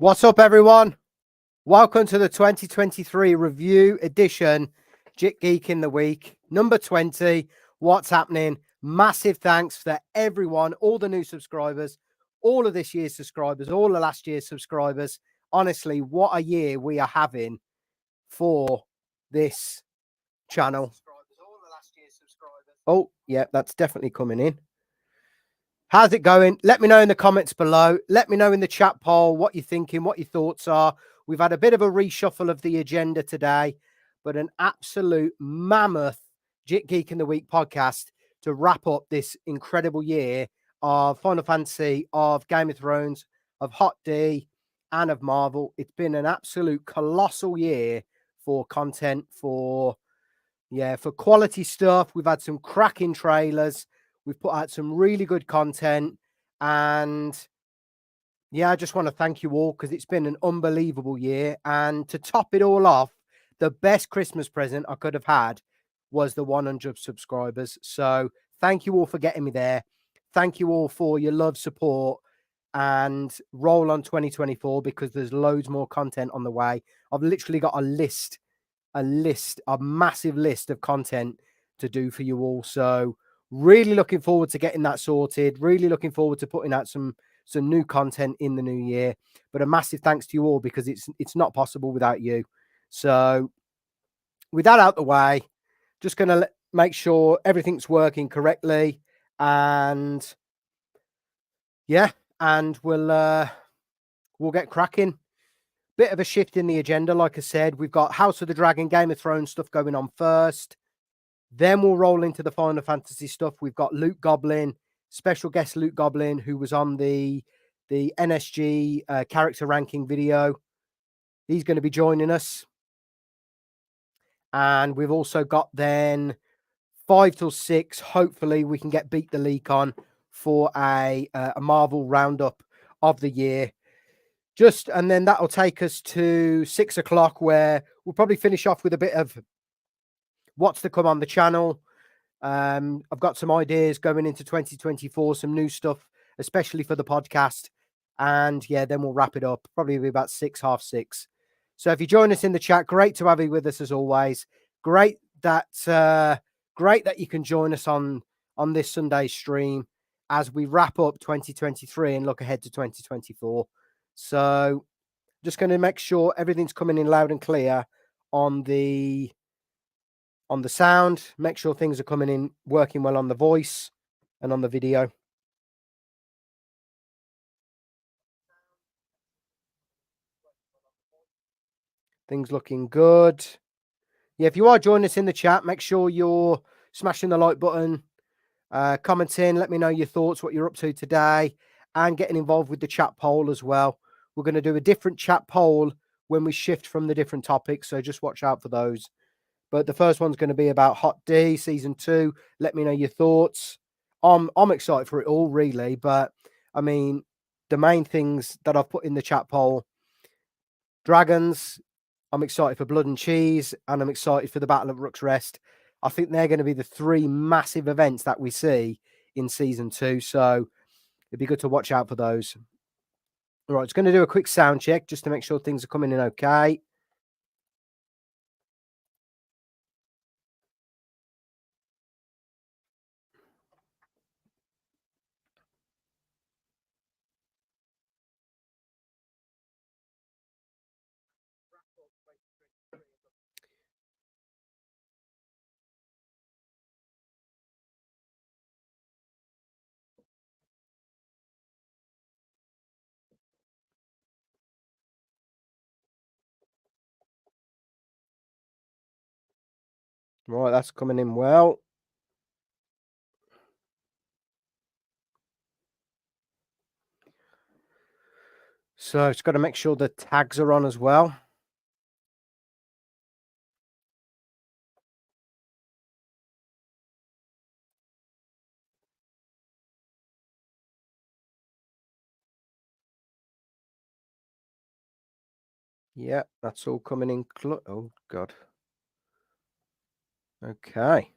What's up, everyone? Welcome to the 2023 review edition, jikGeek in the week, number 20. What's happening? Massive thanks for everyone, all the new subscribers, all of this year's subscribers, all of last year's subscribers. Honestly, what a year we are having for this channel. Oh, yeah, that's definitely coming in. How's it going? Let me know in the comments below. Let me know in the chat poll what you're thinking, what your thoughts are. We've had a bit of a reshuffle of the agenda today, but an absolute mammoth jikGeek in the Week podcast to wrap up this incredible year of Final Fantasy, of Game of Thrones, of HOTD, and of Marvel. It's been an absolute colossal year for content, for quality stuff. We've had some cracking trailers. We've put out some really good content, and I just want to thank you all because it's been an unbelievable year. And to top it all off, the best Christmas present I could have had was the 100 subscribers. So thank you all for getting me there. Thank you all for your love, support, and roll on 2024 because there's loads more content on the way. I've literally got a massive list of content to do for you all. So really looking forward to getting that sorted. Really looking forward to putting out some new content in the new year. But a massive thanks to you all because it's not possible without you. So with that out the way, just going to make sure everything's working correctly, and we'll get cracking. Bit of a shift in the agenda, like I said. We've got House of the Dragon, Game of Thrones stuff going on first. Then we'll roll into the Final Fantasy stuff. We've got LootGolin, special guest LootGolin, who was on the NSG character ranking video. He's going to be joining us. And we've also got then 5 till 6. Hopefully we can get Beat the Leak on for a Marvel roundup of the year. And then that'll take us to 6 o'clock, where we'll probably finish off with a bit of what's to come on the channel. I've got some ideas going into 2024, some new stuff, especially for the podcast. And then we'll wrap it up, probably be about 6, half 6. So if you join us in the chat, great to have you with us as always. Great that you can join us on this Sunday stream as we wrap up 2023 and look ahead to 2024. So just going to make sure everything's coming in loud and clear on the sound. Make sure things are coming in working well on the voice and on the video. Things looking good. Yeah, if you are joining us in the chat, make sure you're smashing the like button, commenting, let me know your thoughts, what you're up to today, and getting involved with the chat poll as well. We're going to do a different chat poll when we shift from the different topics, so just watch out for those. But the first one's going to be about HOTD Season 2. Let me know your thoughts. I'm excited for it all, really. But, I mean, the main things that I've put in the chat poll, Dragons, I'm excited for Blood and Cheese, and I'm excited for the Battle of Rook's Rest. I think they're going to be the 3 massive events that we see in Season 2. So it'd be good to watch out for those. All right, it's going to do a quick sound check just to make sure things are coming in okay. Right, that's coming in well. So it's got to make sure the tags are on as well. Yeah, that's all coming in. Oh, God. Okay.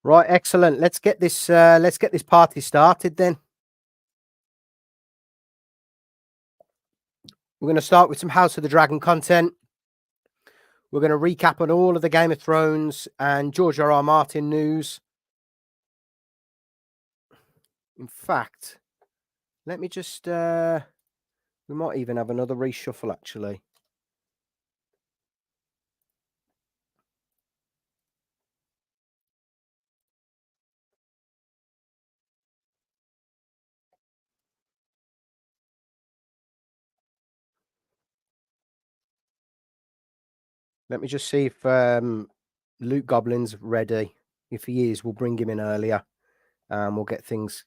Right, excellent. Let's get this party started then. We're going to start with some House of the Dragon content. We're going to recap on all of the Game of Thrones and George R.R. Martin news. In fact, let me just we might even have another reshuffle actually. Let me just see if LootGolin's ready. If he is, we'll bring him in earlier and we'll get things.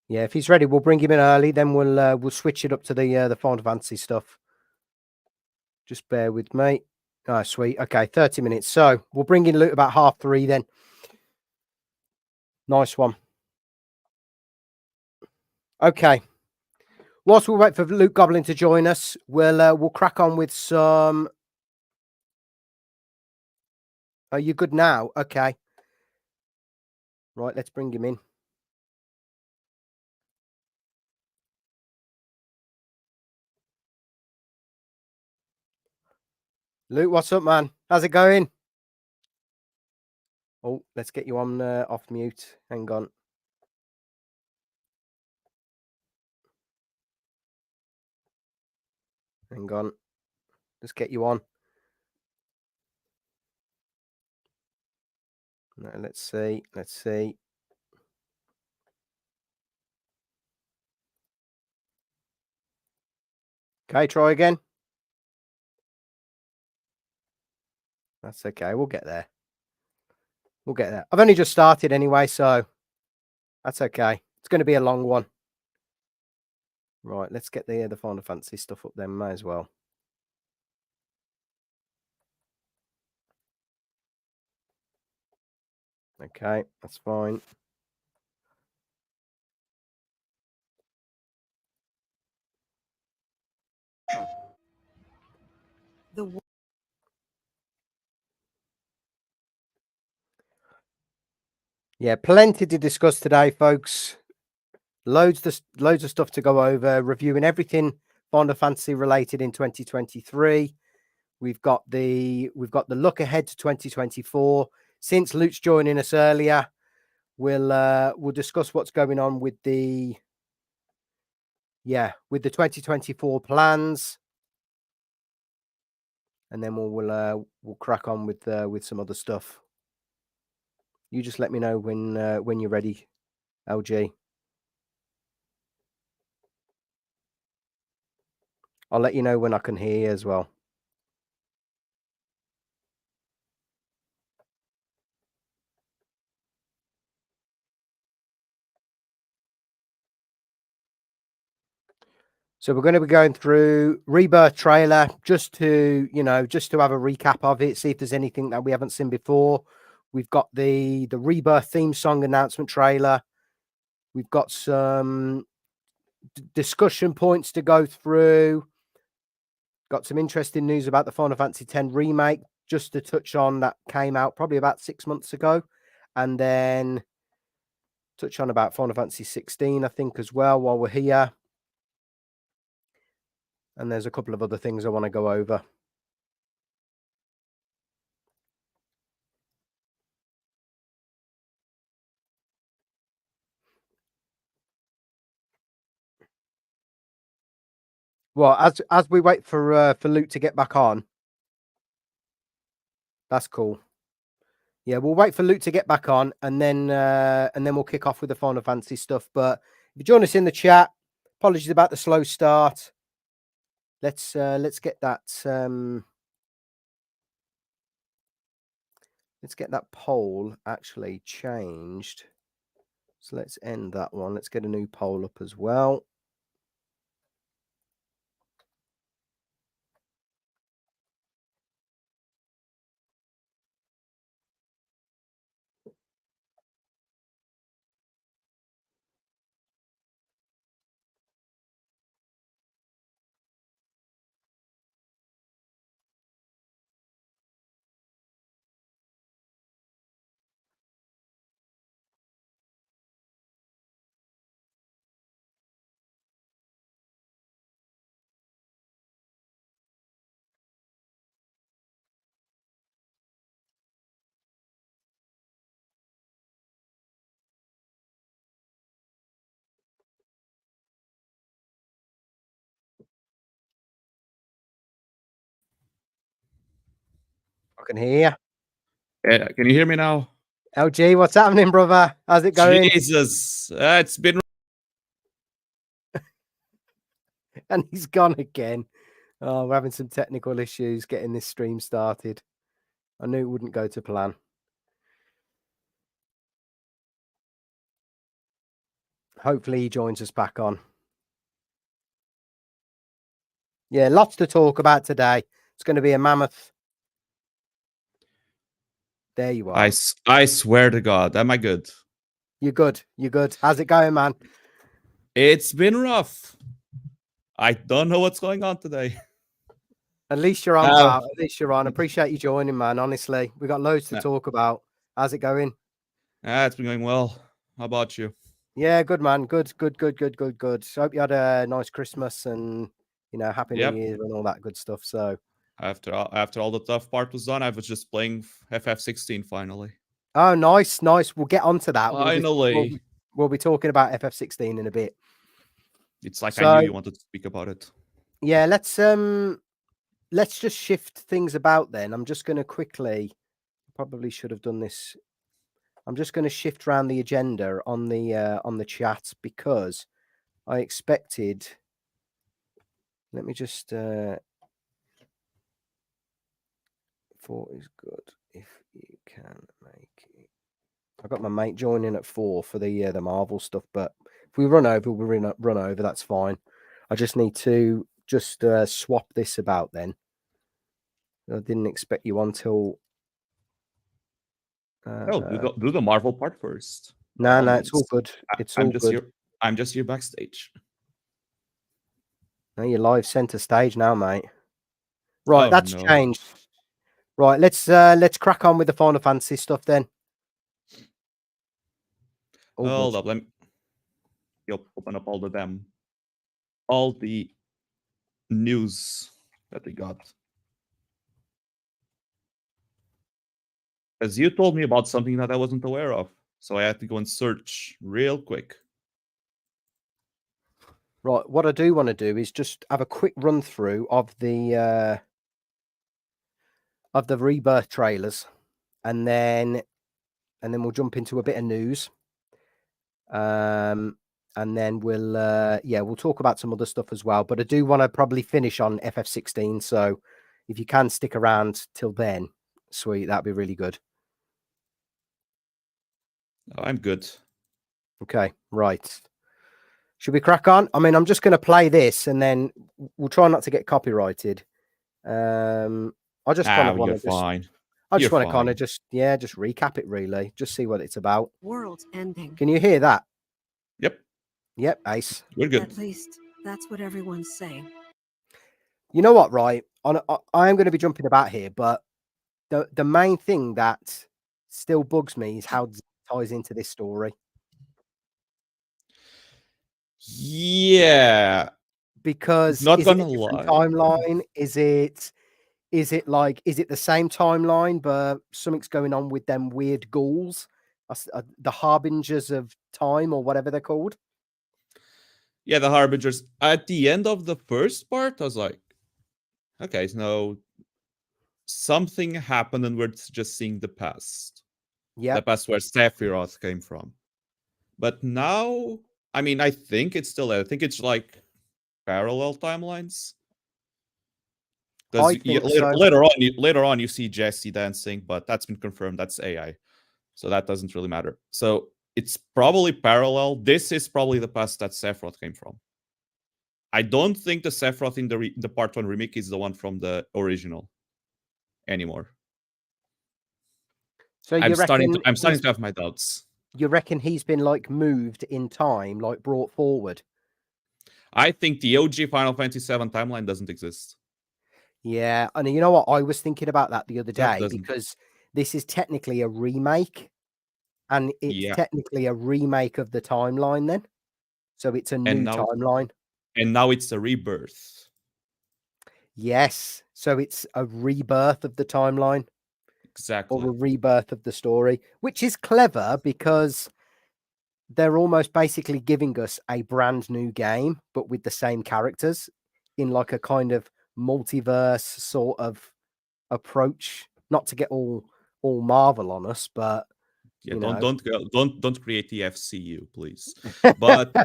Yeah, if he's ready, we'll bring him in early. Then we'll switch it up to the Final Fantasy stuff. Just bear with me. Oh, sweet. Okay, 30 minutes. So we'll bring in Loot about 3:30 then. Nice one. Okay. Whilst we wait for LootGolin to join us, we'll crack on with some. Are you good now? Okay. Right, let's bring him in. Luke, what's up, man? How's it going? Oh, let's get you on off mute. Hang on. Hang on. Let's get you on. No, let's see. Let's see. Okay, try again. That's okay. We'll get there. We'll get there. I've only just started anyway, so that's okay. It's going to be a long one. Right, let's get the Final Fantasy stuff up then. May as well. Okay, that's fine. Yeah, plenty to discuss today, folks. Loads of stuff to go over. Reviewing everything Final Fantasy related in 2023. We've got the look ahead to 2024. Since Luke's joining us earlier, we'll discuss what's going on with the 2024 plans, and then we'll crack on with some other stuff. You just let me know when you're ready, LG. I'll let you know when I can hear you as well. So we're going to be going through Rebirth trailer just to have a recap of it, see if there's anything that we haven't seen before. We've got the Rebirth theme song announcement trailer. We've got some discussion points to go through. Got some interesting news about the Final Fantasy X remake, just to touch on, that came out probably about 6 months ago. And then touch on about Final Fantasy 16, I think, as well, while we're here. And there's a couple of other things I want to go over. Well, as we wait for Luke to get back on, that's cool. Yeah, we'll wait for Luke to get back on, and then we'll kick off with the Final Fantasy stuff. But if you join us in the chat, apologies about the slow start. Let's get that poll actually changed. So let's end that one. Let's get a new poll up as well. can hear you. Can you hear me now? LG, what's happening, brother? How's it going? Jesus, it's been. And he's gone again. Oh, we're having some technical issues getting this stream started. I knew it wouldn't go to plan. Hopefully he joins us back on. Yeah, lots to talk about today. It's going to be a mammoth. There you are. I swear to God, am I good? You're good. You're good. How's it going, man? It's been rough. I don't know what's going on today. At least you're on, pal. At least you're on. Appreciate you joining, man. Honestly, we got loads to talk about. How's it going? It's been going well. How about you? Yeah, good, man. Good. Hope you had a nice Christmas and, you know, Happy New Year and all that good stuff. So after all the tough part was done, I was just playing FF16 finally. Oh, nice. We'll get onto that. Finally. We'll be talking about FF16 in a bit. It's like I knew you wanted to speak about it. Yeah, let's just shift things about then. I'm just going to quickly, probably should have done this. I'm just going to shift around the agenda on the chat because I expected. Let me just. 4 is good if you can make it. I got my mate joining at 4 for the Marvel stuff, but if we run over, we'll run over. That's fine. I just need to swap this about then. I didn't expect you until. Do the Marvel part first. No, it's all good. I'm just here backstage. No, you're live center stage now, mate. Right, that's changed. Right, let's crack on with the Final Fantasy stuff then. Hold up, let me open up all the news that we got. As you told me about something that I wasn't aware of, so I had to go and search real quick. Right, what I do want to do is just have a quick run through of the Rebirth trailers, and then we'll jump into a bit of news. And then we'll talk about some other stuff as well. But I do want to probably finish on FF16. So if you can stick around till then, sweet, that'd be really good. I'm good. Okay, right. Should we crack on? I mean, I'm just going to play this and then we'll try not to get copyrighted. I just kind of want to fine. I just want to kind of just recap it really, just see what it's about. World ending. Can you hear that? Yep, ace. We're good. At least that's what everyone's saying. You know what, right? I am going to be jumping about here, but the main thing that still bugs me is how it ties into this story. Yeah. Because not is gonna it a different lie. timeline? Is it the same timeline, but something's going on with them weird ghouls, the harbingers of time or whatever they're called? Yeah, the harbingers. At the end of the first part, I was like, okay, so something happened and we're just seeing the past. Yeah, the past where Sephiroth came from. But now, I mean, I think it's still there. I think it's like parallel timelines. Because later on, you see Jesse dancing, but that's been confirmed. That's AI, so that doesn't really matter. So it's probably parallel. This is probably the past that Sephiroth came from. I don't think the Sephiroth in the Part 1 remake is the one from the original anymore. So I'm starting to have my doubts. You reckon he's been like moved in time, like brought forward? I think the OG Final Fantasy VII timeline doesn't exist. Yeah, and you know what? I was thinking about that the other day because this is technically a remake, and it's technically a remake of the timeline then. So it's a new timeline. And now it's a rebirth. Yes. So it's a rebirth of the timeline. Exactly. Or a rebirth of the story, which is clever because they're almost basically giving us a brand new game, but with the same characters in like a kind of multiverse sort of approach not to get all Marvel on us, but yeah, you know. don't create the FCU, please. But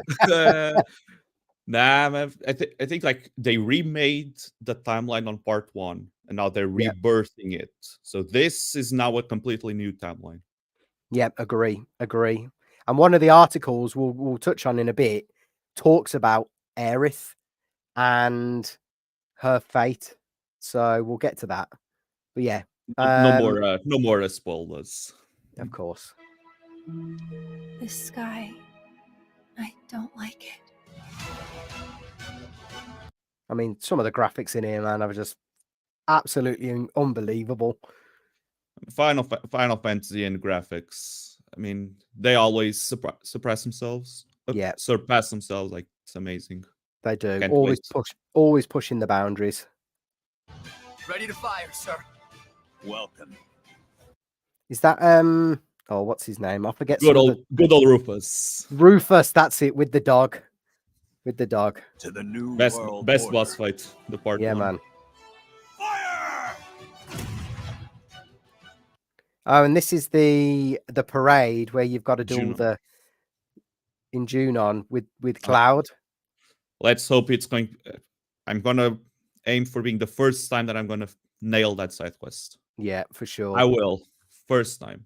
nah, man, I think like they remade the timeline on part 1, and now they're rebirthing it. So this is now a completely new timeline. Yep, agree. And one of the articles we'll touch on in a bit talks about Aerith and her fate. So we'll get to that. But yeah, no more spoilers. Of course. This sky, I don't like it. I mean, some of the graphics in here, man, are just absolutely unbelievable. Final Fantasy and graphics. I mean, they always surpass themselves. Surpass themselves. Like, it's amazing. They do. Can't always pushing the boundaries. Ready to fire, sir. Welcome. Is that oh, what's his name? I forget. Good old Rufus. Rufus, that's it, with the dog. With the dog. To the new best order. boss fight, the part 1. Man. Fire! Oh, and this is the parade where you've got to do all the in Junon with Cloud. Let's hope it's going. I'm gonna aim for being the first time that I'm gonna nail that side quest. Yeah, for sure. I will. First time.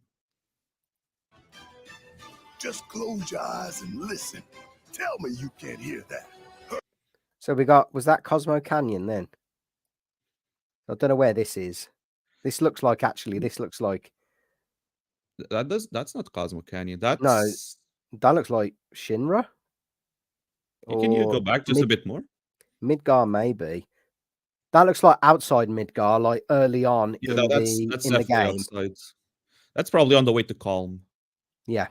Just close your eyes and listen. Tell me you can't hear that. So was that Cosmo Canyon then? I don't know where this is. This looks like that's not Cosmo Canyon. That looks like Shinra. Can you go back just a bit more? Midgar, maybe. That looks like outside Midgar, like early on in the game. Outside. That's probably on the way to Calm. Yeah.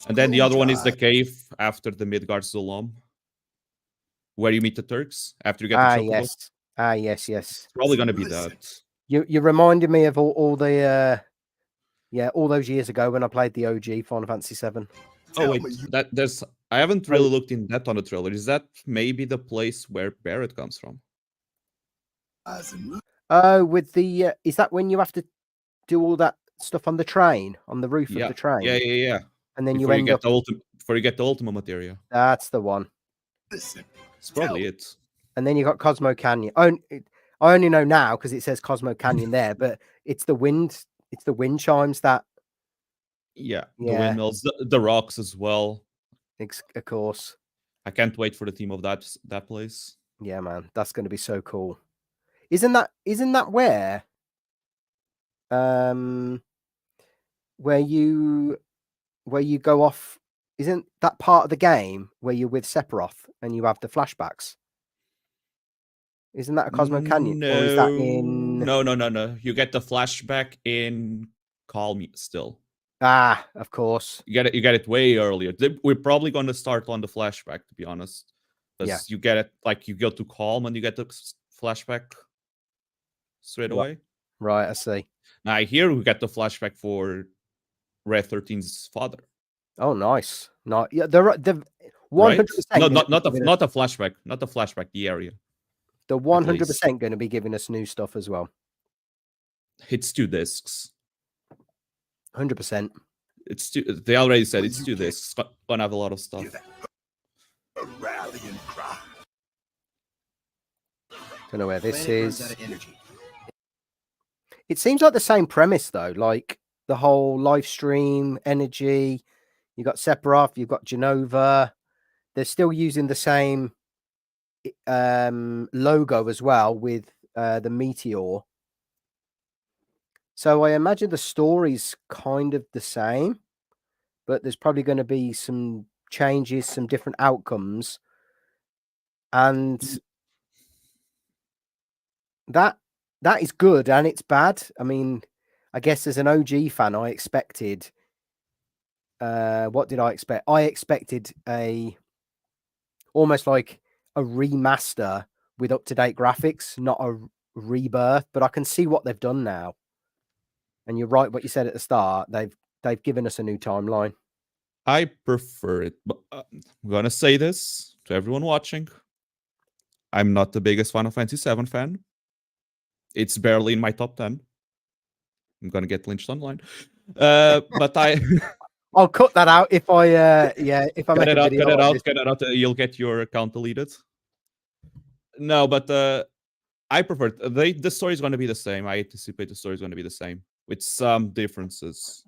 And then the other one is the cave after the Midgard Zulum, where you meet the Turks after you get the Chocobo. Yes. It's probably going to be that. You reminded me of all the all those years ago when I played the OG Final Fantasy VII. Oh wait, I haven't really looked in depth on the trailer. Is that maybe the place where Barrett comes from? Oh, with the is that when you have to do all that stuff on the train, on the roof of the train? Yeah. And then before you get the Ultima material. That's the one. It's probably it. And then you got Cosmo Canyon. I only know now because it says Cosmo Canyon there, but it's the wind chimes that. Yeah, the windmills, the rocks as well. Of course. I can't wait for the theme of that place. Yeah, man, that's going to be so cool. Isn't that where you go off? Isn't that part of the game where you're with Sephiroth and you have the flashbacks? Isn't that a Cosmo Canyon? No, or is that in... No. You get the flashback in Calm still. Ah, of course. You get it way earlier. We're probably going to start on the flashback, to be honest. Because you get it, like, you go to Calm and you get the flashback straight away. Right, I see. Now, here we get the flashback for Red 13's father. Oh, nice. Not the 100%. Right? Not a flashback. Not the flashback. The area. The 100% going to be giving us new stuff as well. It's 2 discs. 100%. They already said it's 2 discs. Gonna have a lot of stuff. A rallying cry. Don't know where this is. It seems like the same premise though, like the whole live stream energy. You got Sephiroth, you've got Genova. They're still using the same logo as well with the meteor. So I imagine the story's kind of the same, but there's probably going to be some changes, some different outcomes, and that is good and it's bad. I mean, I guess as an OG fan, I expected. What did I expect? I expected almost like a remaster with up-to-date graphics, not a rebirth. But I can see what they've done now. And you're right, what you said at the start. They've given us a new timeline. I prefer it, but I'm gonna say this to everyone watching. I'm not the biggest Final Fantasy VII fan. It's barely in my top 10. I'm gonna get lynched online. But I'll cut that out if I if I get make it a out, video. get it like out, this. get it out. You'll get your account deleted. No, but I prefer the story is going to be the same. I anticipate the story is going to be the same with some differences.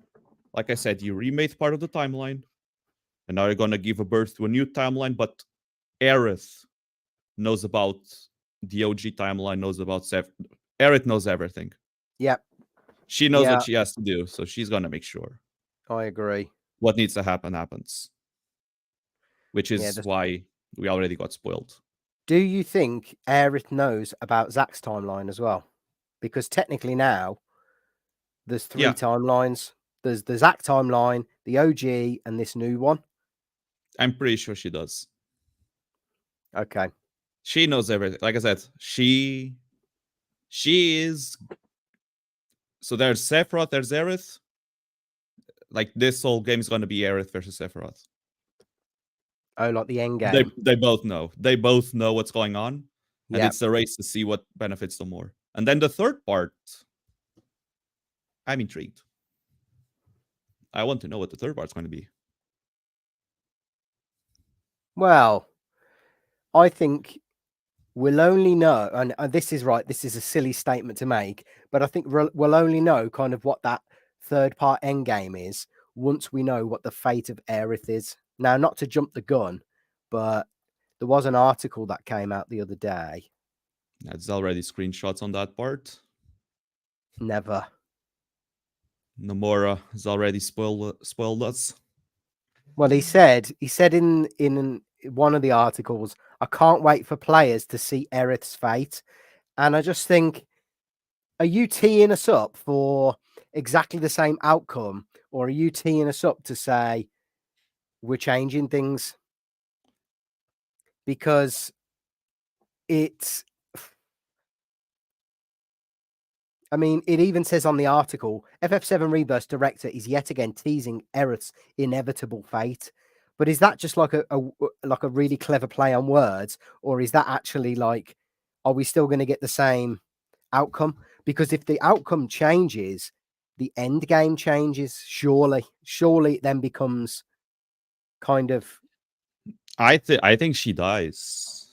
Like I said, you remade part of the timeline, and now you're going to give a birth to a new timeline. But Aerith knows about the OG timeline, knows about Aerith knows everything. Yep. She knows what she has to do, so she's going to make sure. I agree. What needs to happen happens, which is why we already got spoiled. Do you think Aerith knows about Zack's timeline as well? Because technically now there's three timelines. There's the Zack timeline, the OG, and this new one. I'm pretty sure she does. Okay. She knows everything. Like I said, she is. So there's Sephiroth, there's Aerith. Like this whole game is going to be Aerith versus Sephiroth. Oh, like the end game. They both know. They both know what's going on. And it's a race to see what benefits them more. And then the third part, I'm intrigued. I want to know what the third part's going to be. Well, I think we'll only know, and this is right, this is a silly statement to make, but I think we'll only know kind of what that third part end game is once we know what the fate of Aerith is. Now, not to jump the gun, but there was an article that came out the other day. There's already screenshots on that part. Never. Nomura has already spoiled us. Well, he said in one of the articles, I can't wait for players to see Aerith's fate. And I just think, are you teeing us up for exactly the same outcome? Or are you teeing us up to say we're changing things? Because it's... I mean, it even says on the article, FF7 Rebirth director is yet again teasing Aerith's inevitable fate. But is that just like a really clever play on words, or is that actually like, are we still going to get the same outcome? Because if the outcome changes, the end game changes. Surely it then becomes kind of. I think she dies.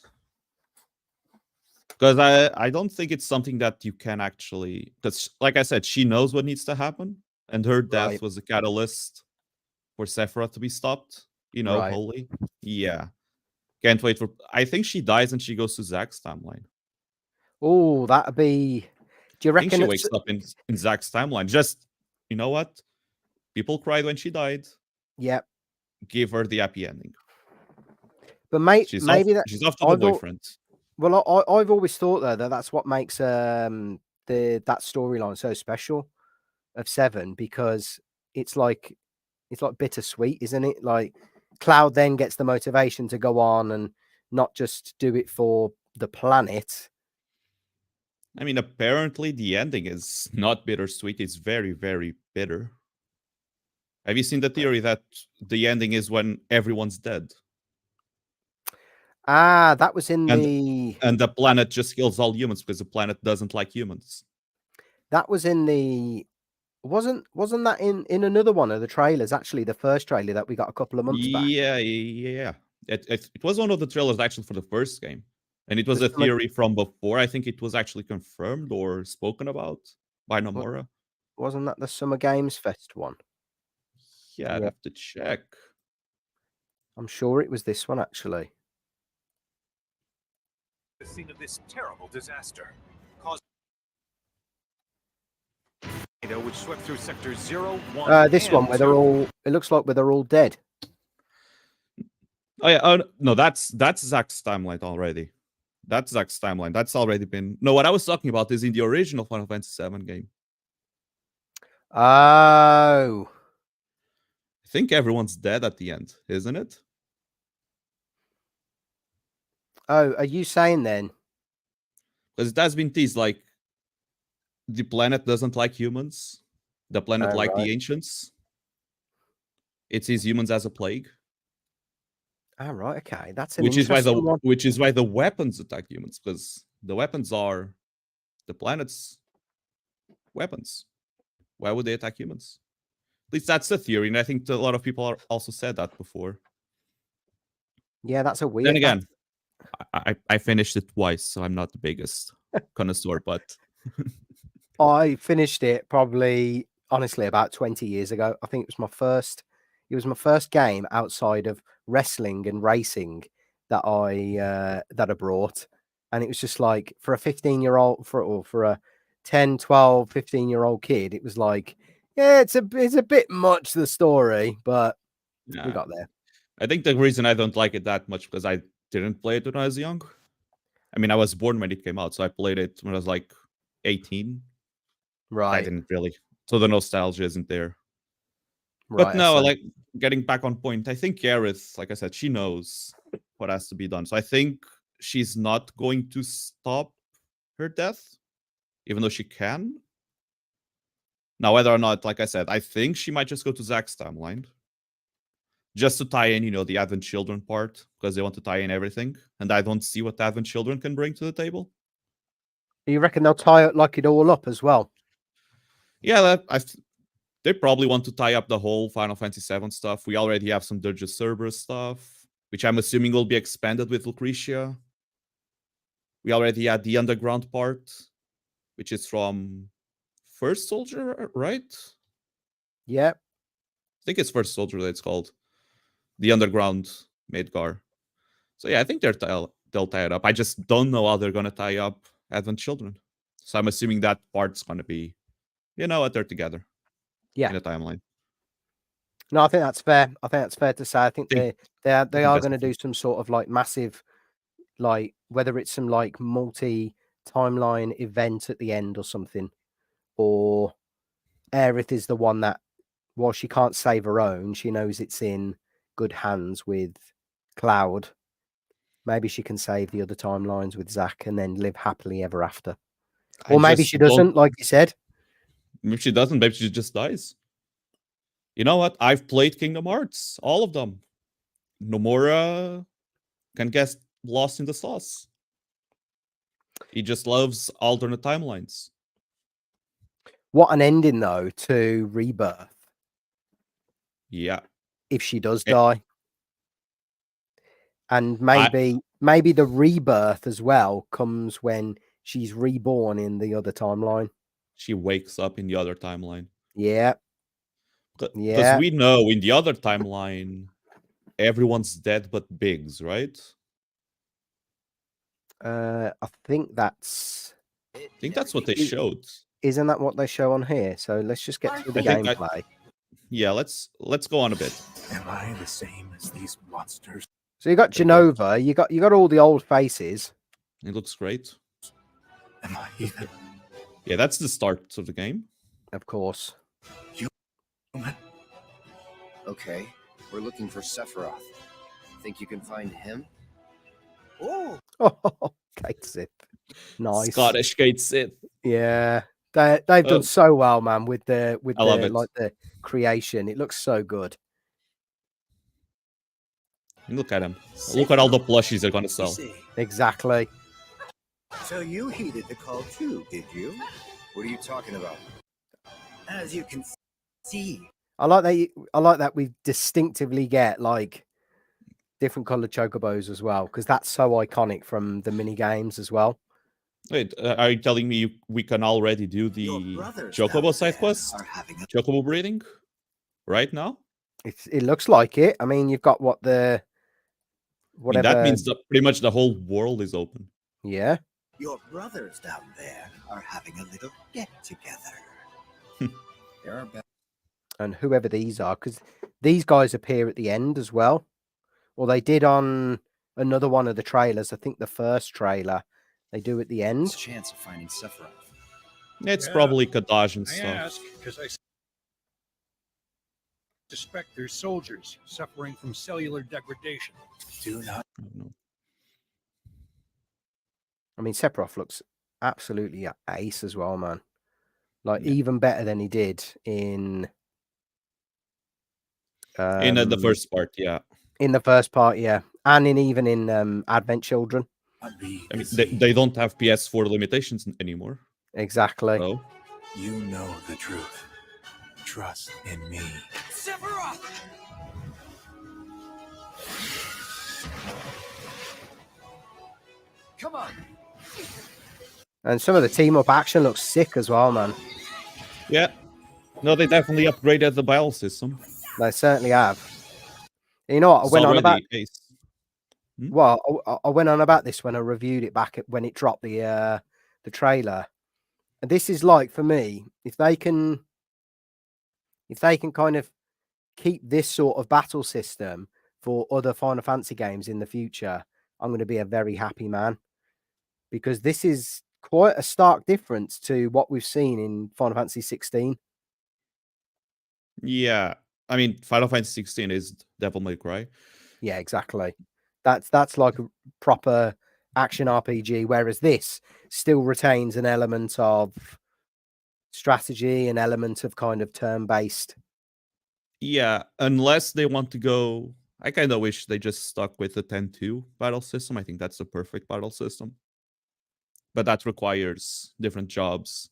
Because I don't think it's something that you can actually, because like I said, she knows what needs to happen, and her death was the catalyst for Sephiroth to be stopped. You know, holy. Yeah. Can't wait for. I think she dies and she goes to Zack's timeline. Oh, that'd be. Do you reckon she wakes up in Zack's timeline? Just, you know what? People cried when she died. Yep. Give her the happy ending. But maybe she's off to the boyfriend. Well, I've always thought though that that's what makes that storyline so special of 7, because it's like bittersweet, isn't it? Like Cloud then gets the motivation to go on and not just do it for the planet. I mean, apparently the ending is not bittersweet. It's very, very bitter. Have you seen the theory that the ending is when everyone's dead? Ah, that was in and the planet just kills all humans because the planet doesn't like humans. That was in the wasn't that in another one of the trailers, actually, the first trailer that we got a couple of months back. Yeah. It was one of the trailers actually for the first game. And it was a theory from before. I think it was actually confirmed or spoken about by Nomura. Wasn't that the Summer Games Fest one? Yeah, I'd have to check. I'm sure it was this one, actually. The scene of this terrible disaster caused which swept through sectors 0, 1, this one where they're all, it looks like where they're all dead. Oh yeah, no, that's Zack's timeline already. That's Zack's timeline. That's already been. No, what I was talking about is in the original Final Fantasy VII game. Oh. I think everyone's dead at the end, isn't it? Oh, are you saying then? Because it has been teased, like, the planet doesn't like humans. The planet like the ancients. It sees humans as a plague. Oh, right, okay. That's an interesting one. Which is why the weapons attack humans, because the weapons are the planet's weapons. Why would they attack humans? At least that's the theory, and I think a lot of people are also said that before. Yeah, that's a weird. Then again, I finished it twice, so I'm not the biggest connoisseur, but I finished it probably, honestly, about 20 years ago. I think it was my first game outside of wrestling and racing that I brought. And it was just like, for a 15-year-old, for a 10, 12, 15-year-old kid, it was like, yeah, it's a bit much, the story, but we got there. I think the reason I don't like it that much because I didn't play it when I was young. I mean, I was born when it came out, so I played it when I was like 18. Right. I didn't really. So the nostalgia isn't there. Right. But no, like getting back on point, I think Gareth, like I said, she knows what has to be done. So I think she's not going to stop her death, even though she can. Now, whether or not, like I said, I think she might just go to Zach's timeline. Just to tie in, the Advent Children part, because they want to tie in everything. And I don't see what the Advent Children can bring to the table. You reckon they'll tie it all up as well? Yeah, they probably want to tie up the whole Final Fantasy VII stuff. We already have some Dirge Cerberus stuff, which I'm assuming will be expanded with Lucretia. We already had the underground part, which is from First Soldier, right? Yeah. I think it's First Soldier that it's called. The underground Midgar. So yeah, I think they'll tie it up. I just don't know how they're going to tie up Advent Children. So I'm assuming that part's going to be, what they're together. Yeah. In a timeline. No, I think that's fair. I think that's fair to say. I think they are going to do some sort of like massive, like whether it's some like multi-timeline event at the end or something, or Aerith is the one that, while she can't save her own, she knows it's in good hands with Cloud. Maybe she can save the other timelines with Zack and then live happily ever after. Or maybe she doesn't, like you said. Maybe she doesn't. Maybe she just dies. You know what? I've played Kingdom Hearts, all of them. Nomura can get lost in the sauce. He just loves alternate timelines. What an ending, though, to Rebirth. Yeah. If she does die. And maybe the rebirth as well comes when she's reborn in the other timeline. She wakes up in the other timeline. Yeah. Because we know in the other timeline, everyone's dead but Biggs, right? I think that's what they showed. Isn't that what they show on here? So let's just get through the gameplay. Yeah, let's go on a bit. Am I the same as these monsters? So you got Genova, you got all the old faces. It looks great. Am I even? Yeah, that's the start of the game. Of course. Okay, we're looking for Sephiroth. Think you can find him? Oh, Kate Sith. Nice. Scottish Kate Sith. Yeah. They've done so well, man, with the creation. It looks so good. Look at him. Look at all the plushies they're gonna sell. Exactly. So you heeded the call too, did you? What are you talking about? As you can see. I like that we distinctively get like different colored chocobos as well, because that's so iconic from the mini games as well. Wait, are you telling me we can already do the chocobo side quest? Chocobo breeding? Right now? It looks like it. I mean, you've got whatever. I mean, that means that pretty much the whole world is open. Yeah. Your brothers down there are having a little get together. And whoever these are, because these guys appear at the end as well. Well, they did on another one of the trailers. I think the first trailer they do at the end. Chance of finding Sephiroth. It's probably Kadaj and stuff. I ask because I suspect there's soldiers suffering from cellular degradation. Do not. I mean, Sephiroth looks absolutely ace as well, man. Like even better than he did in the first part, yeah. In the first part, yeah, and even in Advent Children. I mean, they don't have PS4 limitations anymore. Exactly. So you know the truth. trust in me. Sephiroth! Come on. And some of the team up action looks sick as well, man. Yeah. No, they definitely upgraded the battle system. They certainly have. You know what? I It's went on about. already ace. Well, I went on about this when I reviewed it back when it dropped the trailer. And this is like, for me, if they can kind of keep this sort of battle system for other Final Fantasy games in the future, I'm going to be a very happy man, because this is quite a stark difference to what we've seen in Final Fantasy 16. Yeah. I mean, Final Fantasy 16 is Devil May Cry. Yeah, exactly. That's like a proper action RPG, whereas this still retains an element of strategy, an element of kind of turn-based. Yeah, unless they want to go... I kind of wish they just stuck with the 10-2 battle system. I think that's the perfect battle system. But that requires different jobs.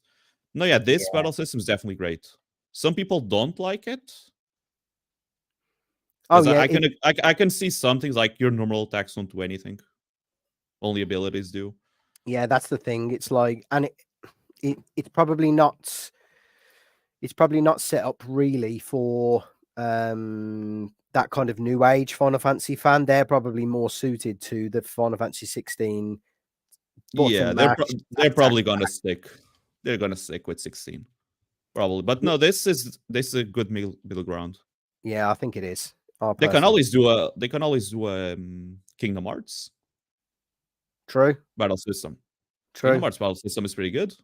No, yeah, this battle system is definitely great. Some people don't like it. Oh, yeah. I can see some things like your normal attacks don't do anything. Only abilities do. Yeah, that's the thing. It's like, and it's probably not set up really for that kind of new age Final Fantasy fan. They're probably more suited to the Final Fantasy 16. Yeah, they're probably gonna stick. They're gonna stick with 16, probably. But no, this is a good middle ground. Yeah, I think it is. They can always do a Kingdom Hearts. True. Battle system. True. Kingdom Hearts battle system is pretty good.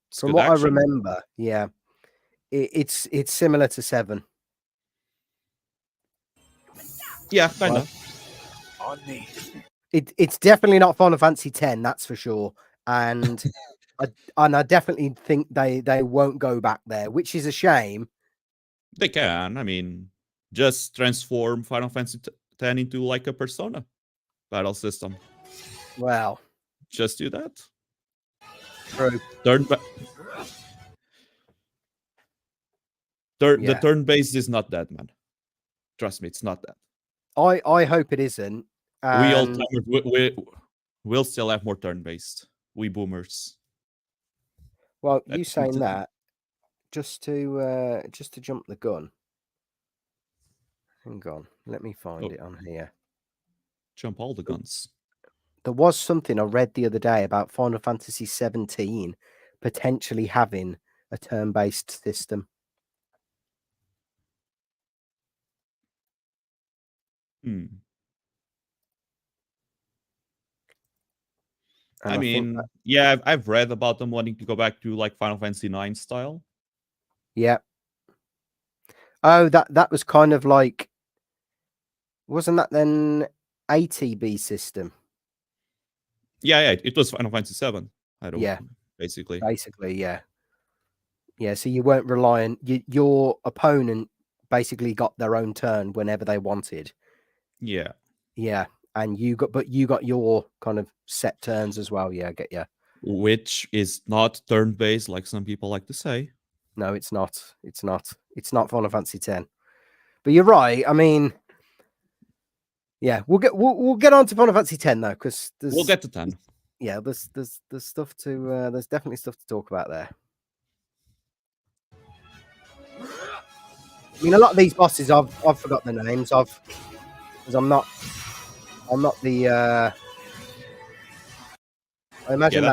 It's From good what action. I remember, yeah, it's similar to 7. Yeah, kind of. On me. It's definitely not Final Fantasy 10, that's for sure. And I definitely think they won't go back there, which is a shame. They can. I mean, just transform Final Fantasy 10 into like a Persona battle system. Well, just do that. True. The turn-based is not that, man. Trust me, it's not that. I hope it isn't. We'll still have more turn-based. We boomers. Well, you saying that, just to jump the gun. Hang on, let me find it on here. Jump all the guns. There was something I read the other day about Final Fantasy 17 potentially having a turn-based system. I mean, yeah, I've read about them wanting to go back to like Final Fantasy IX style. Yeah. Oh, that was kind of like, wasn't that then ATB system? Yeah, it was Final Fantasy VII. Basically, yeah. Yeah, so you weren't relying. Your opponent basically got their own turn whenever they wanted. Yeah. Yeah, and you got your kind of set turns as well. Yeah, I get you. Which is not turn-based, like some people like to say. No, it's not. It's not Final Fantasy X. But you're right. I mean, yeah, we'll get on to Final Fantasy X though, because we'll get to 10. Yeah, there's stuff to there's definitely stuff to talk about there. I mean, a lot of these bosses I've forgot the names of, because I'm not the. I imagine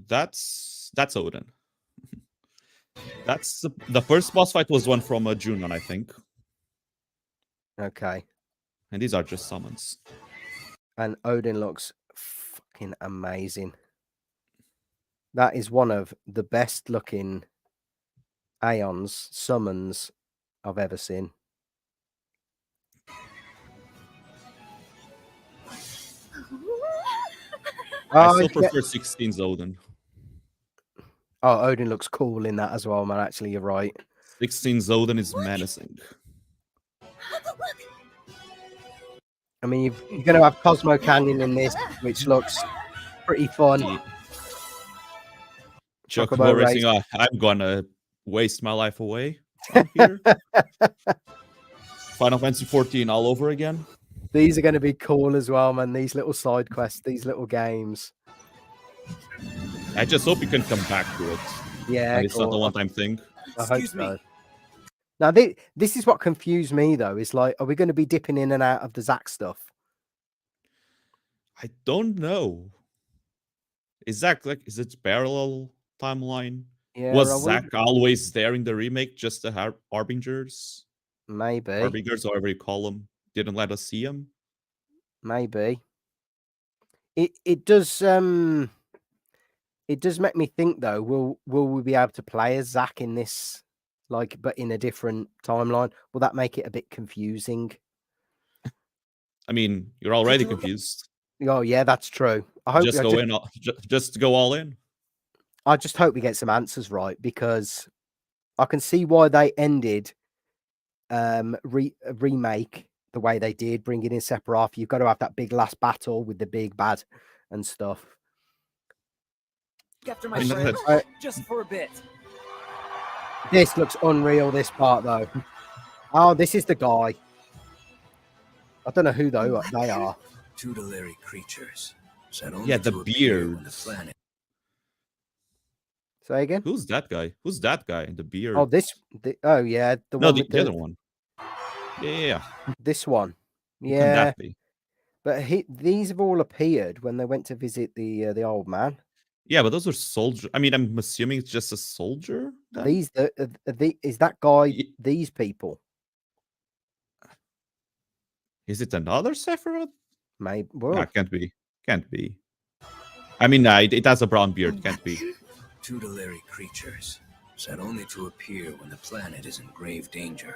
that's Odin. That's the first boss fight was one from Junon, I think. Okay. And these are just summons. And Odin looks fucking amazing. That is one of the best looking Aeons summons I've ever seen. I still prefer 16's Odin. Oh, Odin looks cool in that as well, man. Actually, you're right. 16's Odin is menacing. I mean, you're going to have Cosmo Canyon in this, which looks pretty fun. Chocobo Racing. I'm gonna waste my life away on here. Final Fantasy 14 all over again. These are going to be cool as well, man. These little side quests, these little games. I just hope you can come back to it. Yeah, and it's not a one-time thing. I hope so. Now, this is what confused me, though. Is like, are we going to be dipping in and out of the Zack stuff? I don't know. Is Zack is it parallel timeline? Yeah, was Zack always there in the remake? Just the Harbingers? Maybe. Harbingers, or whatever you call them, didn't let us see them. Maybe. It does make me think, though. Will we be able to play as Zack in this, like, but in a different timeline? Will that make it a bit confusing? I mean, you're already confused. Oh yeah, that's true. I hope just go in. Just go all in. I just hope we get some answers right, because I can see why they ended remake the way they did, bringing in Sephiroth. You've got to have that big last battle with the big bad and stuff. After my friend, just for a bit. This looks unreal, this part, though. Oh, this is the guy. I don't know who they are. Tutelary creatures. Yeah, the beard. Say again? Who's that guy? Who's that guy in the beard? Oh, oh yeah, the other one. Yeah. This one. Yeah. Who can that be? But these have all appeared when they went to visit the old man. Yeah, but those are soldiers. I mean, I'm assuming it's just a soldier. Then? Is that guy? These people. Is it another Sephiroth? Maybe. Nah, can't be. Can't be. I mean, it has a brown beard. Can't be. Tutelary creatures, set only to appear when the planet is in grave danger.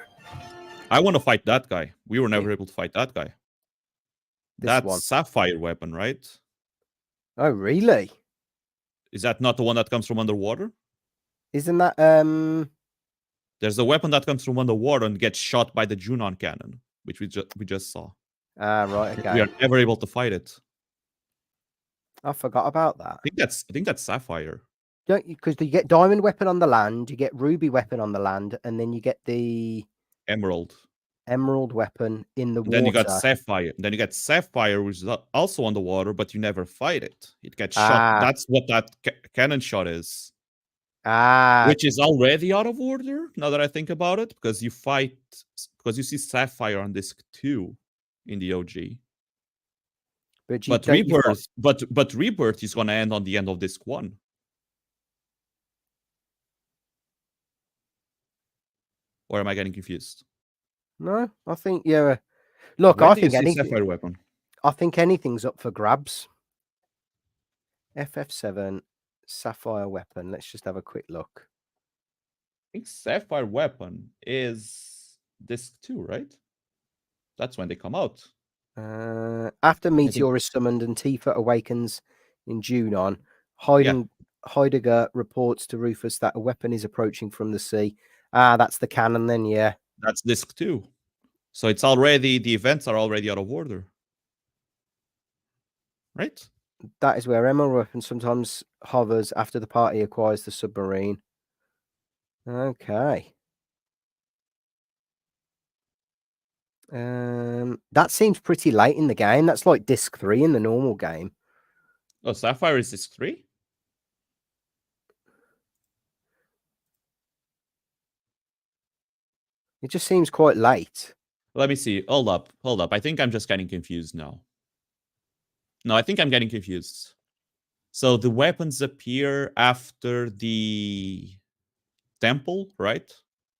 I want to fight that guy. We were never able to fight that guy. That's one. Sapphire weapon, right? Oh, really? Is that not the one that comes from underwater? Isn't that There's a weapon that comes from underwater and gets shot by the Junon cannon, which we just saw. Ah, right. Okay. We are never able to fight it. I forgot about that. I think that's Sapphire. Don't you? Because you get diamond weapon on the land, you get ruby weapon on the land, and then you get the emerald weapon in the water. Then you got Sapphire. Then you get Sapphire, which is also on the water, but you never fight it. It gets shot. That's what that cannon shot is. Which is already out of order, now that I think about it, because you see Sapphire on disc 2 in the OG. But Rebirth, but Rebirth is going to end on the end of disc 1. Or am I getting confused? No, I think Look, I think Sapphire weapon. I think anything's up for grabs. FF7 Sapphire weapon. Let's just have a quick look. I think Sapphire weapon is disc 2, right? That's when they come out. After Meteor is summoned and Tifa awakens in Junon, Heidegger reports to Rufus that a weapon is approaching from the sea. That's the cannon then, yeah. That's disc 2. So it's already, the events are already out of order. Right? That is where Emerald Weapon sometimes hovers after the party acquires the submarine. Okay. That seems pretty late in the game. That's like disc 3 in the normal game. Oh, Sapphire is disc 3? It just seems quite late. Let me see. Hold up. I think I'm just getting confused now. No, I think I'm getting confused. So the weapons appear after the temple, right?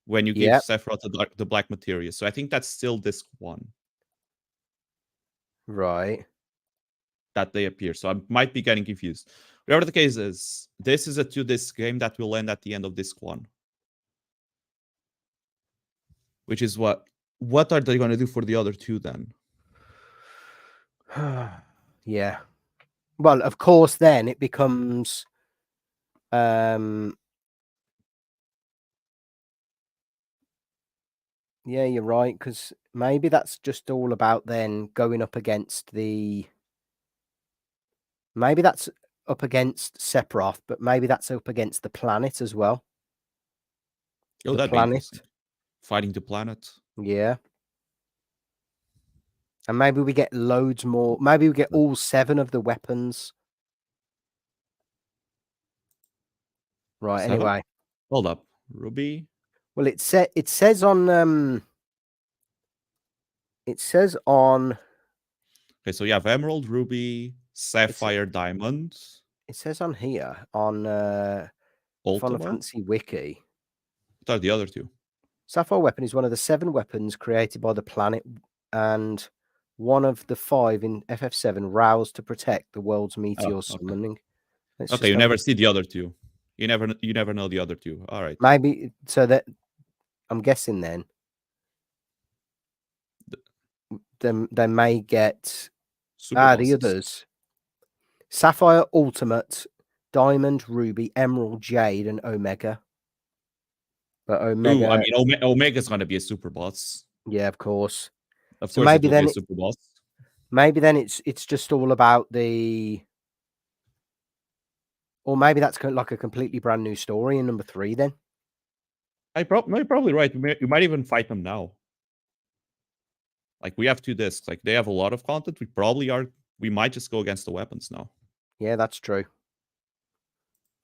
When you give Sephiroth the black materia. So I think that's still disc 1. Right. That they appear. So I might be getting confused. Whatever the case is, this is a 2-disc game that will end at the end of disc 1. Which is what are they going to do for the other 2 then? Yeah. Well, of course, then it becomes yeah, you're right, because maybe that's just all about then going up against the. Maybe that's up against Sephiroth, but maybe that's up against the planet as well. Oh, The that'd be planet. interesting. Fighting the planet. Yeah. And maybe we get loads more. Maybe we get all 7 of the weapons. Right. 7? Anyway. Hold up. Ruby. Well, it says on it says on Okay, so you have Emerald, Ruby, Sapphire, Diamond. it says on here on Final Ultima. Fantasy Wiki. What are the other 2? Sapphire weapon is one of the 7 weapons created by the planet and one of the 5 in FF7 roused to protect the world's meteor okay. summoning. Okay, you never see the other 2. You never know the other 2. All right. Maybe so that I'm guessing then they may get Super the bosses. others. Sapphire, Ultimate, Diamond, Ruby, Emerald, Jade, and Omega. But Omega, Ooh, I mean, Omega's gonna be a super boss. yeah, of course. Of So course, maybe it will then be a super boss. Maybe then it's just all about the, or maybe that's like a completely brand new story in number 3. Then You're probably right. You might even fight them now. Like we have 2 discs. Like they have a lot of content. We might just go against the weapons now. yeah, that's true.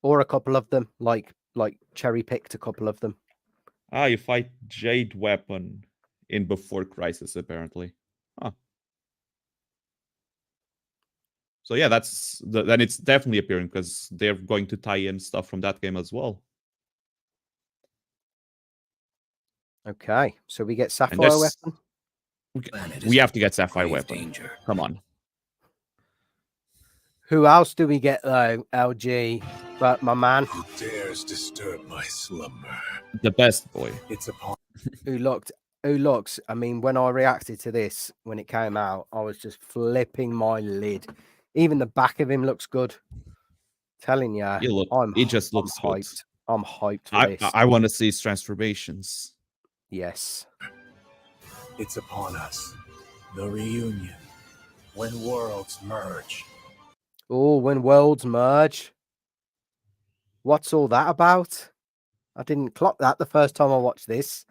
Or a couple of them, like cherry picked a couple of them. You fight Jade Weapon in Before Crisis, apparently. Huh. So yeah, then it's definitely appearing because they're going to tie in stuff from that game as well. Okay, so we get Sapphire weapon. We have to get Sapphire weapon. Danger. Come on. Who else do we get though? LG, but my man Who dares disturb my slumber? The best boy. It's upon who looks. I mean, when I reacted to this when it came out, I was just flipping my lid. Even the back of him looks good. Telling you, He just looks good. hyped. I'm hyped for this. I want to see his transformations. Yes. It's upon us. The reunion. When worlds merge. Oh, when worlds merge. What's all that about? I didn't clock that the first time I watched this.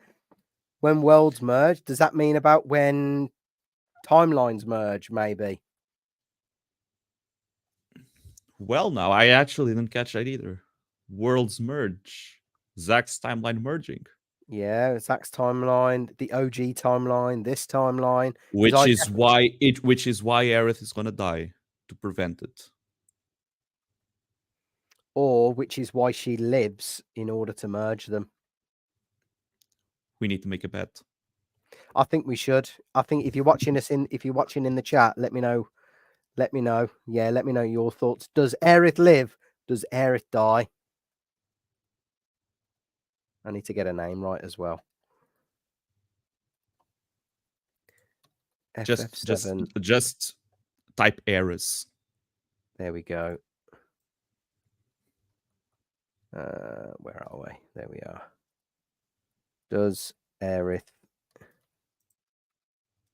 When worlds merge, does that mean about when timelines merge, maybe? Well, now, I actually didn't catch that either. Worlds merge. Zack's timeline merging. Yeah, Zack's timeline, the OG timeline, this timeline. Which is why Aerith is gonna die to prevent it. Or which is why she lives in order to merge them. We need to make a bet. I think we should. I think if you're watching in the chat, let me know. Let me know. Yeah, let me know your thoughts. Does Aerith live? Does Aerith die? I need to get a name right as well. Just type Aerith. There we go. Where are we? There we are. Does Aerith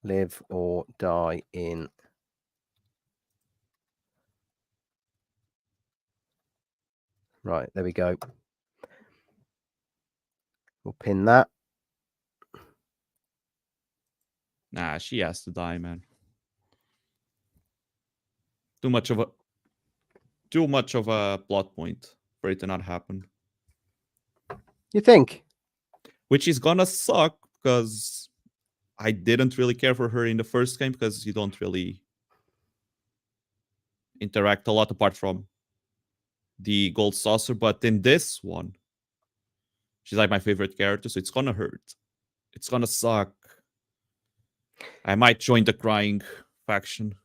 live or die in right, there we go. We'll pin that. Nah, she has to die, man. Too much of a plot point for it to not happen. You think? Which is gonna suck because I didn't really care for her in the first game because you don't really interact a lot apart from the gold saucer. But in this one, she's like my favorite character, so it's gonna hurt. It's gonna suck. I might join the crying faction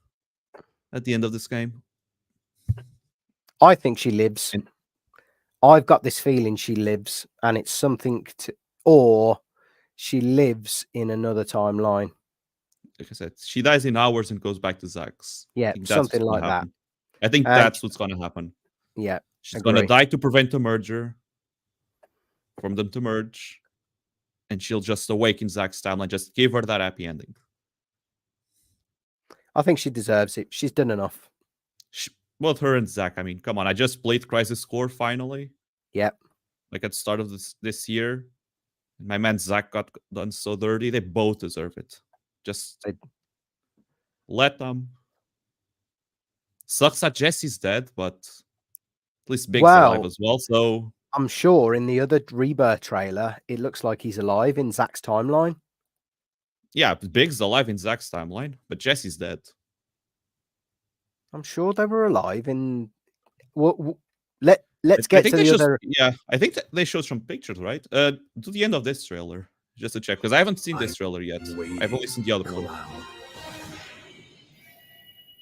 at the end of this game. I think she lives. I've got this feeling she lives, and it's something to, or she lives in another timeline. Like I said, she dies in hours and goes back to Zack's. Yeah, something like that. I think that's what's gonna happen. Yeah, she's gonna die to prevent the merger, from them to merge, and she'll just awaken Zack's timeline. Just give her that happy ending. I think she deserves it. She's done enough. both her and Zach. I mean, come on. I just played Crisis Core finally. Yep. Like at the start of this year. My man Zach got done so dirty. They both deserve it. Just let them. Sucks that Jesse's dead, but at least Big's alive as well. So I'm sure in the other Rebirth trailer, it looks like he's alive in Zach's timeline. yeah, Big's alive in Zach's timeline, but Jesse's dead. I'm sure they were alive in. Let's get to the other. Yeah, I think that they showed some pictures, right? To the end of this trailer, just to check, because I haven't seen this trailer yet. I've only seen the other one.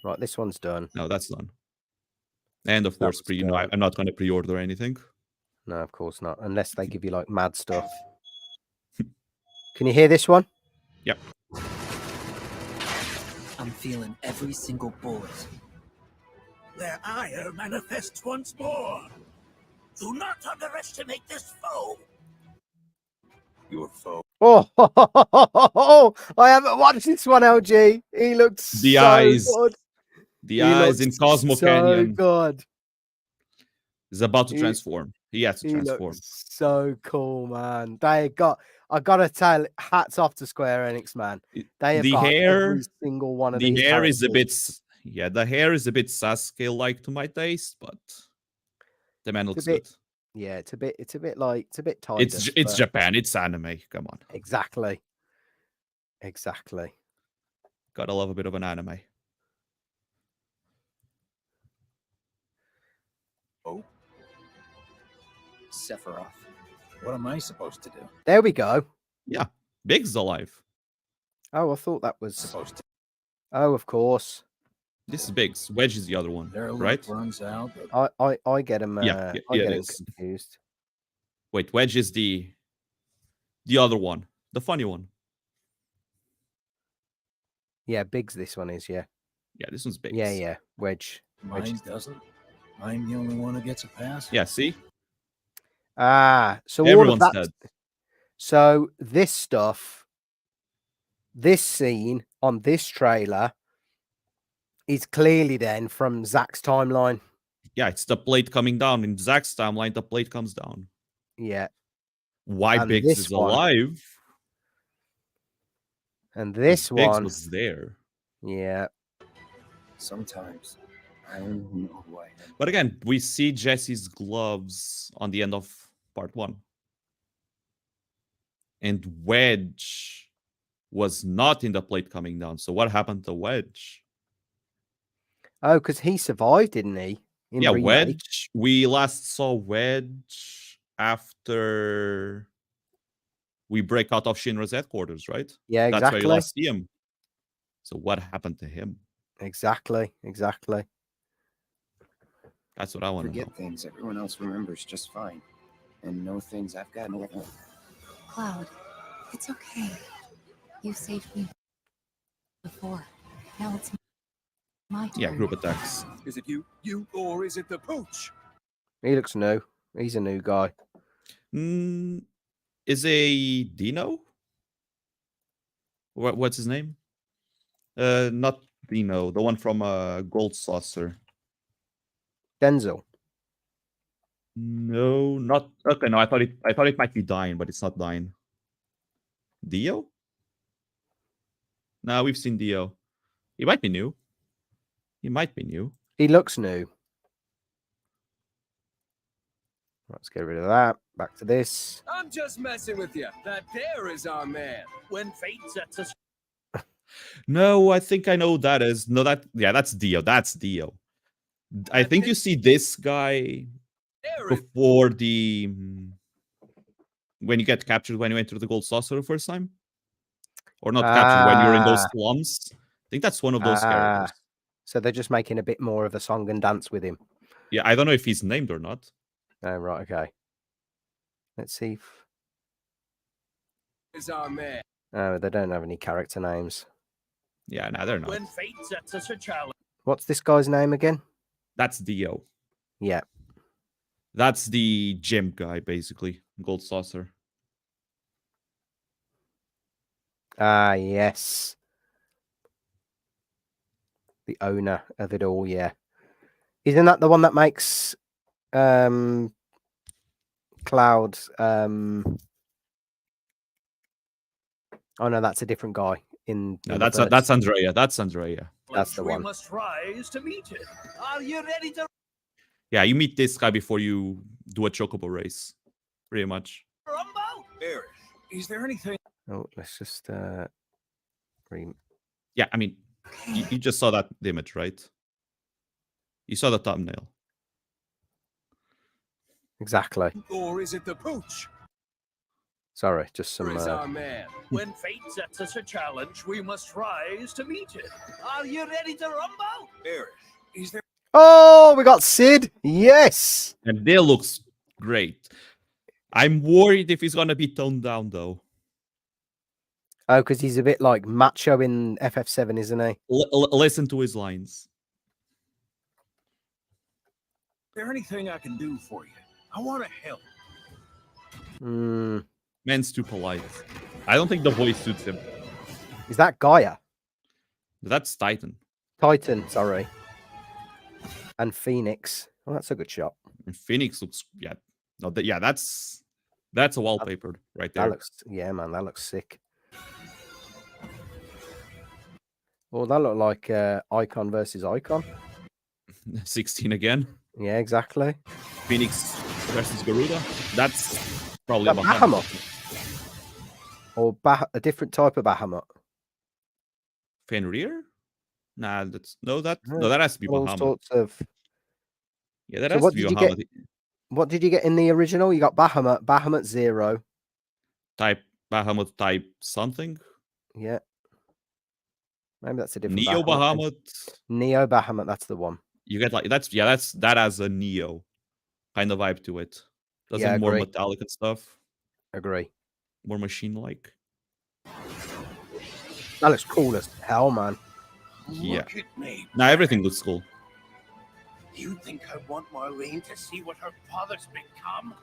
Right, this one's done. No, that's done. And of course, I'm not going to pre-order anything. No, of course not, unless they give you like mad stuff. Can you hear this one? Yep. I'm feeling every single bullet. Their ire manifests once more. Do not underestimate this foe. Your foe. Oh, I haven't watched this one, LG. He looks the so eyes. good. The eyes in Cosmo Canyon. Good. Is about to transform. He has to transform. Looks so cool, man. I gotta tell, hats off to Square Enix, man. They have got every single one of these. The hair is a bit, yeah, the hair is a bit Sasuke-like to my taste, but the man looks good. Yeah, it's a bit tight. It's Japan. It's anime. Come on. Exactly. Gotta love a bit of an anime. Oh. Sephiroth. What am I supposed to do? There we go. Yeah. Big's alive. Oh, I thought that was supposed to. Oh, of course. This is Big's. Wedge is the other one, right? Runs out, I get him. I get him confused. Wait, Wedge is the other one, the funny one. Yeah, Big's this one is, yeah. Yeah, this one's Big's. Yeah. Wedge. Mine doesn't. I'm the only one who gets a pass. Yeah, see? So everyone's all of that. Dead. So this stuff, this scene on this trailer is clearly then from Zach's timeline. Yeah, it's the plate coming down. In Zach's timeline, the plate comes down. Yeah. Why Biggs is alive? And this Biggs one was there. Yeah. Sometimes I don't know who I am. But again, we see Jesse's gloves on the end of part 1. And Wedge was not in the plate coming down. So what happened to Wedge? Oh, because he survived, didn't he? Yeah, Remake? Wedge. We last saw Wedge after we break out of Shinra's headquarters, right? Yeah, exactly. That's where you last see him. So what happened to him? Exactly. That's what I want to know. Forget things everyone else remembers just fine. And know things I've got no. Cloud, it's okay. You saved me before. Now it's my turn. Yeah, group attacks. Is it you, or is it the pooch? He looks new. He's a new guy. Is a Dino? What's his name? Not Dino. The one from Gold Saucer. Denzel. No, not okay. No, I thought it might be Dine, but it's not Dine. Dio? No, we've seen Dio. He might be new. He looks new. Let's get rid of that. Back to this. I'm just messing with you. That there is our man. When fate sets us. No, I think I know who that is. No, that's Dio. That's Dio. I think you see this guy before when you get captured when you enter the Gold Saucer the first time, or not captured when you're in those slums. I think that's one of those characters. So they're just making a bit more of a song and dance with him. Yeah, I don't know if he's named or not. Oh, right, okay. Let's see. Is our man. Oh, they don't have any character names. Yeah, no, they're not. When fate sets us a challenge. What's this guy's name again? That's Dio. Yeah. That's the gym guy, basically. Gold Saucer. Yes. The owner of it all, yeah. Isn't that the one that makes Cloud? Oh no, that's a different guy. No, that's Andrea. That's Andrea. That's the We one. must rise to meet it. Are you ready to Yeah, you meet this guy before you do a chocobo race, pretty much. rumble? Eric, is there anything? Oh, let's just Yeah, I mean, you just saw that image, right? You saw the thumbnail. exactly. Or is it the pooch? Sorry, just some. Here is our man. When fate sets us a challenge, we must rise to meet it. Are you ready to rumble? Eric, is there? Oh, we got Sid. Yes. And there looks great. I'm worried if he's gonna be toned down though. Oh, because he's a bit like macho in FF7, isn't he? Listen to his lines. Is there anything I can do for you? I want to help. Man's too polite. I don't think the voice suits him. Is that Gaia? That's Titan. Titan, sorry. And Phoenix. Oh, that's a good shot. And Phoenix looks that's a wallpaper right there. That looks man, that looks sick. Well, that looked like Icon versus Icon. 16 again. Yeah, exactly. Phoenix versus Garuda. That's probably That Bahamut. Or a different type of Bahamut. Fenrir? Nah, that has to be all Bahamut. sorts of. Yeah, that So has what to be did you Bahamut. get? What did you get in the original? You got Bahamut 0. Type Bahamut type something. Yeah. Maybe that's a different Neo Bahamut. Neo Bahamut, that's the one. You get like that has a Neo kind of vibe to it. Doesn't more metallic and stuff. Agree. More machine-like. That looks cool as hell, man. Yeah. Look at me. Now everything looks cool. You think I want Marlene to see what her father's become?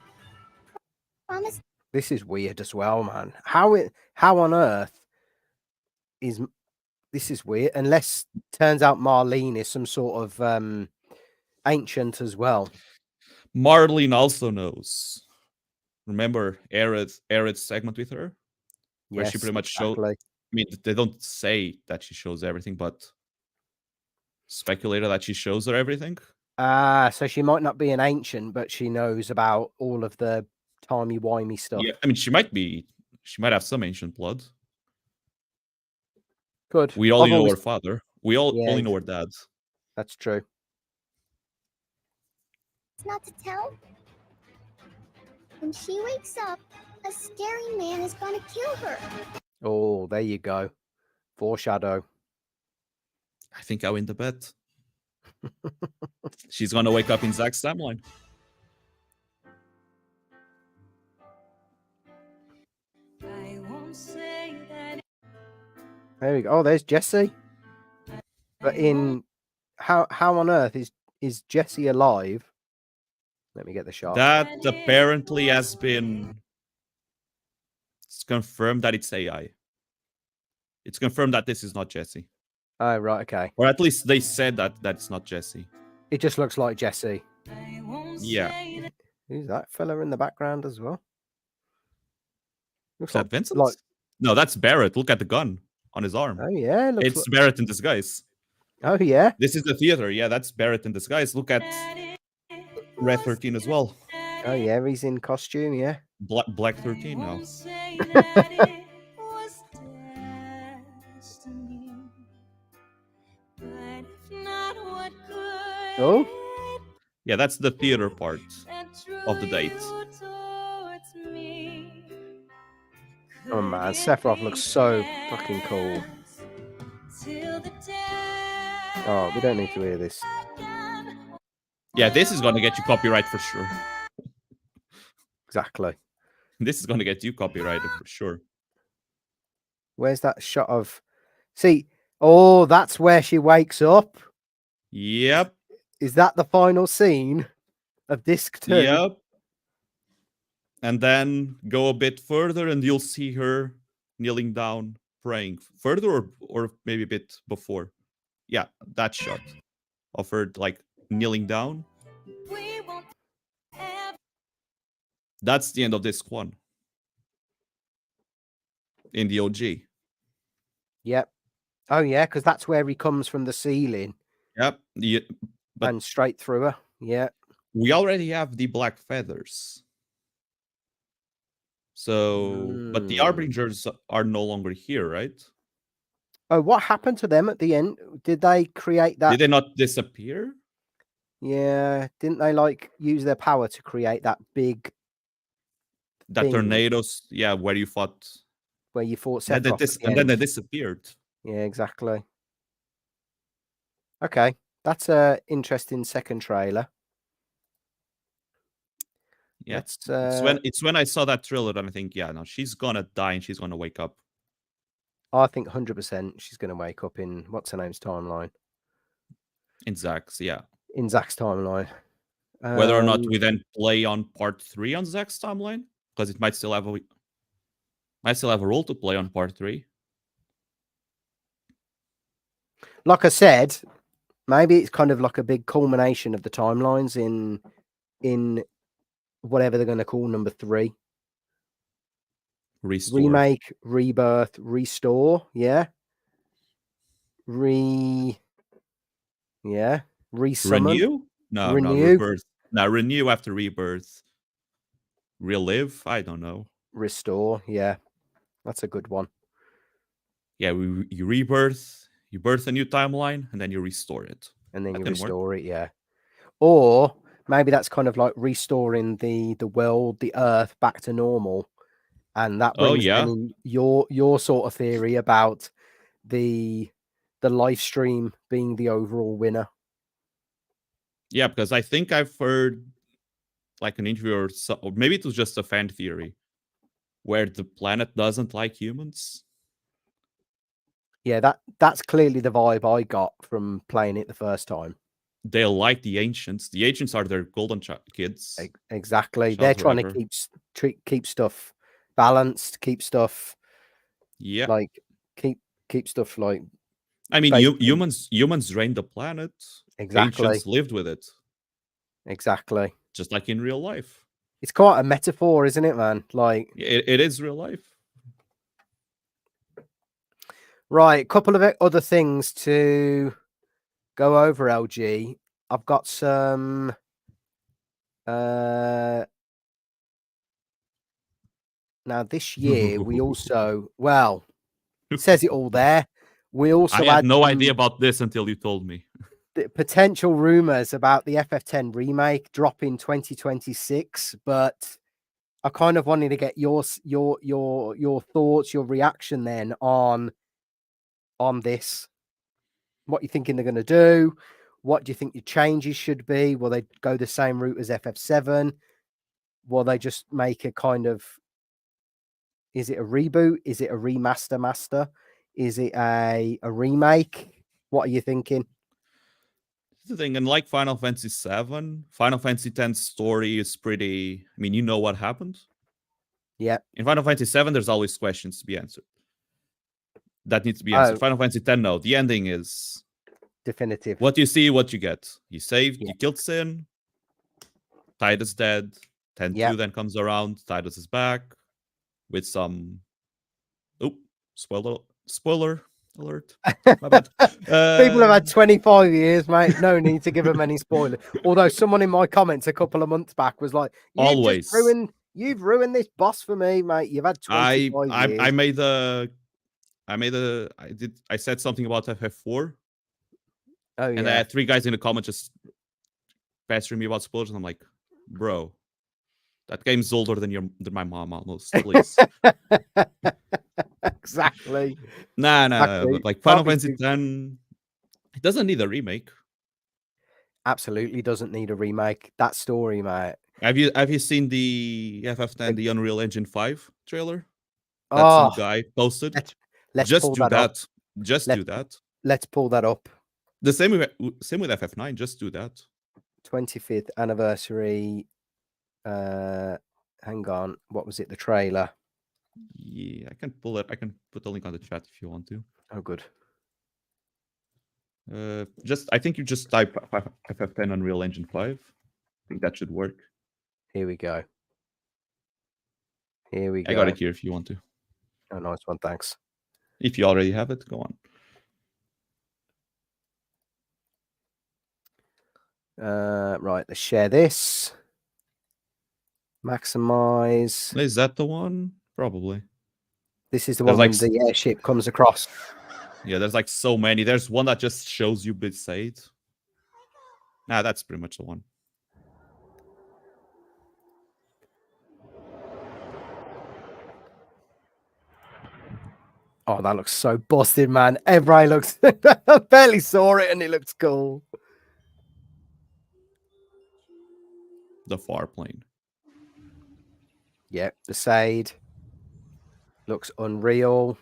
Promise. This is weird as well, man. How on earth is this is weird? Unless turns out Marlene is some sort of ancient as well. Marlene also knows. Remember Aerith's segment with her? Where she pretty much showed. I mean, they don't say that she shows everything, but speculated that she shows her everything. So she might not be an ancient, but she knows about all of the timey-wimey stuff. Yeah, I mean, she might have some ancient blood. Good. We only know her father. We only know her dad. That's true. It's not to tell. When she wakes up, a scary man is gonna kill her. Oh, there you go. Foreshadow. I think I win the bet. She's gonna wake up in Zack's timeline. There we go. Oh, there's Jesse. But in how on earth is Jesse alive? Let me get the shot. That apparently has been. It's confirmed that it's AI. It's confirmed that this is not Jesse. Oh, right, okay. Or at least they said that it's not Jesse. It just looks like Jesse. Yeah. Who's that fella in the background as well? Looks like Vincent? No, that's Barrett. Look at the gun on his arm. Oh, yeah. It's Barrett in disguise. Oh, yeah. This is the theater. Yeah, that's Barrett in disguise. Look at Red 13 as well. Oh, yeah. He's in costume, yeah. Black 13 now. Oh? Yeah, that's the theater part of the date. Oh, man. Sephiroth looks so fucking cool. Oh, we don't need to hear this. Yeah, this is going to get you copyright for sure. Exactly. This is going to get you copyrighted for sure. Where's that shot of... See, oh, that's where she wakes up. Yep. Is that the final scene of disc 2? Yep. And then go a bit further and you'll see her kneeling down, praying. Further or maybe a bit before. Yeah, that shot of her like kneeling down. That's the end of disc 1 in the OG. Yep. Oh yeah, because that's where he comes from the ceiling. Yep. But and straight through her. Yeah. We already have the black feathers. So, but the Harbingers are no longer here, right? Oh, what happened to them at the end? Did they create that? Did they not disappear? Yeah. Didn't they like use their power to create that big tornadoes? Yeah, where you fought Sephiroth and then they disappeared. Yeah, exactly. Okay. That's a interesting second trailer. Yeah, it's when I saw that trailer and I think, yeah, no, she's gonna die and she's gonna wake up. I think 100% she's gonna wake up in what's her name's timeline. In Zack's, yeah. In Zack's timeline. Whether or not we then play on part 3 on Zack's timeline, because it might still have a role to play on part 3. Like I said, maybe it's kind of like a big culmination of the timelines in whatever they're going to call number 3. Restore. Remake, rebirth, restore. Yeah. Resummon. Renew? No, rebirth. No, renew after rebirth. Relive? I don't know. Restore. Yeah. That's a good one. Yeah, you rebirth, you birth a new timeline, and then you restore it. And then you restore it, yeah. Or maybe that's kind of like restoring the world, the Earth back to normal. And that brings in your sort of theory about the live stream being the overall winner. Yeah, because I think I've heard like an interview or maybe it was just a fan theory where the planet doesn't like humans. Yeah, that's clearly the vibe I got from playing it the first time. They like the ancients. The ancients are their golden kids. Exactly. They're trying to keep stuff balanced, keep stuff like keep stuff like. I mean, humans drained the planet. Exactly. Ancients lived with it. Exactly. Just like in real life. It's quite a metaphor, isn't it, man? Like it is real life. Right, a couple of other things to go over, LG. I've got some now this year we also it says it all there. We also I had no idea about this until you told me. The potential rumors about the FF10 remake dropping 2026, but I kind of wanted to get your thoughts, your reaction then on this. What you thinking they're going to do? What do you think the changes should be? Will they go the same route as FF7? Will they just make a kind of, is it a reboot? Is it a remaster? Is it a remake? What are you thinking? The thing, and like Final Fantasy VII, Final Fantasy X's story is pretty. I mean, you know what happened. Yeah. In Final Fantasy VII, there's always questions to be answered. That needs to be answered. Final Fantasy X, no. The ending is definitive. What you see, what you get. You saved, you killed Sin. Tidus dead. 10-2 then comes around. Tidus is back with some. Oh, spoiler alert. My bad. People have had 25 years, mate. No need to give them any spoiler. Although someone in my comments a couple of months back was like, you've ruined this boss for me, mate. You've had 25 years. I said something about FF4. Oh, yeah. And I had 3 guys in the comments just pestering me about spoilers, and I'm like, bro, that game's older than my mom almost, please. Exactly. Nah. Like Final Fantasy X, it doesn't need a remake. Absolutely doesn't need a remake. That story, mate. Have you seen the FF10, the Unreal Engine 5 trailer? That some guy posted. Let's just do that. Do that. Let's pull that up. The same with FF9. Just do that. 25th anniversary. Hang on. What was it? The trailer. Yeah, I can pull it. I can put the link on the chat if you want to. Oh, good. I think you just type FF10 Unreal Engine 5. I think that should work. Here we go. Here we go. I got it here if you want to. Oh, nice one. Thanks. If you already have it, go on. Right, let's share this. Maximize. Is that the one? Probably. This is the There's one like when the airship comes across. Yeah, there's like so many. There's one that just shows you Besaid. Nah, that's pretty much the one. Oh, that looks so busted, man. Everybody looks... I barely saw it and it looks cool. The far plane. Yep, the Besaid. Looks unreal.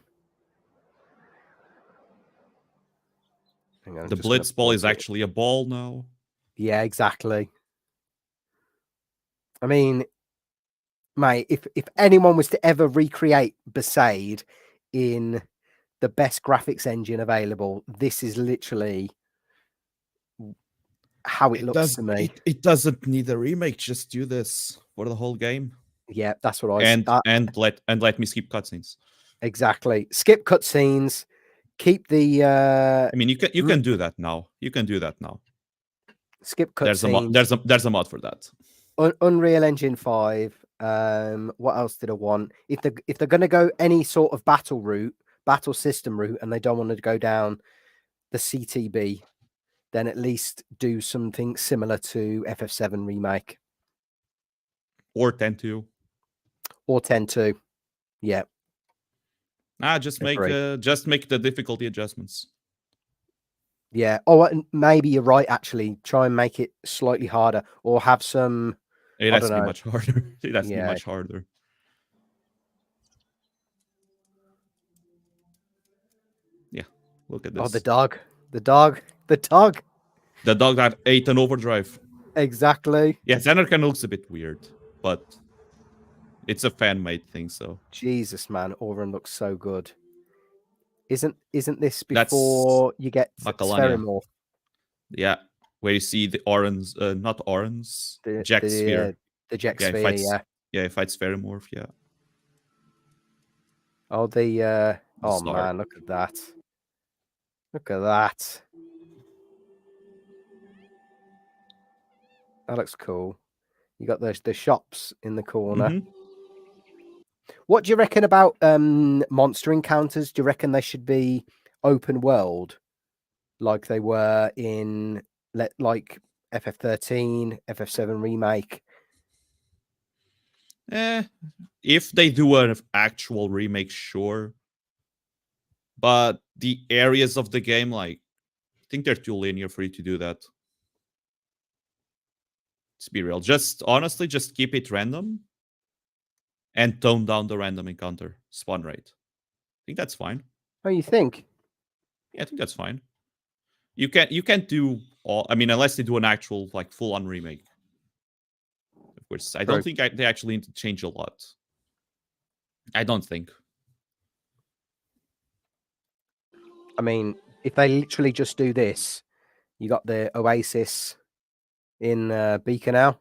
Hang on, The Blitz ball is actually a ball now. Yeah, exactly. I mean, mate, if anyone was to ever recreate Besaid in the best graphics engine available, this is literally how it looks to me. It doesn't need a remake. Just do this for the whole game. Yeah, that's what I and let me skip cutscenes. Exactly. Skip cutscenes. Keep the. I mean, you can do that now. You can do that now. Skip cutscenes. There's a mod for that. Unreal Engine 5. What else did I want? If they're going to go any sort of battle system route, and they don't want to go down the CTB, then at least do something similar to FF7 Remake or 10.2 or 10.2. Yeah. Just make the difficulty adjustments. Yeah. Oh, maybe you're right. Actually, try and make it slightly harder, or have some. It has to be much harder. It has to be much harder. Yeah, look at this. Oh, the dog that ate an overdrive. Exactly. Yeah, Xanarkand looks a bit weird, but it's a fan-made thing. So Jesus, man, Auron looks so good. Isn't this before you get Spherimorph? Yeah, where you see the Auron's, not Auron's, Jack Sphere. The Jack Sphere, yeah, it fights Spherimorph, yeah. Oh, oh man, look at that. Look at that. That looks cool. You got the shops in the corner. Mm-hmm. What do you reckon about monster encounters? Do you reckon they should be open world like they were in like FF13, FF7 Remake? If they do an actual remake, sure. But the areas of the game, like, I think they're too linear for you to do that. Let's be real. Honestly, just keep it random and tone down the random encounter spawn rate. I think that's fine. Oh, you think? Yeah, I think that's fine. You can't do all. I mean, unless they do an actual like full-on remake. Of course, I don't think they actually need to change a lot. I don't think. I mean, if they literally just do this, you got the Oasis in Beacon now.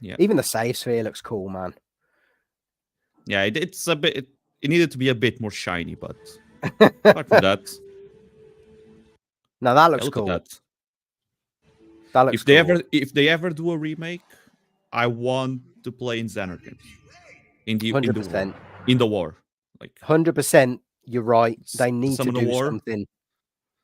Yeah. Even the save sphere looks cool, man. Yeah, it's a bit. It needed to be a bit more shiny, but apart from that, now that looks cool. That looks if they ever do a remake, I want to play in Xanarkand. In the war. Like 100%. You're right. They need to do something.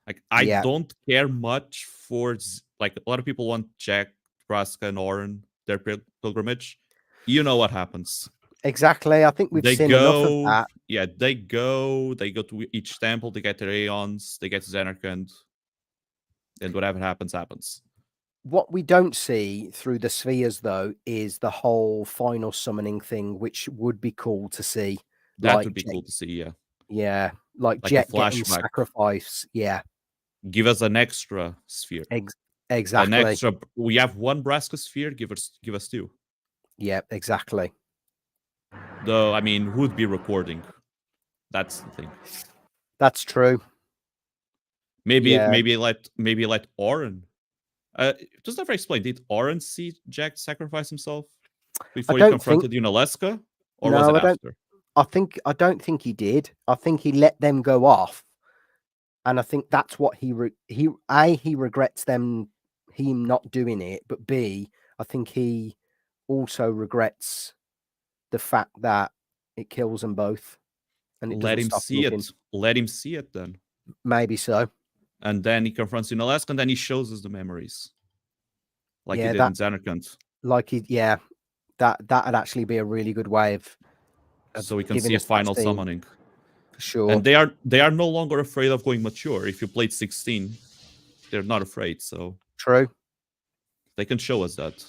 Like I don't care much for like a lot of people want Jack, Vraska, and Auron, their pilgrimage. You know what happens. Exactly. I think we've seen enough of that. Yeah, they go to each temple, they get their Aeons, they get to Xanarkand, and whatever happens, happens. What we don't see through the spheres, though, is the whole final summoning thing, which would be cool to see. That would be cool to see, yeah. Yeah, like Jet getting sacrifice. Yeah. Give us an extra sphere. Exactly. An extra. We have one Vraska sphere. Give us two. Yeah, exactly. Though, I mean, who'd be recording? That's the thing. That's true. Maybe let Oren. Just never explained. Did Oren see Jack sacrifice himself before he confronted Unalaska, or was it after? I don't think he did. I think he let them go off, and I think that's what he regrets him not doing it, but B, I think he also regrets the fact that it kills them both, and it Let him stop see looking. it. Let him see it then. Maybe so. And then he confronts Unalaska, and then he shows us the memories, like he did in Xanarkand. That'd actually be a really good way of so we can see a final summoning. For sure. And they are no longer afraid of going mature. If you played 16, they're not afraid. So true. They can show us that.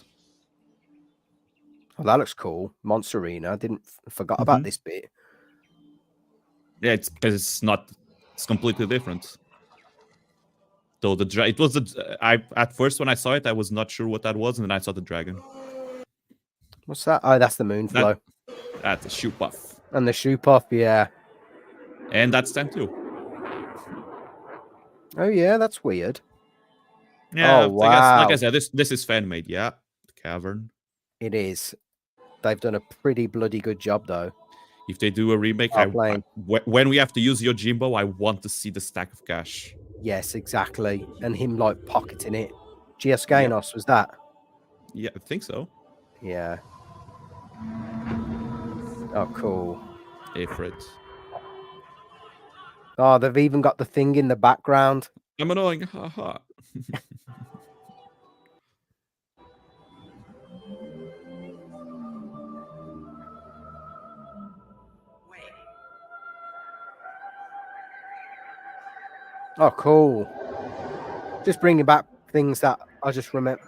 Oh, that looks cool. Monster Arena. I didn't forgot about this bit. Yeah, it's because it's completely different. So it was at first when I saw it, I was not sure what that was, and then I saw the dragon. What's that? Oh, that's the Moonflow. That's the shoe puff. And the shoe puff, yeah. And that's them too. Oh yeah, that's weird. Yeah, oh, wow. like I said, this is fan made. Yeah, the cavern. It is. They've done a pretty bloody good job, though. If they do a remake, when we have to use Yojimbo, I want to see the stack of cash. Yes, exactly. And him like pocketing it. GS Ganos, was that? Yeah, I think so. Yeah. Oh, cool. Ifrit. Oh, they've even got the thing in the background. I'm annoying. Haha. Oh, cool. Just bringing back things that I just remember.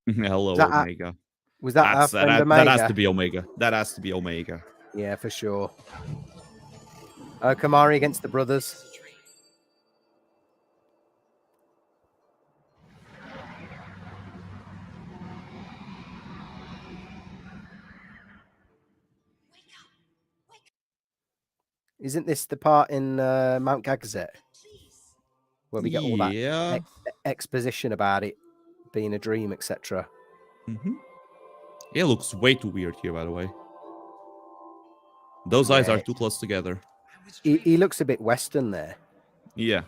Hello, Omega. Was that Omega? That has to be Omega. That has to be Omega. Yeah, for sure. Kamari against the brothers. Isn't this the part in Mount Gagazet where we get all that exposition about it being a dream, etc.? It looks way too weird here, by the way. Those eyes are too close together. He looks a bit Western there. Yeah.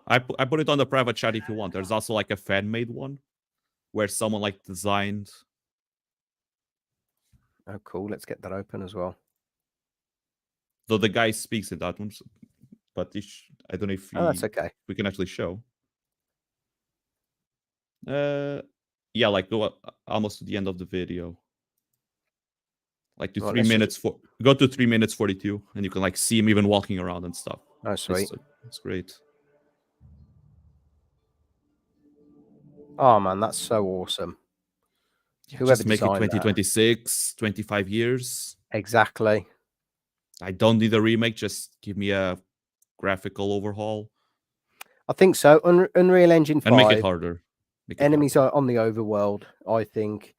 I put it on the private chat if you want. There's also like a fan-made one where someone like designed. Oh, cool. Let's get that open as well. Though the guy speaks in that one, but I don't know if that's okay. We can actually show. Yeah, like go almost to the end of the video. Like to 3 minutes go to 3 minutes 42, and you can like see him even walking around and stuff. Oh, sweet. It's great. Oh man, that's so awesome. Yeah, whoever make it 2026, 25 years. Exactly. I don't need a remake. Just give me a graphical overhaul. I think so. Unreal Engine 5. And make it harder. Enemies are on the overworld, I think.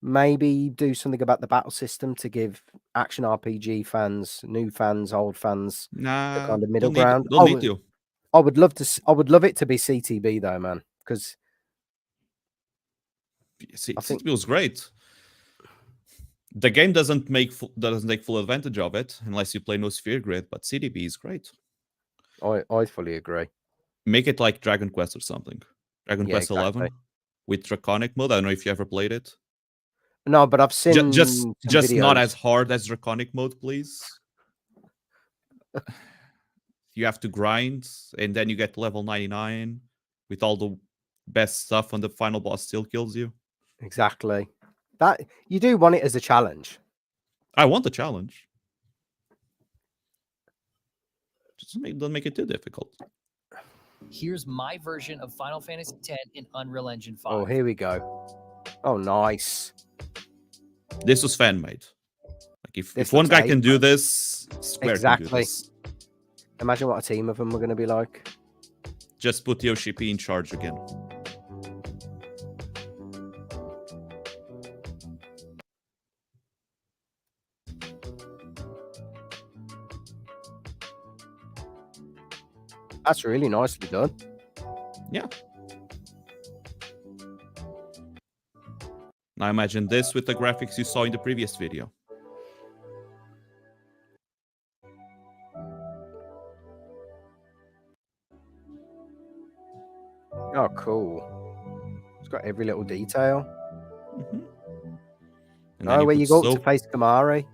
Maybe do something about the battle system to give action RPG fans, new fans, old fans, the kind of middle ground. Don't need to. I would love it to be CTB though, man, because CTB was great. The game doesn't take full advantage of it unless you play No Sphere Grid, but CTB is great. I fully agree. Make it like Dragon Quest or something. Dragon Quest 11 with Draconic mode. I don't know if you ever played it. No, but I've seen just not as hard as Draconic mode, please. You have to grind, and then you get to level 99 with all the best stuff, and the final boss still kills you. Exactly. That you do want it as a challenge. I want the challenge. Just don't make it too difficult. Here's my version of Final Fantasy X in Unreal Engine 5. Oh, here we go. Oh, nice. This was fan-made. Like if one guy can do this, Square can do this. Imagine what a team of them were going to be like. Just put Yoshi P in charge again. That's really nicely done. Yeah. Now imagine this with the graphics you saw in the previous video. Oh, cool. It's got every little detail. And Oh, where you go up so to face Kamari.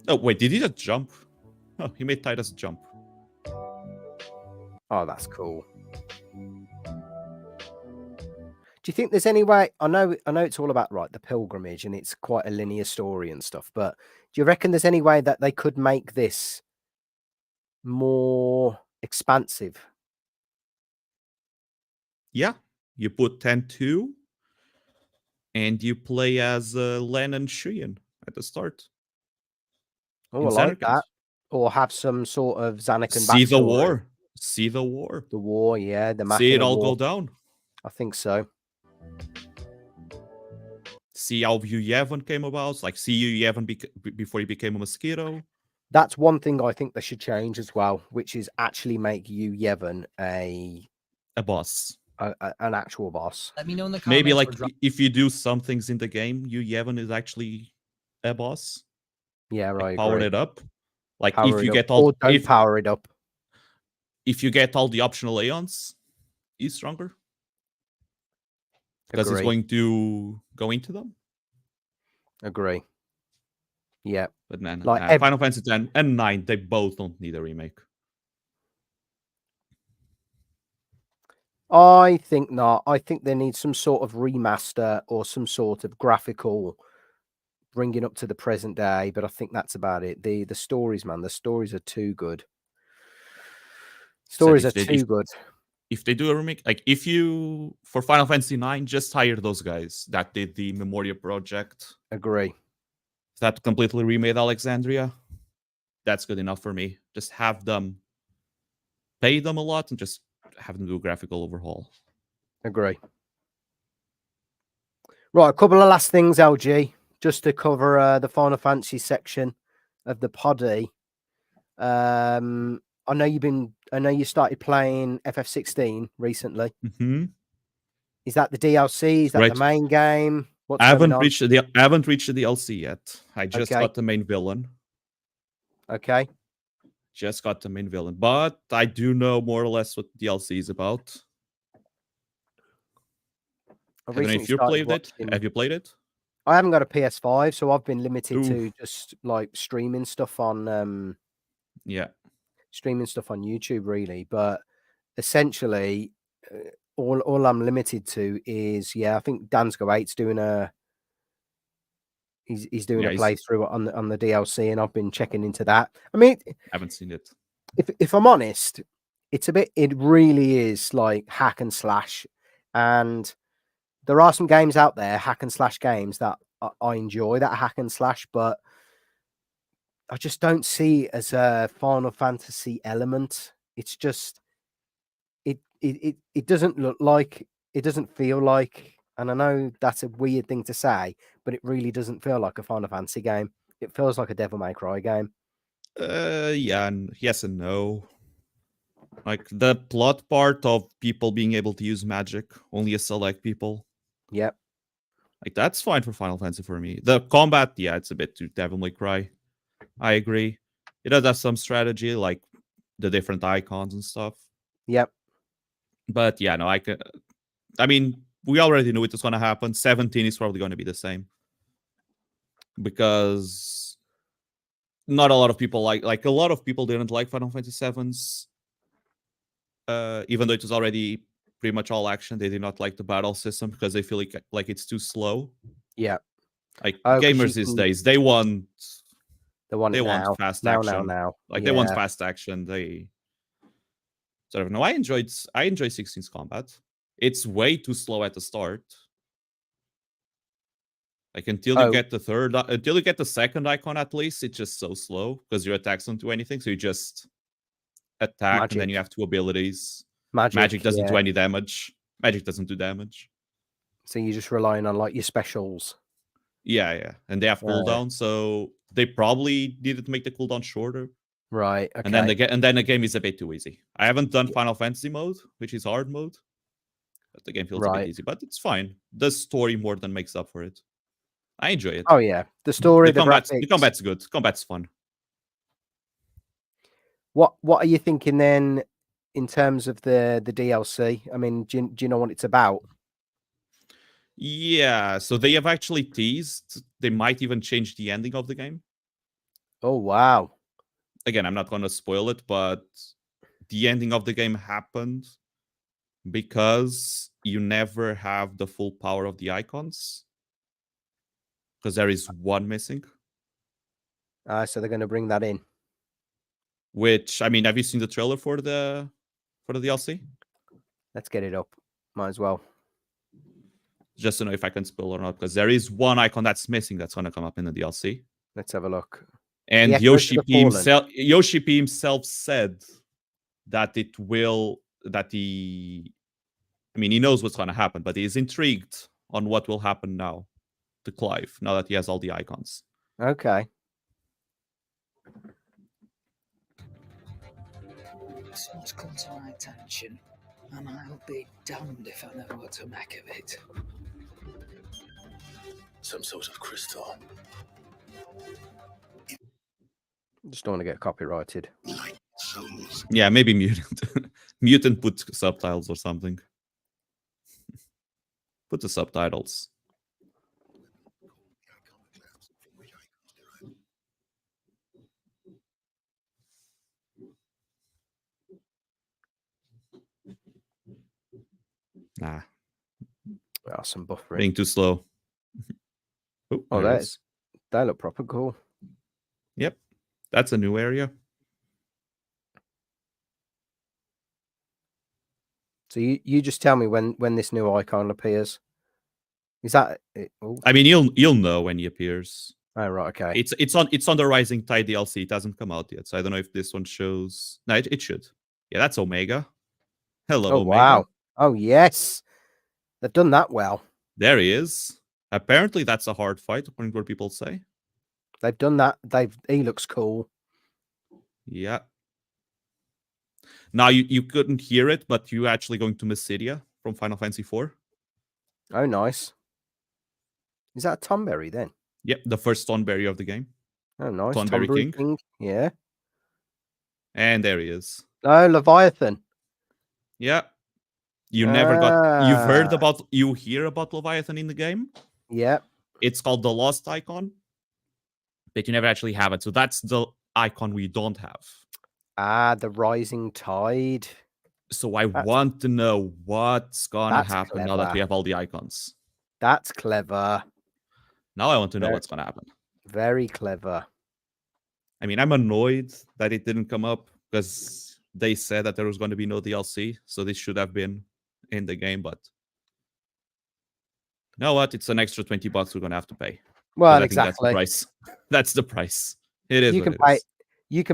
Oh, wait, did he just jump? Oh, he made Titus jump. Oh, that's cool. Do you think there's any way? I know it's all about the pilgrimage, and it's quite a linear story and stuff. But do you reckon there's any way that they could make this more expansive? Yeah, you put 10-2, and you play as Len and Shuyan at the start. Oh, I like that. Or have some sort of Zanakan See the backstory. war. See the war. The war, yeah. The See it all war. go down. I think so. See how Yevon came about. Like, see Yevon before he became a mosquito. That's one thing I think they should change as well, which is actually make Yevon a boss. An actual boss. Let me know in the comments. Maybe like if you do some things in the game, Yevon is actually a boss. Yeah, right. Like, power it up. Like power if you get all, or don't power it up. If you get all the optional Aeons, he's stronger. Because he's going to go into them. Agree. Yeah. But man, like Final Fantasy X and 9, they both don't need a remake. I think not. I think they need some sort of remaster or some sort of graphical bringing up to the present day. But I think that's about it. The stories, man, the stories are too good. Stories are too good. If they do a remake, like if you, for Final Fantasy IX, just hire those guys that did the Memoria project. Agree. That completely remade Alexandria. That's good enough for me. Just have them, pay them a lot and just have them do a graphical overhaul. Agree. Right, a couple of last things, LG, just to cover the Final Fantasy section of the poddy. I know you started playing FF16 recently. Mm-hmm. Is that the DLC? Is that the main game? I haven't reached the DLC yet. I just got the main villain. Okay. Just got the main villain, but I do know more or less what DLC is about. I don't know if you played it. Have you played it? I haven't got a PS5, so I've been limited to just like streaming stuff on streaming stuff on YouTube, really. But essentially, all I'm limited to is I think Dansko8's doing a he's doing a playthrough on the DLC, and I've been checking into that. I mean, I haven't seen it. If I'm honest, it really is like hack and slash, and there are some games out there, hack and slash games, that I enjoy that hack and slash, but I just don't see it as a Final Fantasy element. It's just it doesn't look like, it doesn't feel like, and I know that's a weird thing to say, but it really doesn't feel like a Final Fantasy game. It feels like a Devil May Cry game. Yeah, and yes and no. Like the plot part of people being able to use magic, only a select people. Yep. Like that's fine for Final Fantasy for me. The combat, it's a bit too Devil May Cry. I agree. It does have some strategy, like the different icons and stuff. Yep. But no, I mean, we already knew it was going to happen. 17 is probably going to be the same. Because not a lot of people like a lot of people didn't like Final Fantasy VII's. Even though it was already pretty much all action, they did not like the battle system because they feel like it's too slow. Yeah. Like gamers these days, they want fast action. Now. Like they want fast action. They sort of I enjoy 16's combat. It's way too slow at the start. Like until you get the second icon, at least it's just so slow because your attacks don't do anything. So you just attack and then you have two abilities. Magic doesn't do any damage. Magic doesn't do damage. So you're just relying on like your specials. Yeah. And they have cooldown, so they probably needed to make the cooldown shorter. Right. Okay. And then the game is a bit too easy. I haven't done Final Fantasy mode, which is hard mode. But the game feels a bit easy, but it's fine. The story more than makes up for it. I enjoy it. Oh yeah, the story, the combat's graphics. good. Combat's fun. What are you thinking then in terms of the DLC? I mean, do you know what it's about? Yeah, so they have actually teased they might even change the ending of the game. Oh wow. Again, I'm not going to spoil it, but the ending of the game happened because you never have the full power of the icons. Because there is one missing. So they're going to bring that in. Which, I mean, have you seen the trailer for the DLC? Let's get it up. Might as well. Just to know if I can spoil or not, because there is one icon that's missing that's going to come up in the DLC. Let's have a look. And Yoshi P himself said that it will, he knows what's going to happen, but he is intrigued on what will happen now to Clive, now that he has all the icons. Okay. Something's come to my attention, and I'll be damned if I know what to make of it. Some sort of crystal. Just don't want to get copyrighted. Yeah, maybe mutant put subtitles or something. Put the subtitles. Nah. Oh, some buffering. Being too slow. Oh, that look proper cool. Yep. That's a new area. So you just tell me when this new icon appears. Is that it? Oh. I mean, you'll know when he appears. Oh, right, okay. It's on the Rising Tide DLC. It hasn't come out yet, so I don't know if this one shows. No, it should. Yeah, that's Omega. Hello, oh, Omega. Wow. Oh, yes. They've done that well. There he is. Apparently, that's a hard fight, according to what people say. They've done that. He looks cool. Yeah. Now, you couldn't hear it, but you're actually going to Mysidia from Final Fantasy IV. Oh, nice. Is that a Tonberry then? Yep, the first Tonberry of the game. Oh, nice. Tonberry King. Yeah. And there he is. Oh, Leviathan. Yeah. You hear about Leviathan in the game? Yeah. It's called the Lost Icon, but you never actually have it. So that's the icon we don't have. Ah, the Rising Tide. So I want to know what's gonna happen now that we have all the icons. That's clever. Now I want to know what's gonna happen. Very clever. I mean, I'm annoyed that it didn't come up because they said that there was going to be no DLC, so this should have been in the game, but you know what? It's an extra $20 we're going to have to pay. Well, exactly. That's the price. That's the price. It is. You can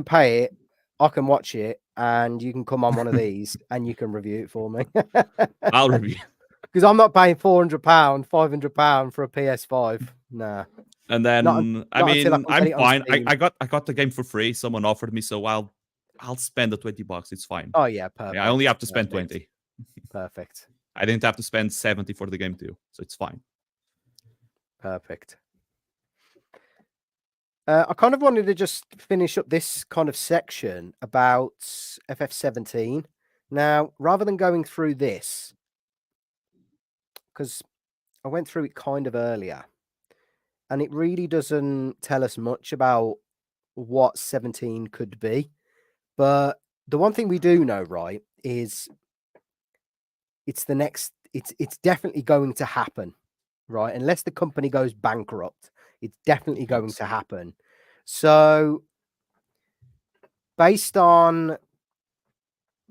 pay it. I can watch it, and you can come on one of these, and you can review it for me. I'll review. Because I'm not paying £400, £500 for a PS5. Nah. And then I'm fine. I got the game for free. Someone offered me, so I'll spend the $20. It's fine. Oh yeah, perfect. I only have to spend 20. Perfect. I didn't have to spend 70 for the game too, so it's fine. Perfect. I kind of wanted to just finish up this kind of section about FF17. Now, rather than going through this, because I went through it kind of earlier, and it really doesn't tell us much about what 17 could be. But the one thing we do know, right, is it's definitely going to happen, right? Unless the company goes bankrupt, it's definitely going to happen. So based on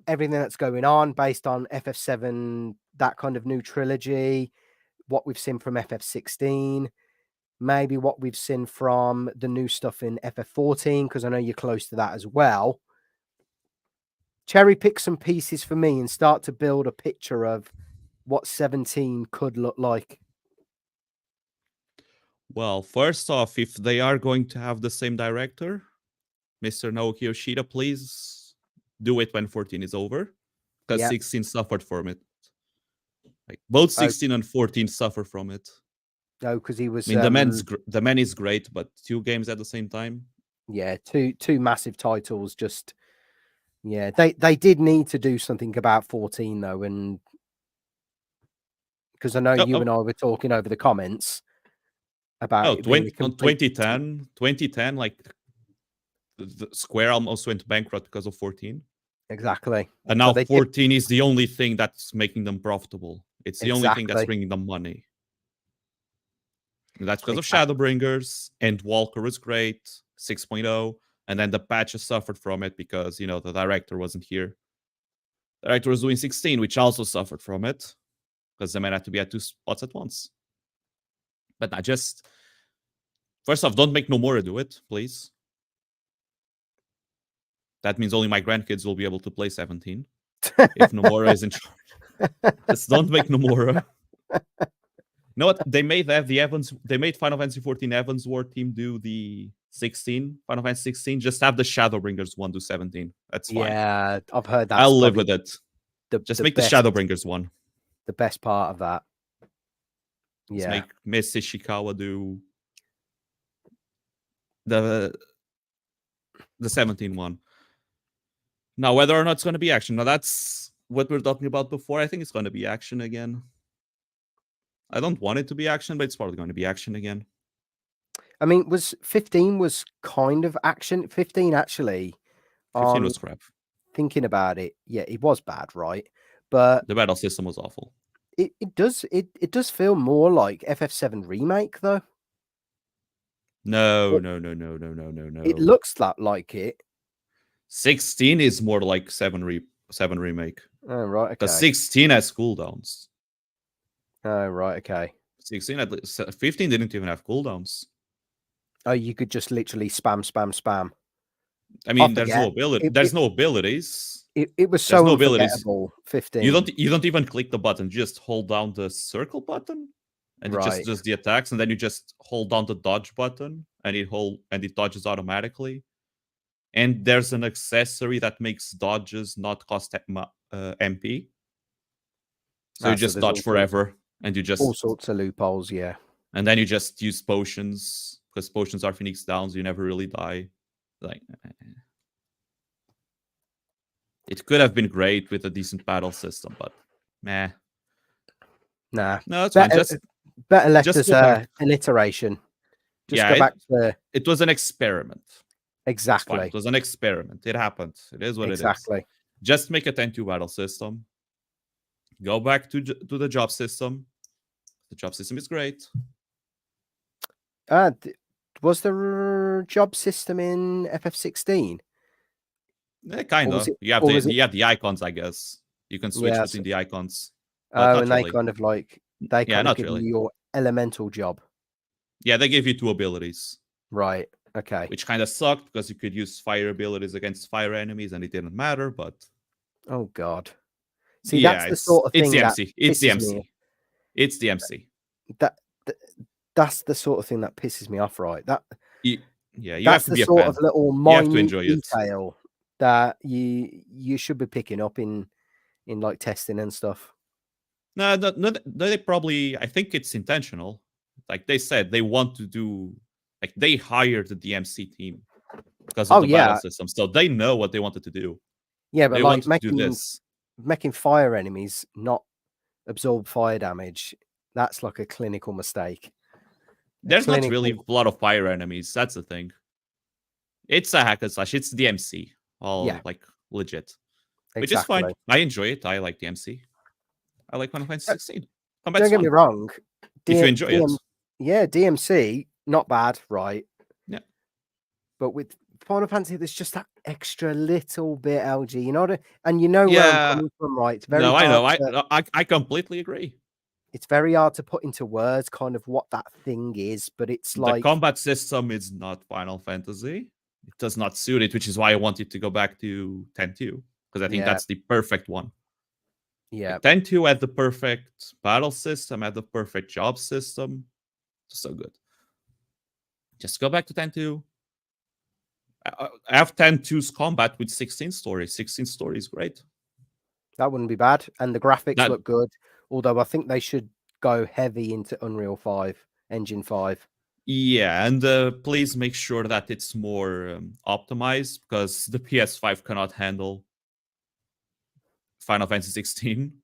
everything that's going on, based on FF7, that kind of new trilogy, what we've seen from FF16, maybe what we've seen from the new stuff in FF14, because I know you're close to that as well. Cherry pick some pieces for me and start to build a picture of what 17 could look like. Well, first off, if they are going to have the same director, Mr. Naoki Yoshida, please do it when 14 is over, because 16 suffered from it. Like both 16 and 14 suffer from it. No, because he was. I mean, the man is great, but 2 games at the same time. Yeah, two massive titles. Just they did need to do something about 14 though, and because I know you and I were talking over the comments about 2010, like the Square almost went bankrupt because of 14. Exactly. And now 14 is the only thing that's making them profitable. It's the only thing that's bringing them money. And that's because of Shadowbringers, and Walker was great, 6.0, and then the patches suffered from it because, you know, the director wasn't here. The director was doing 16, which also suffered from it because the man had to be at 2 spots at once. But not just... First off, don't make Nomura do it, please. That means only my grandkids will be able to play 17 if Nomura is in charge. Just don't make Nomura. You know what? They made Final Fantasy 14 Evans War team do the 16, Final Fantasy 16. Just have the Shadowbringers one do 17. That's fine. Yeah, I've heard that. I'll live with it. Just make the Shadowbringers one. The best part of that. Just make Miss Ishikawa do the 17 one. Now, whether or not it's going to be action. Now, that's what we were talking about before. I think it's going to be action again. I don't want it to be action, but it's probably going to be action again. I mean, 15 was kind of action. 15 actually. 15 was crap. Thinking about it, yeah, it was bad, right? But the battle system was awful. It does feel more like FF7 Remake, though. No. It looks like it. 16 is more like 7 Remake. Oh, right, okay. Because 16 has cooldowns. Oh, right, okay. 16 at least. 15 didn't even have cooldowns. Oh, you could just literally spam. I mean, there's no ability. There's no abilities. It was so unforgettable. 15. You don't even click the button. You just hold down the circle button, and it just does the attacks. And then you just hold down the dodge button, and it dodges automatically. And there's an accessory that makes dodges not cost MP. So you just dodge forever, and you just all sorts of loopholes, yeah. And then you just use potions because potions are Phoenix Downs. You never really die. Like, it could have been great with a decent battle system, but meh. Nah, no, it's fine. Better left as an iteration. Just go back to it was an experiment. Exactly, it was an experiment. It happened. It is what it is. Exactly. Just make a 10-2 battle system. Go back to the job system. The job system is great. Was the job system in FF16? Kind of. You have the icons, I guess. You can switch between the icons. Oh, and they kind of like give you your elemental job. Yeah, they give you 2 abilities. Right. Okay. Which kind of sucked because you could use fire abilities against fire enemies and it didn't matter, but oh god. See, that's the sort of thing. It's the MC. It's the MC. That's the sort of thing that pisses me off, right? You that's have to the be a sort fan. of little minute detail that you should be picking up in like testing and stuff. No, they probably. I think it's intentional. Like they said, they want to do. Like they hired the DMC team because of the battle system, so they know what they wanted to do. Yeah, but they like making fire enemies not absorb fire damage, that's like a clinical mistake. There's not really a lot of fire enemies. That's the thing. It's a hack and slash. It's DMC. Like legit. Exactly. Which is fine. I enjoy it. I like DMC. I like Final Fantasy 16. Don't get me wrong. If you enjoy it. Yeah, DMC, not bad, right? Yeah. But with Final Fantasy, there's just that extra little bit, LG. You know what? And you know where I'm coming from, right? It's very I know. I completely agree. It's very hard to put into words kind of what that thing is, but it's like the combat system is not Final Fantasy. It does not suit it, which is why I wanted to go back to 10-2 because I think that's the perfect one. Yeah, 10-2 had the perfect battle system, had the perfect job system. So good. Just go back to 10-2. F10-2's combat with 16 stories. 16 stories, great. That wouldn't be bad. And the graphics That- look good. Although I think they should go heavy into Unreal 5, Engine 5. Yeah, and please make sure that it's more optimized, because the PS5 cannot handle Final Fantasy 16.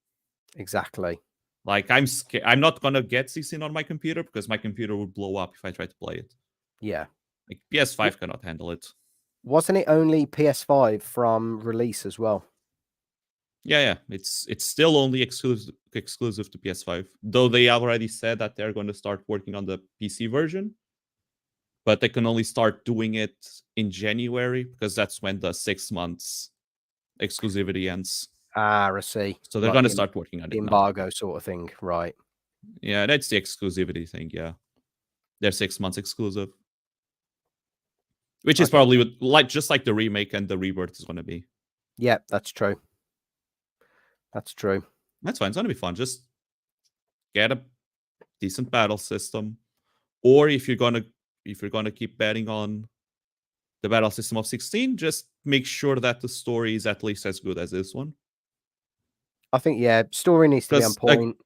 Exactly. Like, I'm scared. I'm not gonna get 16 on my computer because my computer would blow up if I try to play it. Yeah. Like, PS5 cannot handle it. Wasn't it only PS5 from release as well? Yeah. It's still only exclusive to PS5. Though they already said that they're going to start working on the PC version. But they can only start doing it in January, because that's when the 6 months exclusivity ends. Ah, I see. So they're Like going to start working on the it now. embargo sort of thing, right? Yeah, that's the exclusivity thing, yeah. They're 6 months exclusive. Which is probably just like the remake and the Rebirth is going to be. Yeah, that's true. That's true. That's fine. It's going to be fun. Just get a decent battle system. Or if you're going to keep betting on the battle system of 16, just make sure that the story is at least as good as this one. I think, yeah, story needs to be on point.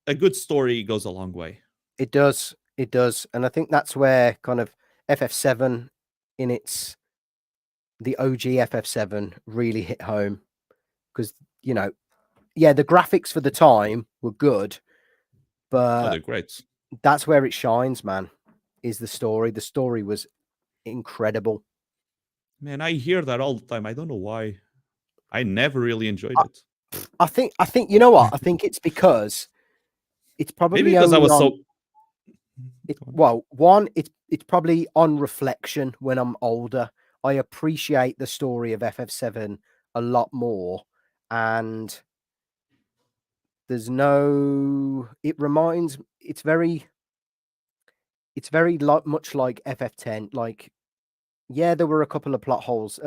A good story goes a long way. It does. It does. And I think that's where kind of FF7 in the OG FF7 really hit home. Because, you know, yeah, the graphics for the time were good, but they're great. That's where it shines, man, is the story. The story was incredible. Man, I hear that all the time. I don't know why. I never really enjoyed it. I think you know what? I think it's because it's probably maybe because I was so. Well, one, it's probably on reflection when I'm older. I appreciate the story of FF7 a lot more, and there's no. It reminds. It's very much like FF10. Like, yeah, there were a couple of plot holes,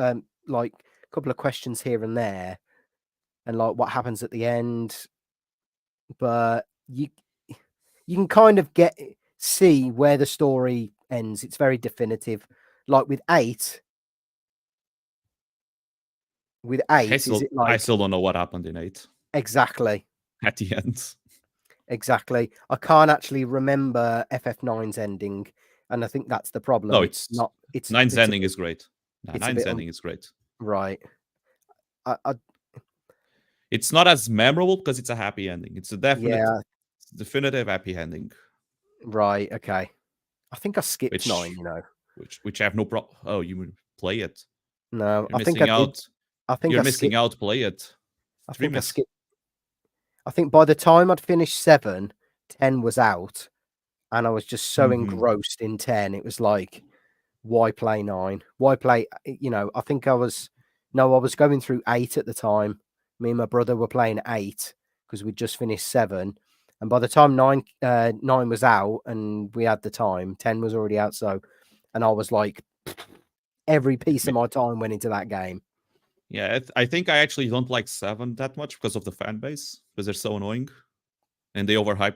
like a couple of questions here and there, and like what happens at the end, but you can kind of see where the story ends. It's very definitive. Like with 8. With 8, I still don't know what happened in 8. Exactly. At the end. Exactly. I can't actually remember FF9's ending, and I think that's the problem. No, it's not. It's 9's ending is great. No, 9's ending is great. Right. It's not as memorable because it's a happy ending. It's a definitive happy ending. Right. Okay. I think I skipped 9. You know, which I have no problem. Oh, you would play it? No, you're I think missing I out. did. I think you're missing out. Play it. I think I skipped. I think by the time I'd finished 7, 10 was out, and I was just so engrossed in 10. It was like, why play 9? Why play? You know, I think I was going through 8 at the time. Me and my brother were playing 8 because we'd just finished 7, and by the time 9 was out and we had the time, 10 was already out. So, and I was like, every piece of my time went into that game. Yeah, I think I actually don't like 7 that much because of the fan base, because they're so annoying and they overhype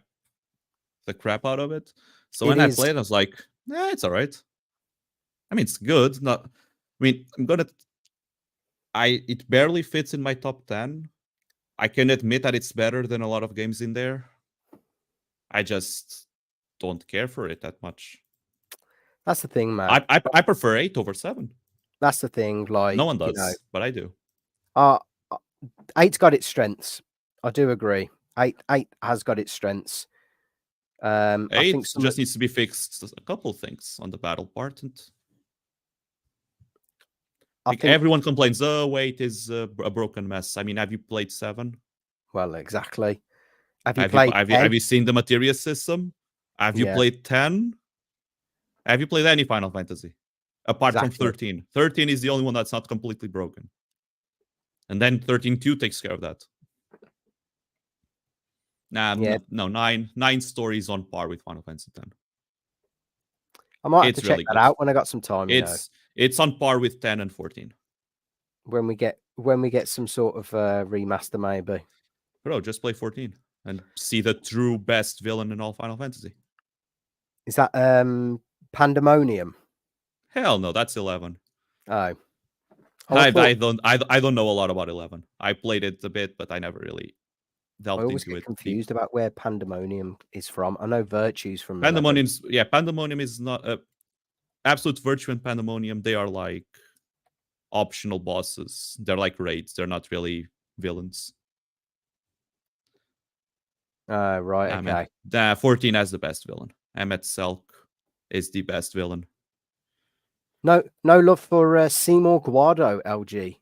the crap out of it. So when I played, I was like, it's all right. I mean, it's good. It barely fits in my top 10. I can admit that it's better than a lot of games in there. I just don't care for it that much. That's the thing, man. I prefer 8 over 7. That's the thing. Like, no one does, but I do. 8's got its strengths. I do agree. 8 has got its strengths. 8 I think just needs to be fixed. A couple of things on the battle part, and I think everyone complains. Oh, 8 is a broken mess. I mean, have you played 7? Well, exactly. Have you played? Have you seen the materia system? Have you played 10? Have you played any Final Fantasy? Apart from 13. 13 is the only one that's not completely broken. And then 13.2 takes care of that. No, 9 stories on par with Final Fantasy 10. I might have to check that out when I got some time. It's on par with 10 and 14. When we get some sort of remaster, maybe. Bro, just play 14 and see the true best villain in all Final Fantasy. Is that Pandemonium? Hell no, that's 11. Oh. I thought- don't know a lot about 11. I played it a bit, but I never really I delved always into get it. confused about where Pandemonium is from. I know Virtue's from 11. Pandemonium is not Absolute Virtue and Pandemonium. They are like optional bosses. They're like raids. They're not really villains. Right, okay. 14 has the best villain. Emmet Selk is the best villain. No love for Seymour Guardo, LG.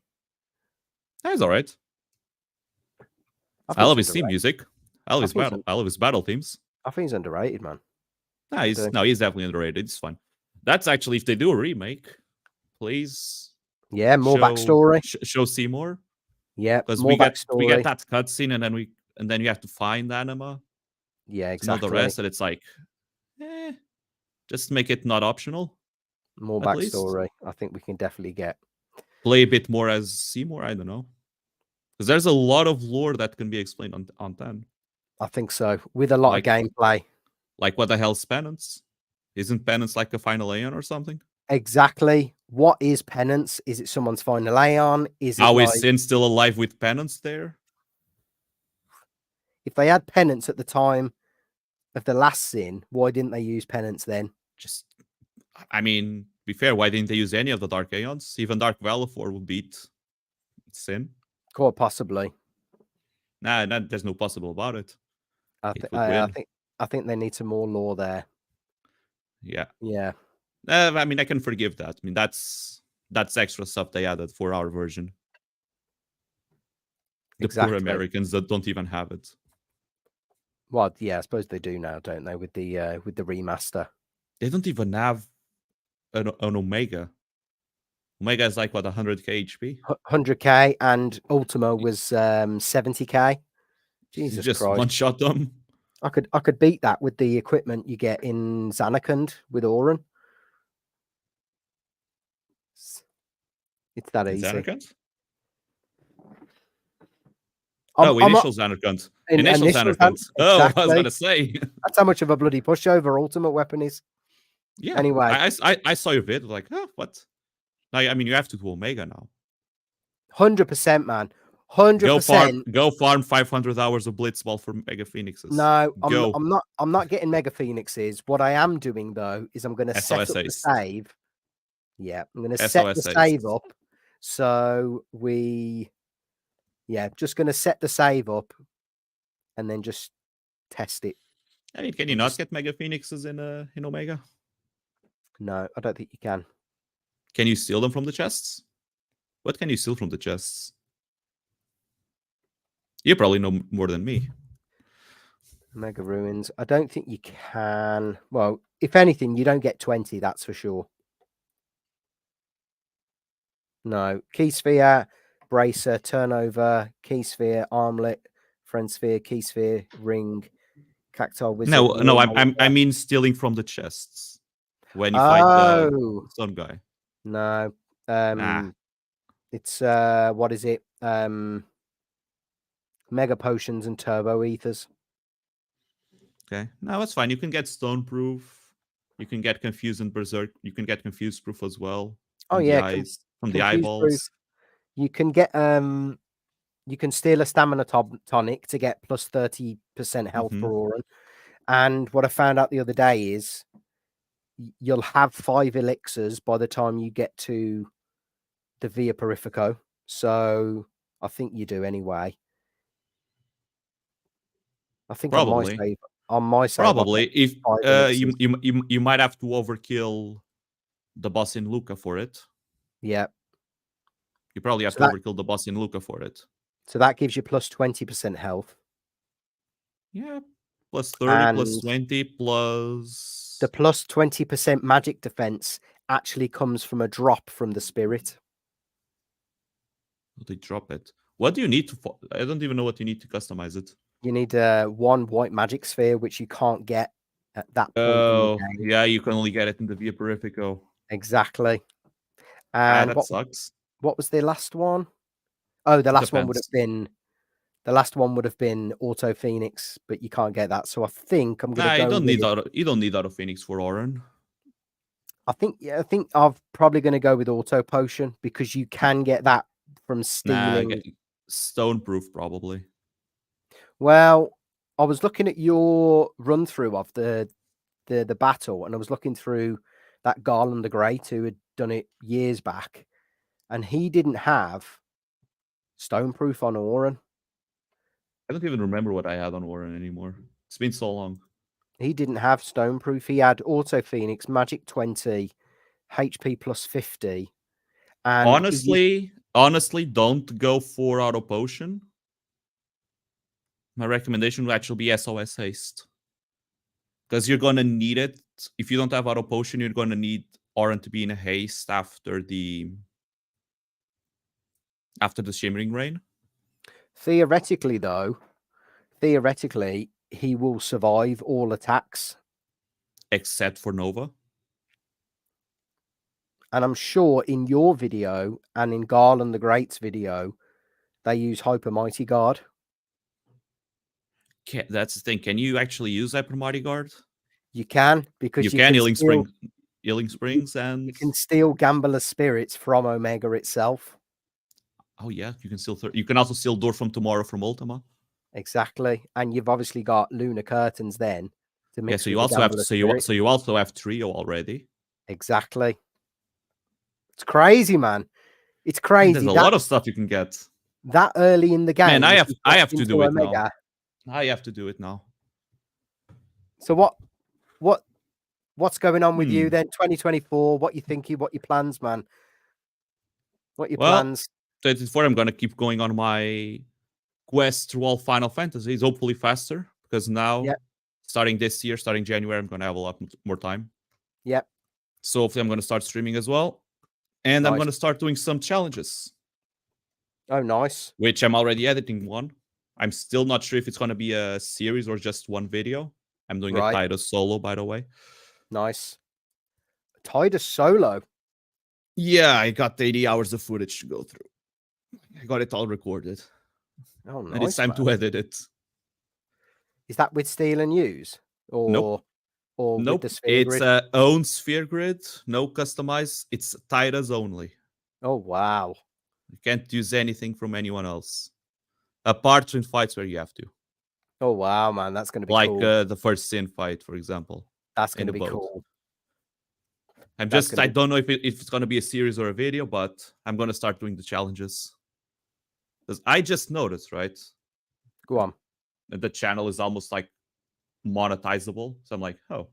That's all right. I love his theme music. I love his battle themes. I think he's underrated, man. He's definitely underrated. It's fun. That's actually, if they do a remake, please. Yeah, more backstory. Show Seymour. Yeah, because we get that cutscene, and then you have to find Anima. Yeah, exactly. Not the rest, and it's like, just make it not optional. More backstory. I think we can definitely play a bit more as Seymour. I don't know, because there's a lot of lore that can be explained on 10. I think so, with a lot of gameplay. Like, what the hell's penance? Isn't penance like a final Aeon or something? Exactly. What is penance? Is it someone's final Aeon? Is Sin still alive with penance there? If they had penance at the time of the last Sin, why didn't they use penance then? Be fair, why didn't they use any of the Dark Aeons? Even Dark Valifor would beat Sin. Quite possibly. Nah, there's no possible about it. I think they need some more lore there. Yeah. I can forgive that. That's extra stuff they added for our version. The poor Americans that don't even have it. Well, yeah, I suppose they do now, don't they? With the remaster, they don't even have an Omega. Omega is like what, 100k HP? 100k, and Ultima was 70k. Jesus just Christ! One shot them. I could beat that with the equipment you get in Zanarkand with Auron. It's that easy. Zanarkand? Initial Zanarkand. Initial Zanarkand. Exactly. Oh, I was gonna say. That's how much of a bloody pushover Ultimate Weapon is. Yeah. Anyway, I saw your vid, like, what? You have to do Omega now. 100%, man. 100%. Go farm 500 hours of Blitzball for Mega Phoenixes. No, I'm not getting Mega Phoenixes. What I am doing though is I'm going to set up the save. Yeah, I'm going to set the save up. So just going to set the save up and then just test it. Can you not get Mega Phoenixes in Omega? No, I don't think you can. Can you steal them from the chests? What can you steal from the chests? You probably know more than me. Mega Ruins. I don't think you can. Well, if anything, you don't get 20, that's for sure. No. Key Sphere, Bracer, Turnover, Key Sphere, Armlet, Friend Sphere, Key Sphere, Ring, Cactuar Wizard. No, I mean stealing from the chests. When you fight the Sun guy. No. It's what is it? Mega Potions and Turbo Ethers. Okay. No, that's fine. You can get Stone Proof. You can get Confused and Berserk. You can get Confused Proof as well. Oh yeah, from the eyeballs. Proof. You can get you can steal a stamina tonic to get plus 30% health for Auron. And what I found out the other day is you'll have 5 elixirs by the time you get to the Via Purifico. So I think you do anyway. I think probably on my save probably if you might have to overkill the boss in Luca for it. Yeah. You probably have to overkill the boss in Luca for it. So that gives you plus 20% health. Yeah. Plus 30, plus 20, plus... The plus 20% magic defense actually comes from a drop from the spirit. They drop it. What do you need to... I don't even know what you need to customize it. You need 1 white magic sphere, which you can't get at that point. Oh, yeah, you can only get it in the Via Purifico. Exactly. And that sucks. What was the last one? Oh, the last one would have been... The last one would have been Auto Phoenix, but you can't get that. So I think I'm going to go. You don't need Auto Phoenix for Auron. I think I'm probably going to go with auto potion because you can get that from stealing. Stone proof probably. Well, I was looking at your run through of the battle, and I was looking through that Garland the Great who had done it years back, and he didn't have stone proof on Oran. I don't even remember what I had on Oran anymore. It's been so long. He didn't have stone proof. He had auto Phoenix, magic 20, HP plus 50. And honestly, don't go for auto potion. My recommendation would actually be SOS haste, because you're gonna need it. If you don't have auto potion, you're gonna need Oran to be in a haste after the Shimmering Rain. Theoretically, though, he will survive all attacks. Except for Nova. And I'm sure in your video and in Garland the Great's video, they use Hyper Mighty Guard. That's the thing. Can you actually use Hyper Mighty Guard? You can, because you can Healing Springs, and you can steal Gambler's Spirits from Omega itself. Oh yeah, you can steal. You can also steal Door from Tomorrow from Ultima. Exactly, and you've obviously got Lunar Curtains then to mix. Yeah, so you also have you also have Trio already. Exactly. It's crazy, man. It's crazy. There's a lot of stuff you can get that early in the game. Man, I have to do it now. I have to do it now. So what's going on with you then? 2024. What you thinking? What your plans, man? What your plans? 2024. I'm gonna keep going on my quest through all Final Fantasies. Hopefully faster, because now, starting this year, starting January, I'm gonna have a lot more time. Yep. So hopefully, I'm gonna start streaming as well, and I'm gonna start doing some challenges. Oh, nice. Which I'm already editing one. I'm still not sure if it's going to be a series or just one video. I'm doing a Titus solo, by the way. Nice. Titus solo? Yeah, I got 80 hours of footage to go through. I got it all recorded. Oh, nice. And it's time to edit it. Is that with Steal and Use? Or, nope. Or nope. With the Sphere Grid? It's own Sphere Grid. No customize. It's Titus only. Oh, wow. You can't use anything from anyone else. Apart from fights where you have to. Oh, wow, man. That's going to be cool. Like the first Sin fight, for example. That's going to be cool. I don't know if it's going to be a series or a video, but I'm going to start doing the challenges. Because I just noticed, right? Go on. That the channel is almost like monetizable. So I'm like, oh.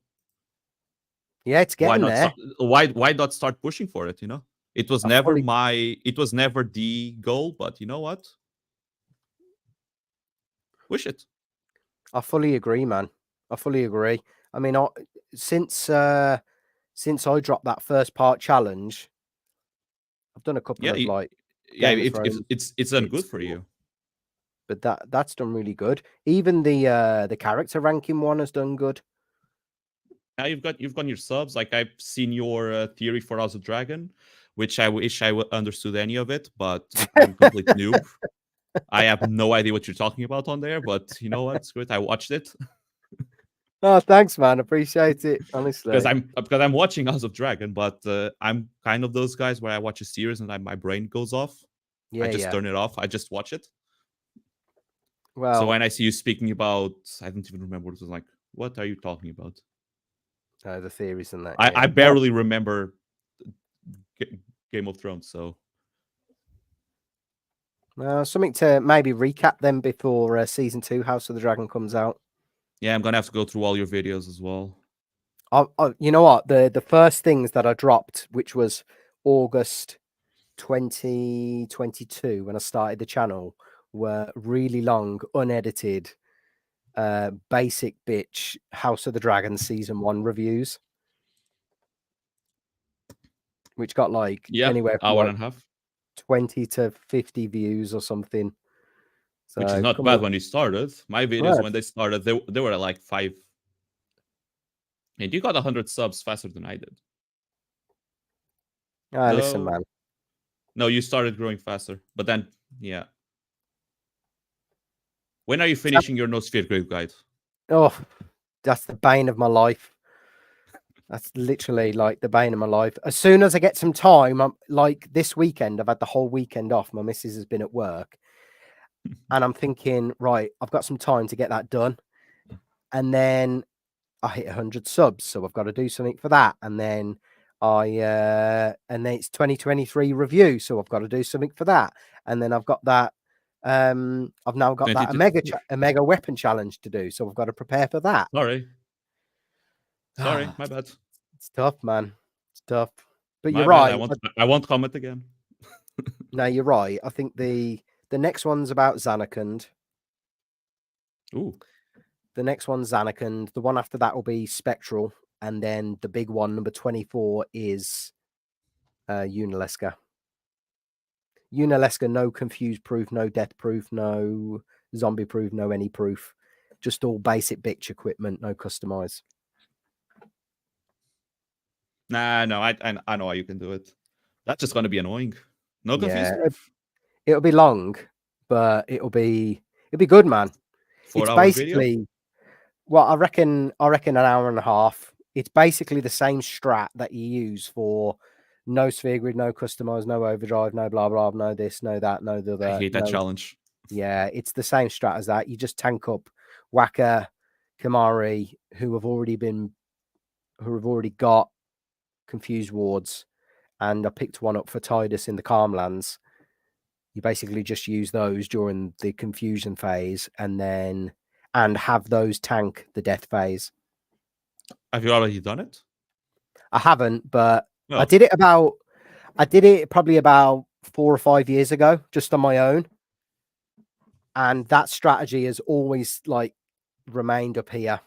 Yeah, it's getting there. Why not start pushing for it, you know? It was never the goal, but you know what? Push it. I fully agree, man. I fully agree. I mean, since I dropped that first part challenge, I've done a couple of it's done good for you. But that's done really good. Even the character ranking one has done good. Now you've got your subs. Like I've seen your theory for House of Dragon, which I wish I understood any of it, but I'm a complete noob. I have no idea what you're talking about on there, but you know what? It's good. I watched it. Oh, thanks, man. Appreciate it, honestly. Because I'm watching House of Dragon, but I'm kind of those guys where I watch a series and my brain goes off. I just turn it off. I just watch it. Well, so when I see you speaking about, I don't even remember what it was like. What are you talking about? The theories and that. I barely remember Game of Thrones, so. Something to maybe recap them before season 2 House of the Dragon comes out. Yeah, I'm gonna have to go through all your videos as well. You know what? The first things that I dropped, which was August 2022, when I started the channel, were really long, unedited, basic bitch House of the Dragon season 1 reviews, which got like anywhere from hour and a half. 20 to 50 views or something. So, which is not bad when you started. My videos when they started, they were like 5. And you got 100 subs faster than I did. Listen, man. No, you started growing faster. But then, yeah. When are you finishing your No Sphere Grid guide? Oh, that's the bane of my life. That's literally like the bane of my life. As soon as I get some time, I'm like this weekend, I've had the whole weekend off. My missus has been at work. And I'm thinking, right, I've got some time to get that done. And then I hit 100 subs. So I've got to do something for that. And then and then it's 2023 review. So I've got to do something for that. And then I've got that. I've now got that a mega weapon challenge to do. So I've got to prepare for that. Sorry, my bad. It's tough, man. It's tough. But My you're bad. right. I won't comment again. No, you're right. I think the next one's about Zanarkand. Ooh. The next one's Zanarkand. The one after that will be Spectral. And then the big one, number 24, is Unalesca. Unalesca, no confuse proof, no death proof, no zombie proof, no any proof. Just all basic bitch equipment, no customize. Nah, no, I know how you can do it. That's just going to be annoying. No confuse proof. It'll be long, but it'll be good, man. 4 it's hour basically video? well, I reckon an hour and a half. It's basically the same strat that you use for no sphere grid, no customize, no overdrive, no blah blah, no this, no that, no the other. I hate that challenge. Yeah, it's the same strat as that. You just tank up Waka, Kamari, who have already got confused wards, and I picked one up for Tidus in the Calmlands. You basically just use those during the confusion phase and have those tank the death phase. Have you already done it? I haven't, but Oh. I did it probably about 4 or 5 years ago, just on my own. And that strategy has always like remained up here.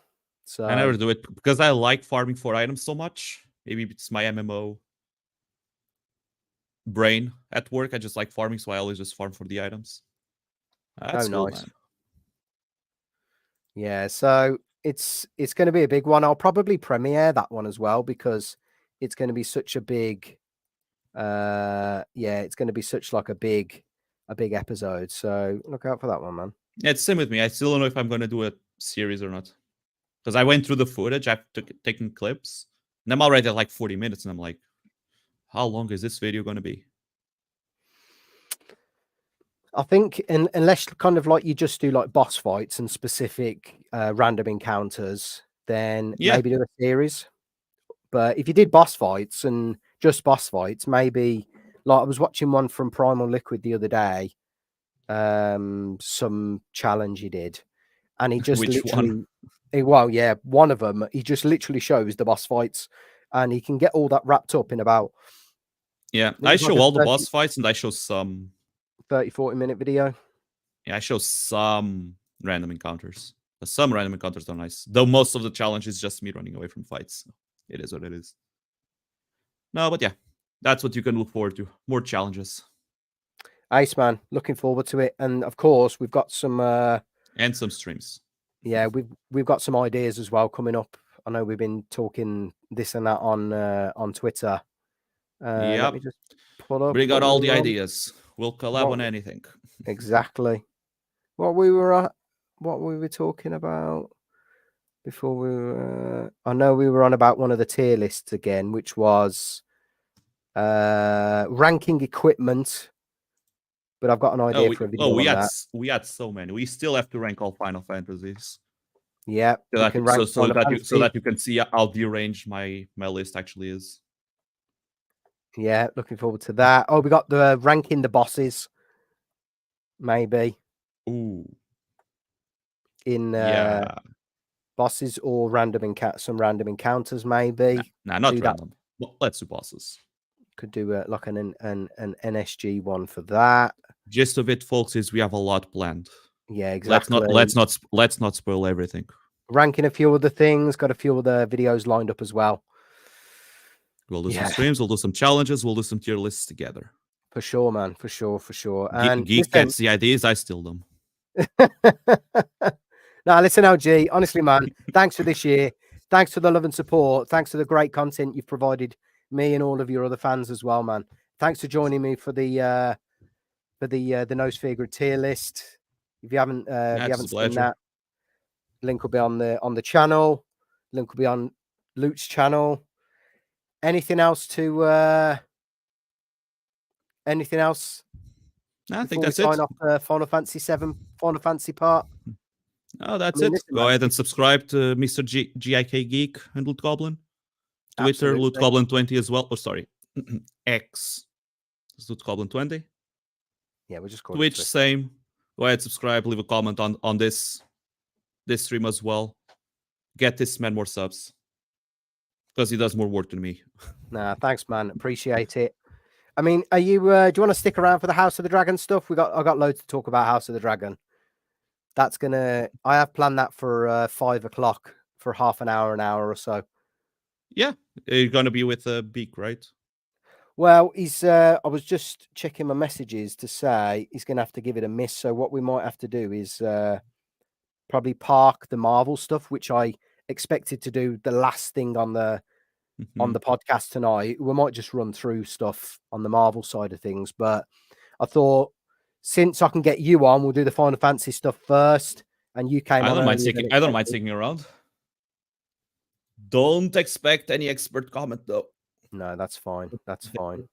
So I never do it because I like farming 4 items so much. Maybe it's my MMO brain at work. I just like farming, so I always just farm for the items. That's cool, nice. man. Yeah, so it's going to be a big one. I'll probably premiere that one as well because it's going to be such a big it's going to be such like a big episode. So look out for that one, man. Yeah, it's same with me. I still don't know if I'm going to do a series or not. Because I went through the footage, I've taken clips, and I'm already at like 40 minutes, and I'm like, how long is this video going to be? I think unless kind of like you just do like boss fights and specific random encounters, then maybe do a series. But if you did boss fights and just boss fights, maybe like I was watching one from Primal Liquid the other day, some challenge he did, and he just one of them. He just literally shows the boss fights, and he can get all that wrapped up in about. Yeah, I show all the boss fights, and I show some 30-40 minute video. Yeah, I show some random encounters. Some random encounters are nice, though most of the challenge is just me running away from fights. So it is what it is. No, but yeah, that's what you can look forward to. More challenges. Ace, man, looking forward to it. And of course, we've got some and some streams. Yeah, we've got some ideas as well coming up. I know we've been talking this and that on Twitter. Let me just pull up. Bring out all the ideas. We'll collab on anything. Exactly. What we were talking about before we were. I know we were on about one of the tier lists again, which was ranking equipment. But I've got an idea for a video on that. We had so many. We still have to rank all Final Fantasies. Yeah, so that you can see how deranged my list actually is. Yeah, looking forward to that. Oh, we got the ranking the bosses. Maybe. Ooh. In bosses or some random encounters, maybe. Nah, not random. Well, let's do bosses. Could do like an NSG one for that. Gist of it, folks, is we have a lot planned. Yeah, exactly. Let's not spoil everything. Ranking a few other things, got a few other videos lined up as well. We'll do some streams, we'll do some challenges, we'll do some tier lists together. For sure, man. For sure. And Geek gets the ideas, I steal them. Now, listen, LG, honestly, man, thanks for this year. Thanks for the love and support. Thanks for the great content you've provided me and all of your other fans as well, man. Thanks for joining me for the No Sphere Grid tier list. If you haven't seen that, link will be on the channel. Link will be on Loot's channel. Anything else to anything else? I think before we that's sign it. off the Final Fantasy VII Final Fantasy part? Oh, that's I mean, it. listen, Go man. ahead and subscribe to Mr. jikGeek and LootGolin. Twitter, Absolutely. LootGolin20 as well. Oh, sorry. X is LootGolin20. Yeah, we're just calling Twitch, Twitter. same. Go ahead, subscribe, leave a comment on this stream as well. Get this man more subs. Because he does more work than me. Nah, thanks, man. Appreciate it. I mean, are you? Do you want to stick around for the House of the Dragon stuff? I got loads to talk about House of the Dragon. That's gonna. I have planned that for 5 o'clock for half an hour or so. Yeah, you're gonna be with Beak, right? Well, he's. I was just checking my messages to say he's gonna have to give it a miss. So what we might have to do is probably park the Marvel stuff, which I expected to do the last thing on the podcast tonight. We might just run through stuff on the Marvel side of things, but I thought since I can get you on, we'll do the Final Fantasy stuff first. And you came I on. don't mind sticking around. Don't expect any expert comment though. No, that's fine. That's fine.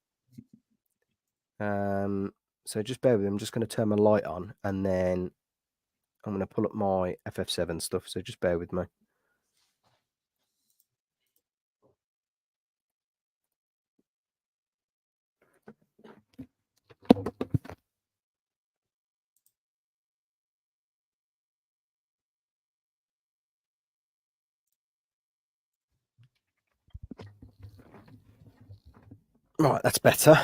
So just bear with me. I'm just going to turn my light on, and then I'm going to pull up my FF7 stuff. So just bear with me. Right, that's better.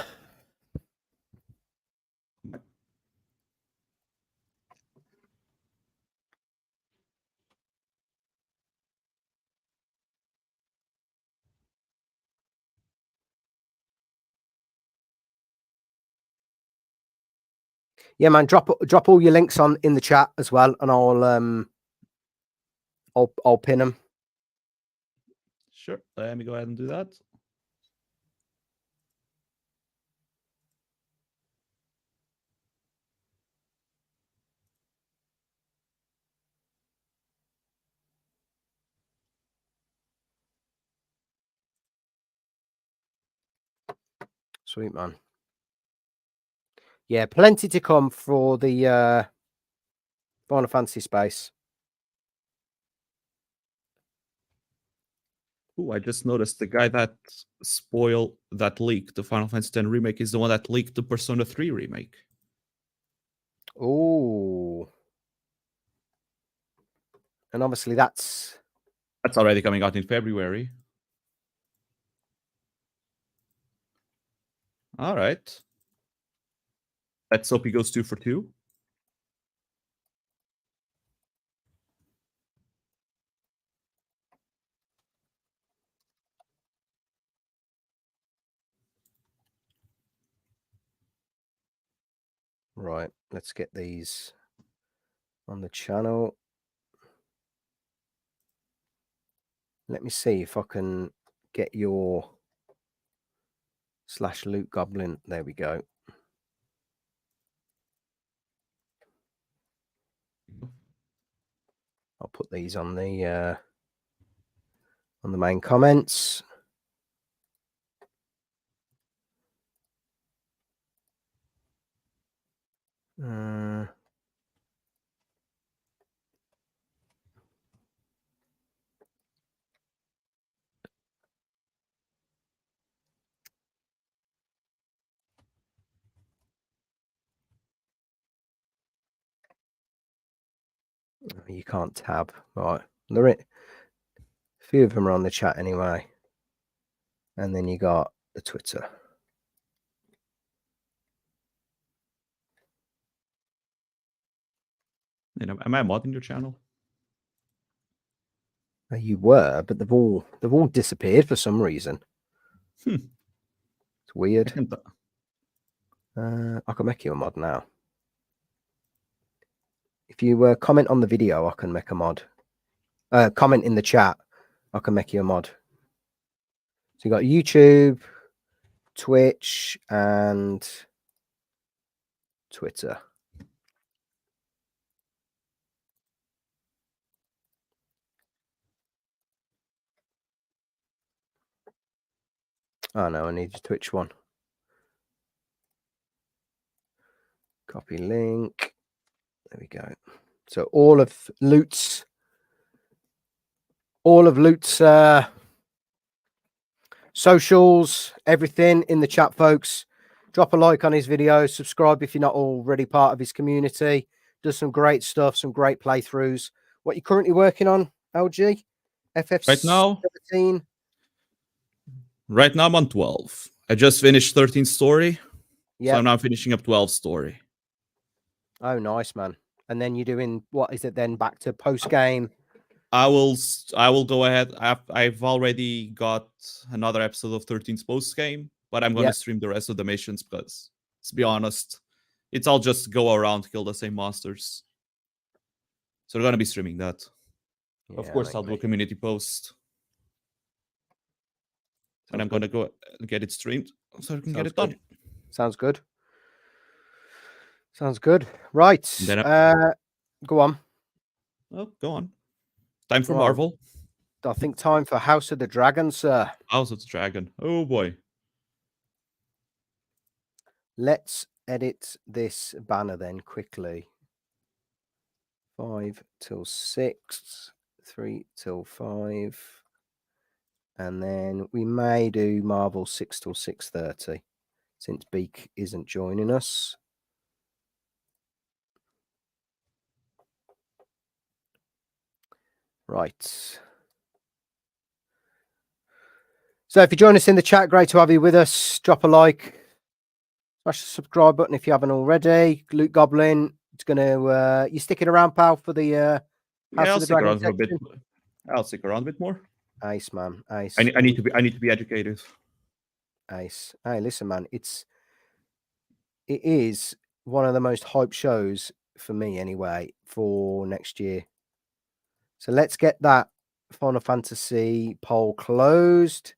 Yeah, man, drop all your links on in the chat as well, and I'll pin them. Sure. Let me go ahead and do that. Sweet, man. Yeah, plenty to come for the Final Fantasy space. Ooh, I just noticed the guy that spoiled that leak, the Final Fantasy X remake, is the one that leaked the Persona 3 remake. Oh. And obviously that's already coming out in February. All right. Let's hope he goes 2 for 2. right. Let's get these on the channel. Let me see if I can get your /LootGoblin. There we go. I'll put these on the main comments. You can't tab. Right. There it. A few of them are on the chat anyway. And then you got the Twitter. Am I modding your channel? You were, but they've all disappeared for some reason. It's weird. I can make you a mod now. If you comment on the video, I can make a mod. Comment in the chat, I can make you a mod. So you got YouTube, Twitch, and Twitter. Oh no, I need your Twitch one. Copy link. There we go. So all of Loot's socials, everything in the chat, folks. Drop a like on his video. Subscribe if you're not already part of his community. Does some great stuff, some great playthroughs. What you're currently working on, LG? FF17? Right now I'm on 12. I just finished 13 story. Yeah. So I'm now finishing up 12 story. Oh, nice, man. And then you're doing, what is it then, back to post-game? I will go ahead. I've already got another episode of 13's post game, but I'm gonna stream the rest of the missions because, to be honest, it's all just go around, kill the same monsters. So we're gonna be streaming that. Yeah, of course, I'll do a community post. And I'm gonna go get it streamed so I can get it done. Sounds good. Sounds good. Right. Go on. Oh, go on. Time for Marvel. I think time for House of the Dragon, sir. House of the Dragon. Oh boy. Let's edit this banner then quickly. 5 till 6, 3 till 5. And then we may do Marvel 6 till 6:30 since Beak isn't joining us. Right. So if you join us in the chat, great to have you with us. Drop a like, smash the subscribe button if you haven't already. LootGolin, it's gonna you sticking around, pal, for the House of the Dragon around for a bit. I'll stick around a bit more. Ace, man. Ace. I need to be educated. Ace. Hey, listen, man. It is one of the most hyped shows for me anyway for next year. So let's get that Final Fantasy poll closed.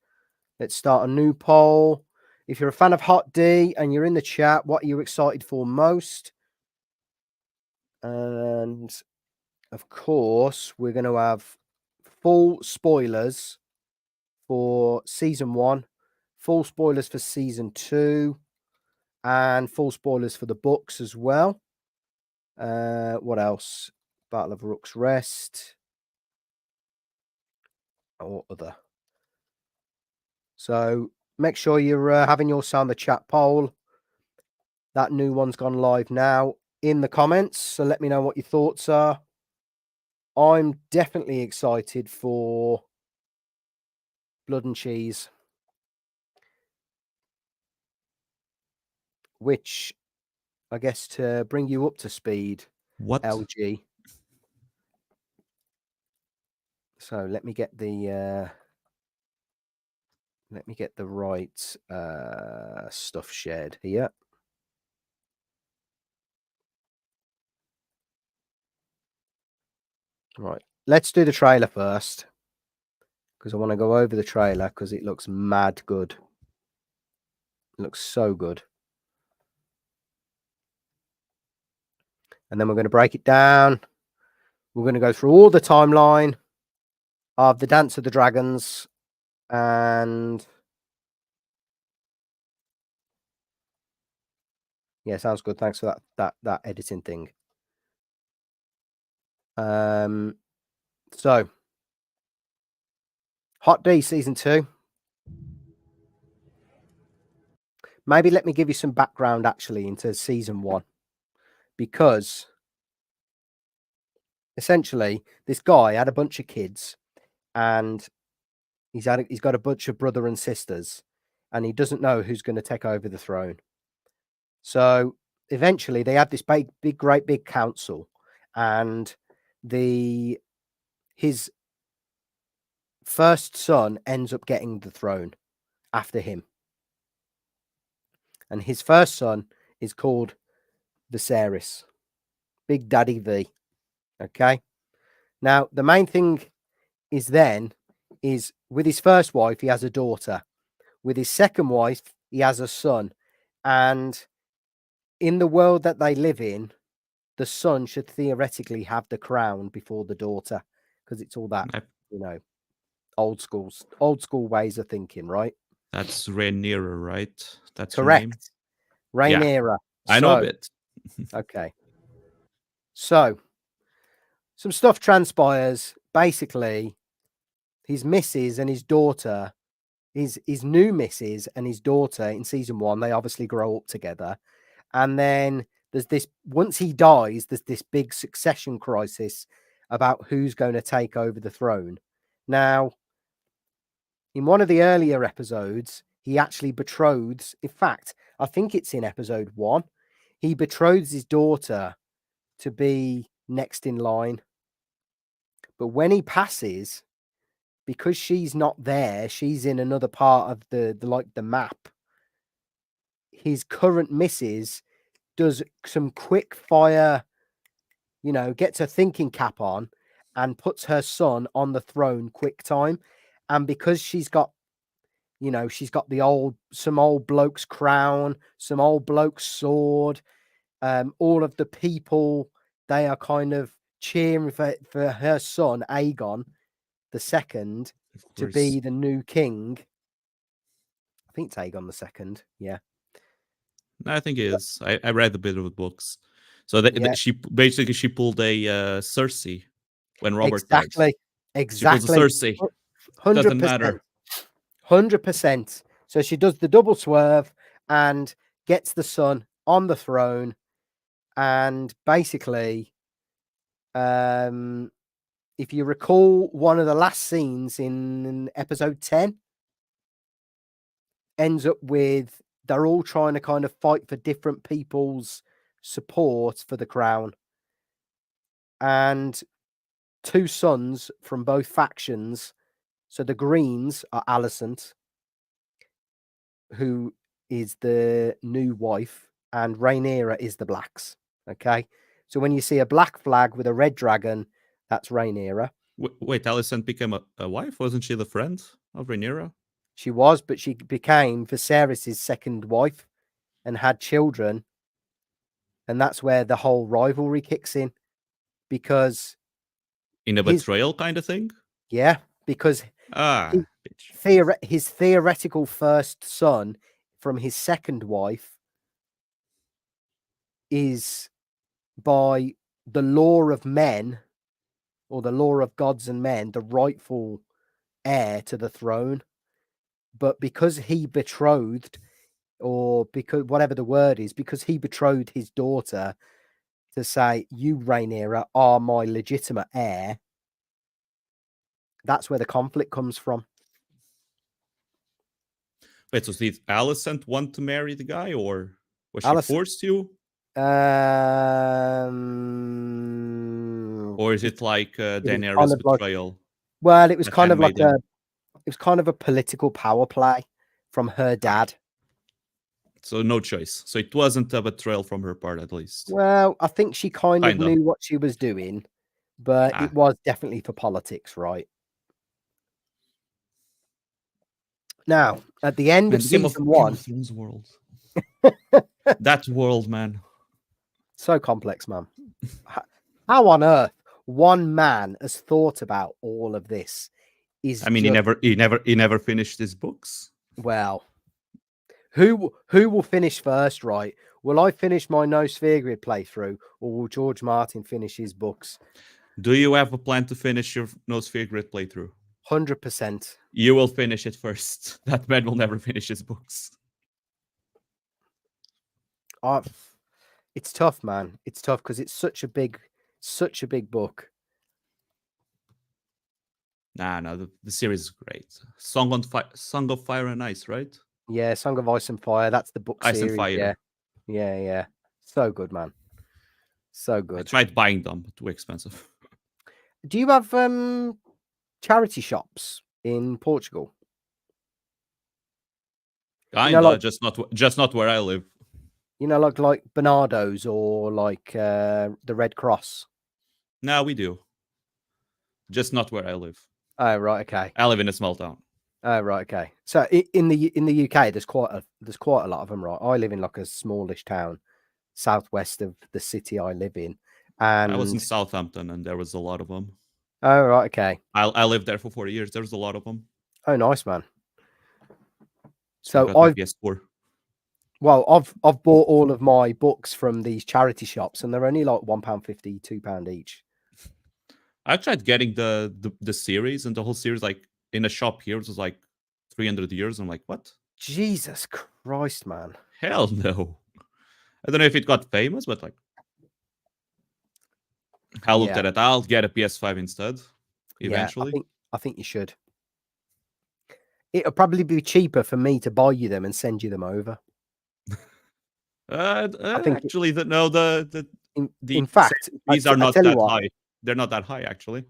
Let's start a new poll. If you're a fan of HOTD and you're in the chat, what are you excited for most? And of course, we're going to have full spoilers for season 1, full spoilers for season 2, and full spoilers for the books as well. What else? Battle of Rook's Rest or other. So make sure you're having your say on the chat poll. That new one's gone live now in the comments. So let me know what your thoughts are. I'm definitely excited for Blood and Cheese, which I guess to bring you up to speed, what LG. So let me get the right stuff shared here. Right, let's do the trailer first because I want to go over the trailer because it looks mad good. It looks so good. And then we're going to break it down. We're going to go through all the timeline of the Dance of the Dragons and yeah, sounds good. Thanks for that editing thing. So HOTD season 2. Maybe let me give you some background actually into season 1, because essentially this guy had a bunch of kids and he's got a bunch of brother and sisters and he doesn't know who's going to take over the throne. So eventually they have this great big council, and his first son ends up getting the throne after him. And his first son is called Viserys, Big Daddy V. Okay. Now, the main thing is with his first wife, he has a daughter. With his second wife, he has a son. And in the world that they live in, the son should theoretically have the crown before the daughter, because it's all that, old school ways of thinking, right? That's Rhaenyra, right? That's her Correct. name. Rhaenyra. I know a So, bit. Okay. So, some stuff transpires. Basically, his missus and his daughter, his new missus and his daughter in season 1, they obviously grow up together. And then there's this, once he dies, there's this big succession crisis about who's going to take over the throne. Now, in one of the earlier episodes, he actually betroths, in fact, I think it's in episode 1, he betroths his daughter to be next in line. But when he passes, because she's not there, she's in another part of the map. His current missus does some quick fire, gets her thinking cap on and puts her son on the throne quick time. And because she's got some old bloke's crown, some old bloke's sword, all of the people, they are kind of cheering for her son, Aegon II, to be the new king. I think it's Aegon II. Yeah. I think it is. I read a bit of the books. So she pulled a Cersei when Robert died. Exactly. She pulls a Cersei. 100%. Doesn't matter. 100%. So she does the double swerve and gets the son on the throne. And basically, if you recall, one of the last scenes in episode 10 ends up with they're all trying to kind of fight for different people's support for the crown. And 2 sons from both factions. So the Greens are Alicent, who is the new wife, and Rhaenyra is the Blacks. Okay. So when you see a black flag with a red dragon, that's Rhaenyra. Wait, Alicent became a wife? Wasn't she the friend of Rhaenyra? She was, but she became Viserys' second wife and had children. And that's where the whole rivalry kicks in. Because in a betrayal kind of thing? Yeah, because his theoretical first son from his second wife is, by the law of men, or the law of gods and men, the rightful heir to the throne. But because he betrothed, or because whatever the word is, because he betrothed his daughter to say, you, Rhaenyra, are my legitimate heir, that's where the conflict comes from. Wait, so did Alicent want to marry the guy, or was she forced to? Or is it like Daenerys' betrayal? Well, it was kind of like a political power play from her dad. So no choice. So it wasn't a betrayal from her part, at least. Well, I think she kind of knew what she was doing, but it was definitely for politics, right? Now, at the end of season 1, Game of Thrones world. That world, man. So complex, man. How on earth one man has thought about all of this? I mean, he never finished his books. Well, who will finish first, right? Will I finish my No Sphere Grid playthrough, or will George Martin finish his books? Do you have a plan to finish your No Sphere Grid playthrough? 100%. You will finish it first. That man will never finish his books. It's tough, man. It's tough because it's such a big book. No, the series is great. Song of Fire and Ice, right? Yeah, Song of Ice and Fire. That's the book Ice series. and Fire. Yeah. So good, man. So good. I tried buying them, but too expensive. Do you have charity shops in Portugal? Kinda, just not where I live. Like Bernardo's or like the Red Cross. No, we do. Just not where I live. Oh, right, okay. I live in a small town. Oh, right, okay. So in the UK, there's quite a lot of them, right? I live in like a smallish town, southwest of the city I live in, and I was in Southampton, and there was a lot of them. Oh, right, okay. I lived there for 40 years. There was a lot of them. Oh, nice, man. So got my PS4. Well, I've bought all of my books from these charity shops, and they're only like £1.50, £2 each. I tried getting the series, and the whole series, like in a shop here, it was like 300 years. I'm like, what? Jesus Christ, man! Hell no! I don't know if it got famous, but like, I looked at it. I'll get a PS5 instead. Eventually, yeah, I think you should. It'll probably be cheaper for me to buy you them and send you them over. I think actually, in fact, these are not that high. They're not that high, actually.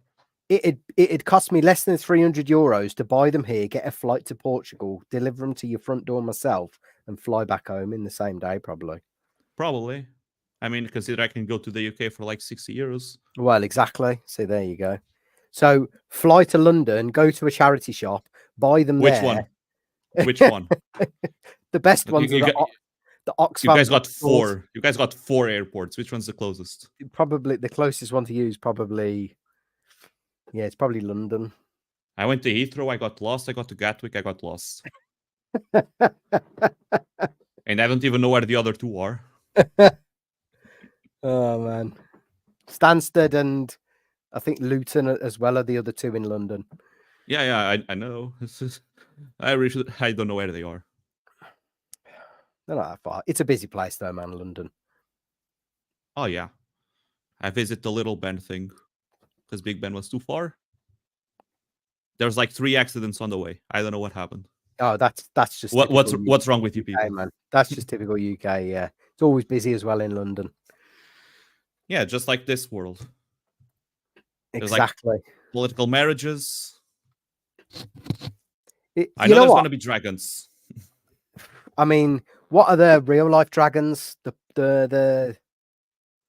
It'd cost me less than €300 to buy them here, get a flight to Portugal, deliver them to your front door myself, and fly back home in the same day, probably. Probably. I mean, consider I can go to the UK for like €60. Well, exactly. So there you go. So fly to London, go to a charity shop, buy them Which there. one? Which one? The best ones are the Oxfam. You guys got four. You guys got 4 airports. Which one's the closest? Probably the closest one to use. Probably, yeah, it's probably London. I went to Heathrow. I got lost. I got to Gatwick. I got lost. And I don't even know where the other 2 are. Oh man, Stansted and I think Luton as well are the other 2 in London. Yeah, I know. I don't know where they are. They're not that far. It's a busy place though, man, London. Oh yeah, I visit the Little Ben thing because Big Ben was too far. There's like 3 accidents on the way. I don't know what happened. Oh, that's just what's wrong with you people, man? That's just typical UK. Yeah, it's always busy as well in London. Yeah, just like this world. Exactly. Like political marriages. I know there's what? going to be dragons. I mean, what are the real life dragons? The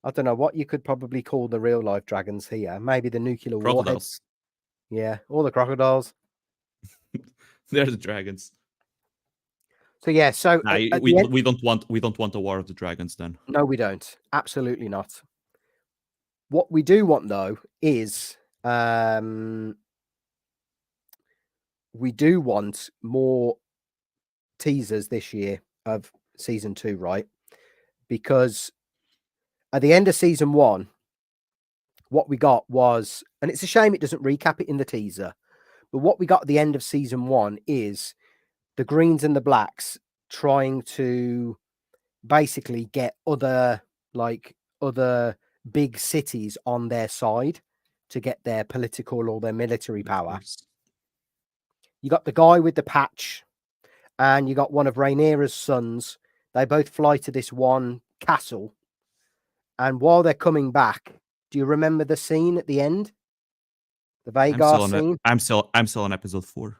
I don't know what you could probably call the real life dragons here. Maybe the nuclear warheads. Yeah, all the crocodiles. They're the dragons. So yeah, so we don't want a war of the dragons then. No, we don't. Absolutely not. What we do want though is we do want more teasers this year of season 2, right? Because at the end of season 1, what we got was, and it's a shame it doesn't recap it in the teaser, but what we got at the end of season 1 is the Greens and the Blacks trying to basically get other big cities on their side to get their political or their military power. You got the guy with the patch, and you got one of Rhaenyra's sons. They both fly to this one castle, and while they're coming back, do you remember the scene at the end? The Vhagar scene? I'm still on episode 4.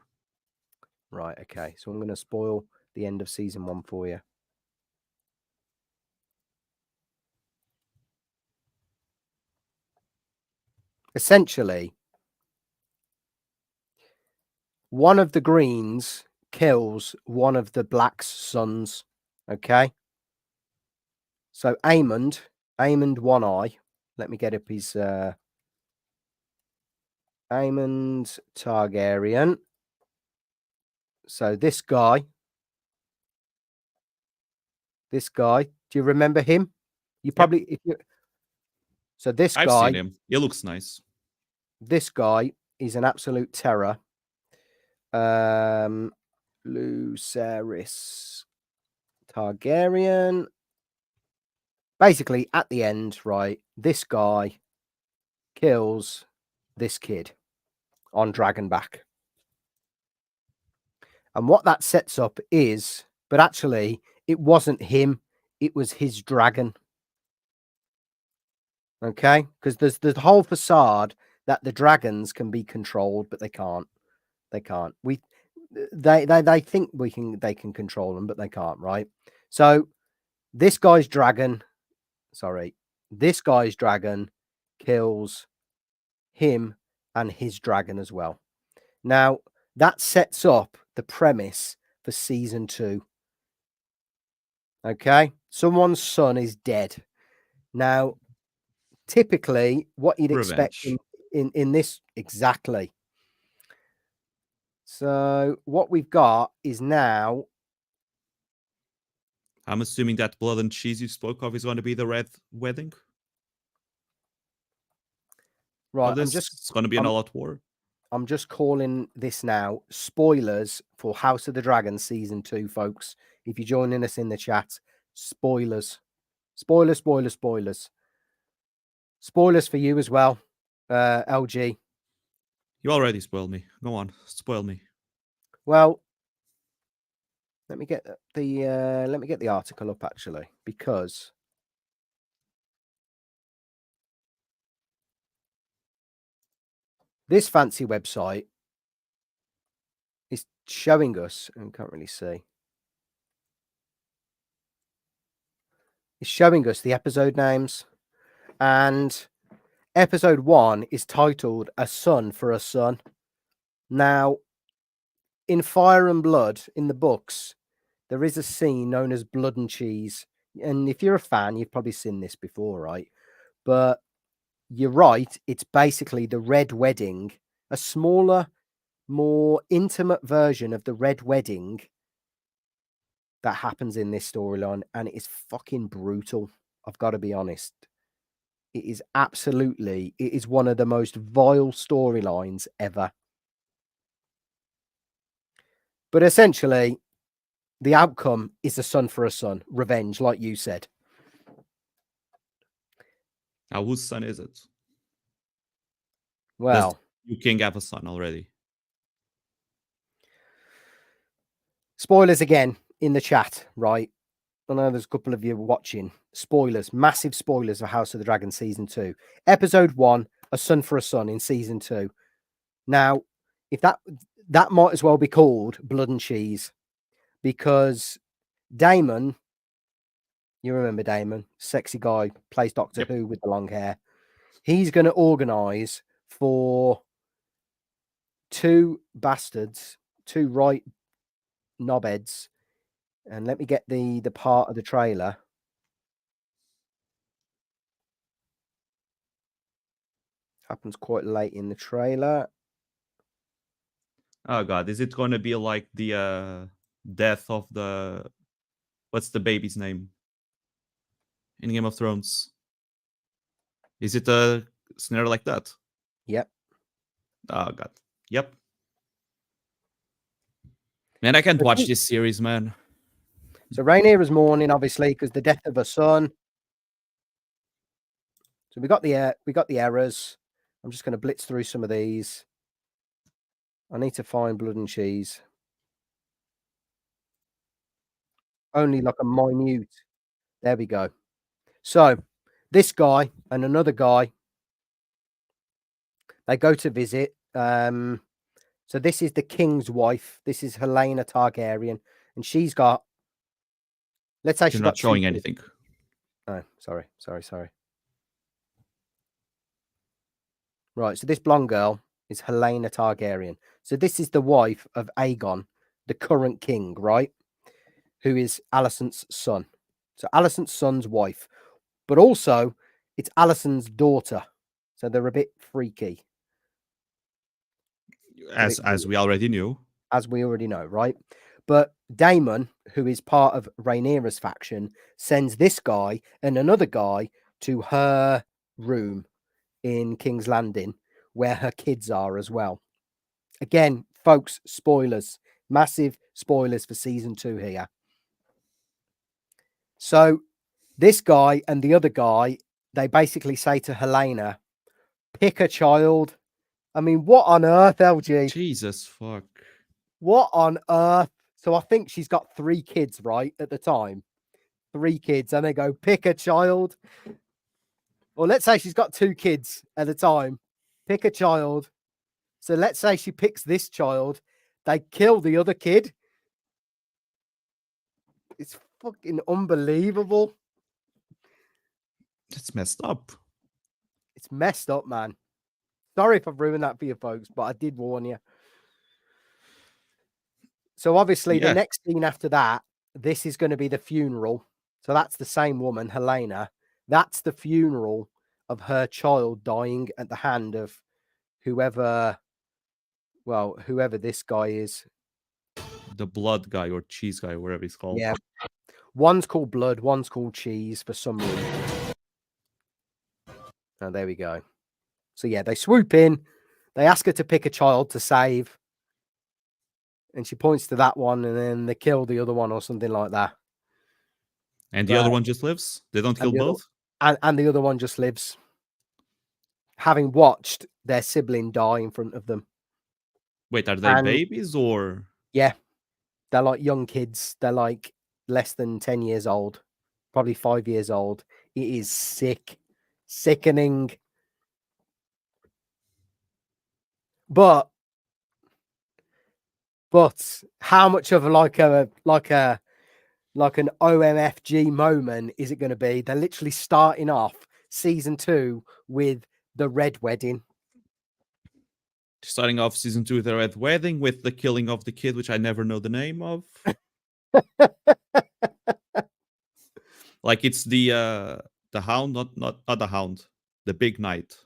Right, okay. So I'm going to spoil the end of season 1 for you. Essentially, one of the Greens kills one of the Blacks' sons. Okay. So Aemond One Eye. Let me get up his Aemond Targaryen. So this guy. Do you remember him? You probably So this guy, I've seen him. He looks nice. This guy is an absolute terror. Lucerys Targaryen. Basically, at the end, right, this guy kills this kid on Dragonback. And what that sets up is, but actually, it wasn't him. It was his dragon. Okay? Because there's the whole facade that the dragons can be controlled, but they can't. They can't. They think they can control them, but they can't, right? So this guy's dragon kills him and his dragon as well. Now that sets up the premise for season 2. Okay, someone's son is dead. Now, typically, what you'd expect in this exactly. So what we've got is now I'm assuming that blood and cheese you spoke of is going to be the red wedding. Right, it's going to be an all-out war. I'm just calling this now spoilers for House of the Dragon Season 2, folks. If you're joining us in the chat, spoilers. Spoilers, spoilers, spoilers. Spoilers for you as well, LG. You already spoiled me. Go on, spoil me. Well, let me get the article up actually, because this fancy website is showing us, and we can't really see. It's showing us the episode names, and episode 1 is titled "A Son for a Son." Now, in Fire and Blood, in the books, there is a scene known as Blood and Cheese. And if you're a fan, you've probably seen this before, right? But you're right. It's basically the Red Wedding, a smaller, more intimate version of the Red Wedding that happens in this storyline. And it is fucking brutal. I've got to be honest. It is one of the most vile storylines ever. But essentially, the outcome is a son for a son, revenge, like you said. Now, whose son is it? Well, you King have a son already. Spoilers again in the chat, right? I know there's a couple of you watching. Spoilers, massive spoilers of House of the Dragon Season 2. Episode 1, a son for a son in Season 2. Now, if that might as well be called Blood and Cheese, because Damon, you remember Damon, sexy guy, plays Doctor Who with the long hair. He's going to organize for two bastards, two right knobheads, and let me get the part of the trailer. Happens quite late in the trailer. Oh god, is it going to be like the death of the what's the baby's name in Game of Thrones? Is it a snare like that? Yep. Oh god. Yep. Man, I can't watch this series, man. So Rhaenyra's mourning, obviously, because the death of her son. So we got the errors. I'm just going to blitz through some of these. I need to find Blood and Cheese. Only like a minute. There we go. So this guy and another guy, they go to visit. So this is the king's wife. This is Helena Targaryen, and she's got. Let's say she's not showing anything. Oh, sorry. Right. So this blonde girl is Helena Targaryen. So this is the wife of Aegon, the current king, right? Who is Alicent's son. So Alicent's son's wife, but also it's Alicent's daughter. So they're a bit freaky. As we already knew. As we already know, right? But Daemon, who is part of Rhaenyra's faction, sends this guy and another guy to her room in King's Landing, where her kids are as well. Again, folks, spoilers. Massive spoilers for Season 2 here. So this guy and the other guy, they basically say to Helena, pick a child. I mean, what on earth, LG? Jesus, fuck. What on earth? So I think she's got 3 kids, right, at the time. 3 kids. And they go, pick a child. Or let's say she's got 2 kids at the time. Pick a child. So let's say she picks this child. They kill the other kid. It's fucking unbelievable. It's messed up. It's messed up, man. Sorry if I've ruined that for you folks, but I did warn you. So obviously the next scene after that, this is going to be the funeral. So that's the same woman, Helena. That's the funeral of her child dying at the hand of whoever this guy is. The blood guy or cheese guy, whatever he's called. Yeah. One's called Blood, one's called Cheese for some reason. Oh, there we go. So yeah, they swoop in. They ask her to pick a child to save. And she points to that one, and then they kill the other one or something like that. And the other one just lives? They don't kill both? And the other one just lives. Having watched their sibling die in front of them. Wait, are they babies or? Yeah. They're like young kids. They're like less than 10 years old. Probably 5 years old. It is sick. Sickening. But how much of like an OMFG moment is it going to be? They're literally starting off season 2 with the Red Wedding. Starting off season 2 with the Red Wedding, with the killing of the kid, which I never know the name of. Like it's the Hound, not the Hound, the Big Knight.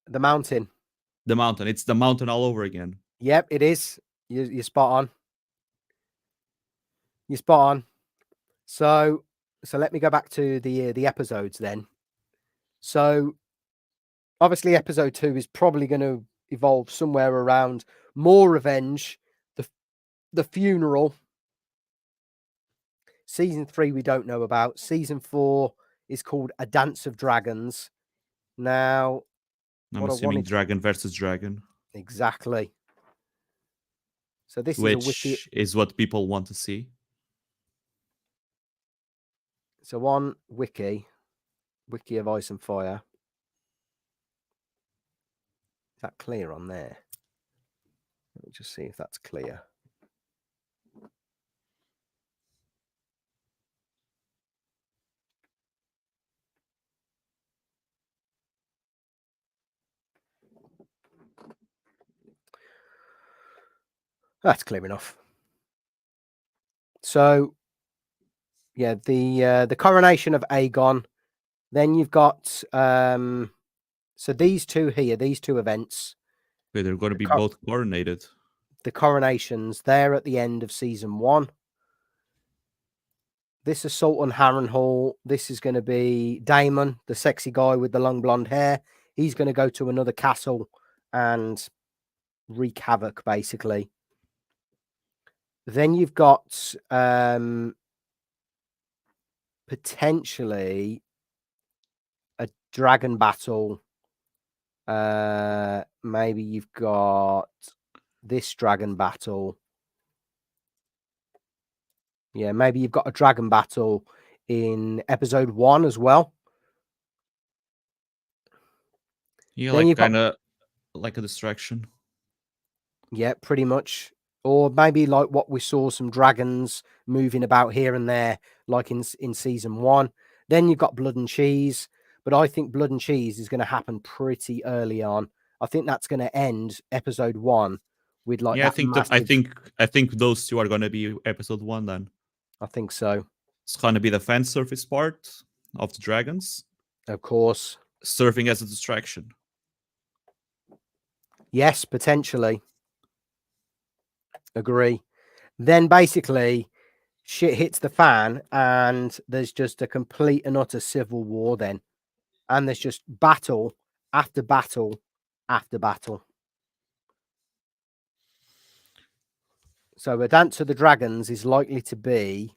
The Mountain. The Mountain. It's the Mountain all over again. Yep, it is. You're spot on. You're spot on. So let me go back to the episodes then. So obviously episode 2 is probably going to evolve somewhere around more revenge, the funeral. Season 3 we don't know about. Season 4 is called A Dance of Dragons. Now, I'm assuming Dragon versus Dragon. Exactly. So this is what people want to see. So on Wiki of Ice and Fire. Is that clear on there? Let me just see if that's clear. That's clear enough. So, yeah, the coronation of Aegon. Then you've got so these two here, these two events. Wait, they're going to be both coronated. The coronations, they're at the end of season 1. This is Sultan Harrenhal. This is going to be Daemon, the sexy guy with the long blonde hair. He's going to go to another castle and wreak havoc, basically. Then you've got potentially a dragon battle. Maybe you've got this dragon battle. Yeah, maybe you've got a dragon battle in episode 1 as well. Yeah, like kind of like a distraction. Yeah, pretty much. Or maybe like what we saw, some dragons moving about here and there, like in season 1. Then you've got Blood and Cheese. But I think Blood and Cheese is going to happen pretty early on. I think that's going to end episode 1 with like. Yeah, I think those two are going to be episode 1 then. I think so. It's going to be the fan service part of the dragons, of course, serving as a distraction. Yes, potentially. Agree. Then basically, shit hits the fan, and there's just a complete and utter civil war. Then. And there's just battle after battle after battle. So A Dance of the Dragons is likely to be,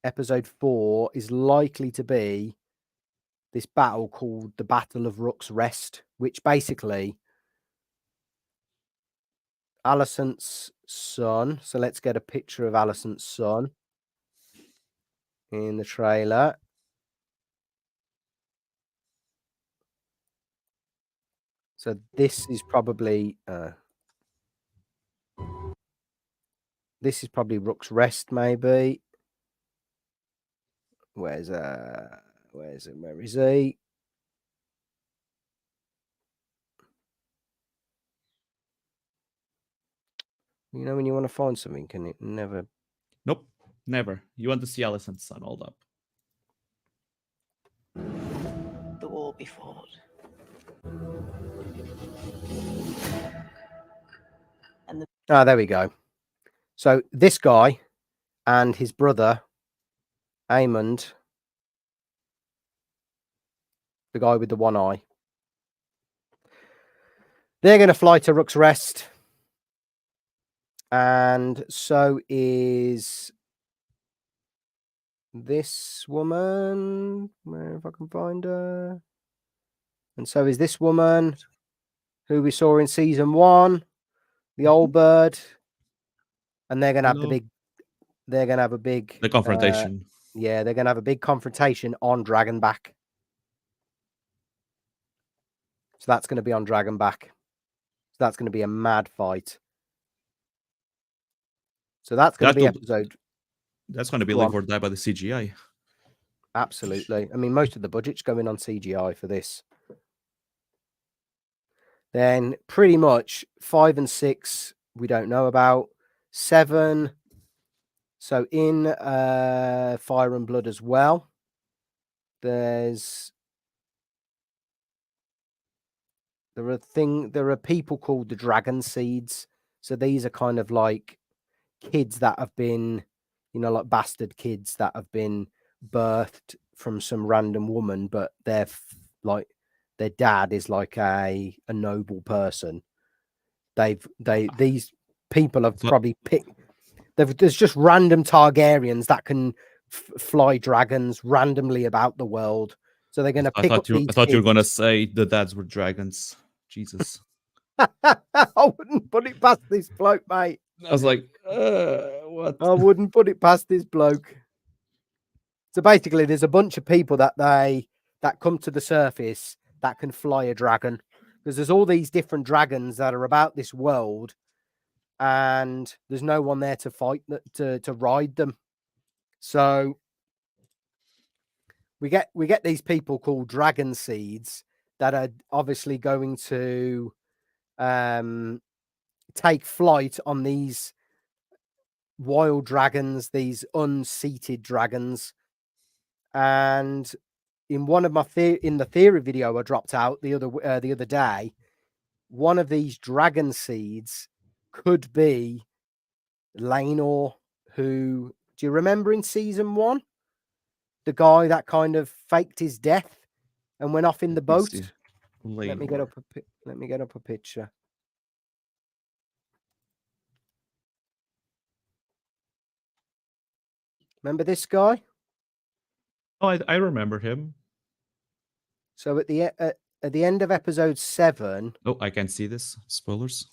episode 4 is likely to be this battle called the Battle of Rook's Rest, which basically Alicent's son. So let's get a picture of Alicent's son in the trailer. So this is probably Rook's Rest, maybe. Where is he? You know when you want to find something, can it never? Nope, never. You want to see Alicent's son, hold up. The war be fought. There we go. So this guy, and his brother, Aemond, the guy with the one eye. They're going to fly to Rook's Rest. And so is this woman. Where if I can find her. And so is this woman who we saw in season 1, the old bird. And they're going to have a big The confrontation. Yeah, they're going to have a big confrontation on Dragonback. So that's going to be on Dragonback. So that's going to be a mad fight. So that's going to be episode. That's going to be live or die by the CGI. Absolutely. I mean, most of the budget's going on CGI for this. Then pretty much 5 and 6 we don't know about. 7. So in Fire and Blood as well. There are people called the Dragon Seeds. So these are kind of like kids that have been, like bastard kids that have been birthed from some random woman, but they're like their dad is like a noble person. These people have probably picked. There's just random Targaryens that can fly dragons randomly about the world. So they're going to pick up these. I thought you were going to say the dads were dragons. Jesus. I wouldn't put it past this bloke, mate. I was like, what? I wouldn't put it past this bloke. So basically, there's a bunch of people that come to the surface that can fly a dragon. Because there's all these different dragons that are about this world, and there's no one there to fight to ride them. So we get these people called Dragon Seeds that are obviously going to take flight on these wild dragons, these unseated dragons. And in one of my in the theory video I dropped out the other day, one of these Dragon Seeds could be Laenor, who, do you remember in season 1? The guy that kind of faked his death and went off in the boat. Let me get up a picture. Remember this guy? Oh, I remember him. So at the end of episode 7. Oh, I can't see this. Spoilers.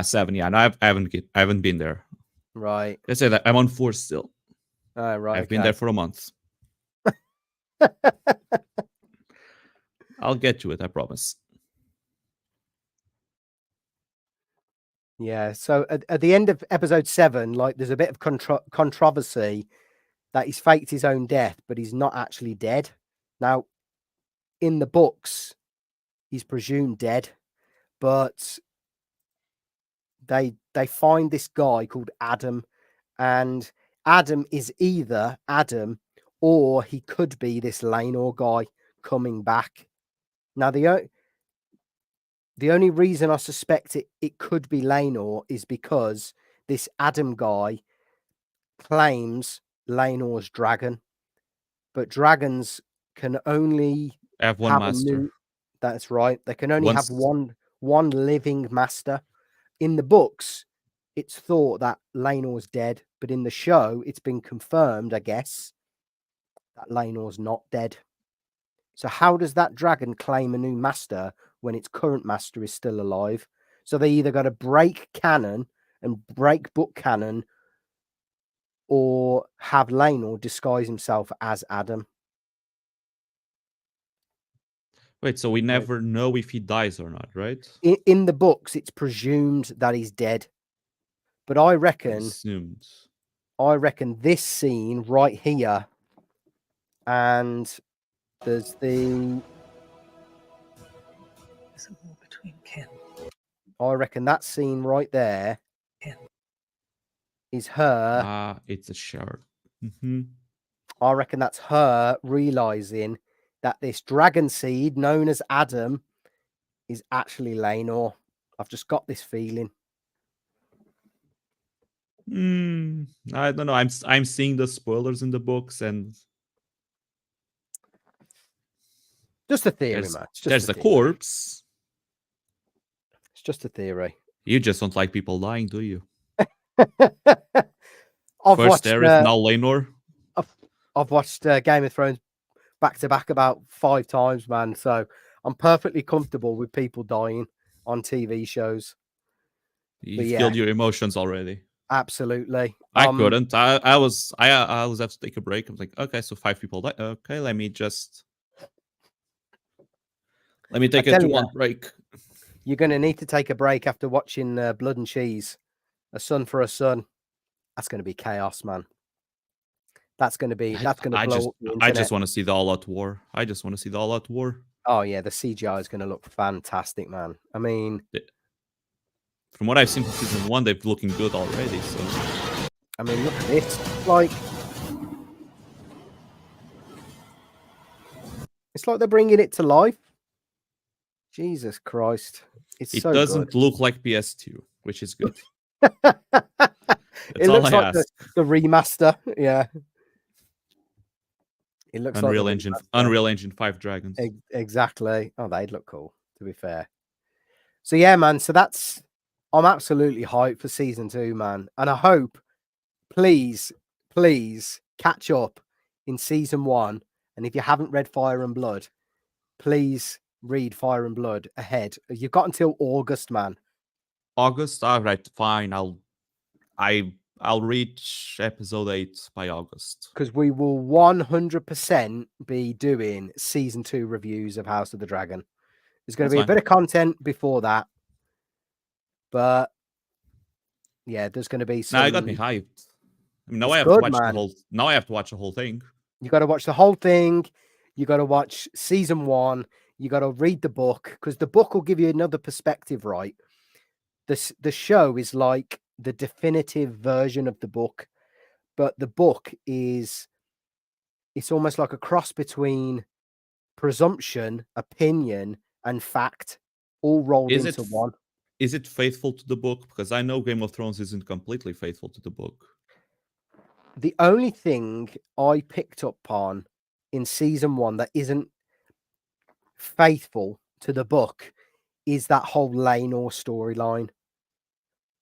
7. Yeah, no, I haven't been there. Right. Let's say that I'm on 4 still. Right. I've been there for a month. I'll get to it, I promise. Yeah. So at the end of episode 7, like there's a bit of controversy that he's faked his own death, but he's not actually dead. Now, in the books, he's presumed dead, but they find this guy called Adam, and Adam is either Adam or he could be this Laenor guy coming back. Now, the only reason I suspect it could be Laenor is because this Adam guy claims Laenor's dragon, but dragons can only have one master. That's right. They can only have one living master. In the books, it's thought that Laenor's dead, but in the show, it's been confirmed, I guess, that Laenor's not dead. So how does that dragon claim a new master when its current master is still alive? So they either got to break canon and break book canon, or have Laenor disguise himself as Adam. Wait, so we never know if he dies or not, right? In the books, it's presumed that he's dead. But I reckon this scene right here, and there's the... There's a war between kin. I reckon that scene right there is her. It's a shower. I reckon that's her realizing that this dragon seed known as Adam is actually Laenor. I've just got this feeling. I don't know. I'm seeing the spoilers in the books, and just a theory, man. There's a corpse. It's just a theory. You just don't like people dying, do you? I've First watched Aerith, now Lenor. I've watched Game of Thrones back to back about 5 times, man. So I'm perfectly comfortable with people dying on TV shows. You feel your emotions already. Absolutely. I couldn't. I was have to take a break. I was like, okay, so 5 people died. Okay, let me take a 2-month break. You're going to need to take a break after watching Blood and Cheese, A Son for a Son. That's going to be chaos, man. That's going to blow up the internet. I just want to see the all-out war. I just want to see the all-out war. Oh yeah, the CGI is going to look fantastic, man. I mean, from what I've seen from season 1, they're looking good already. So, I mean, look at this. Like, it's like they're bringing it to life. Jesus Christ. It doesn't look like PS2, which is good. It looks like the remaster. Yeah. It looks Unreal like Unreal Engine 5 Dragons. Exactly. Oh, they'd look cool, to be fair. So yeah, man. So I'm absolutely hyped for season 2, man. And I hope, please catch up in season 1. And if you haven't read Fire and Blood, please read Fire and Blood ahead. You've got until August, man. August? All right, fine. I'll reach episode 8 by August. Because we will 100% be doing season 2 reviews of House of the Dragon. There's going to be a bit of content before that. But yeah, there's going to be some... Now, it got me hyped. I mean, now I have to watch the whole... Now I have to watch the whole thing. You got to watch the whole thing. You got to watch season 1. You got to read the book, because the book will give you another perspective, right? The show is like the definitive version of the book, but the book it's almost like a cross between presumption, opinion, and fact, all rolled into one. Is it faithful to the book? Because I know Game of Thrones isn't completely faithful to the book. The only thing I picked up on in season 1 that isn't faithful to the book is that whole Lenor storyline.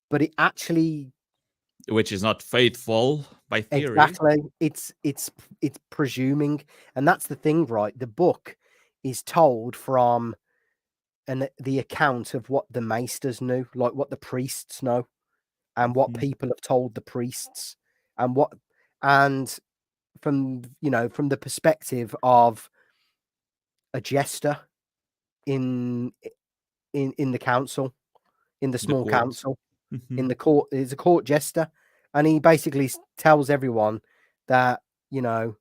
But it actually, which is not faithful by theory. Exactly. It's presuming, and that's the thing, right? The book is told from the account of what the maesters knew, like what the priests know, and what people have told the priests, and from the perspective of a jester in the council, in the small council. In the court, is a court jester, and he basically tells everyone that, the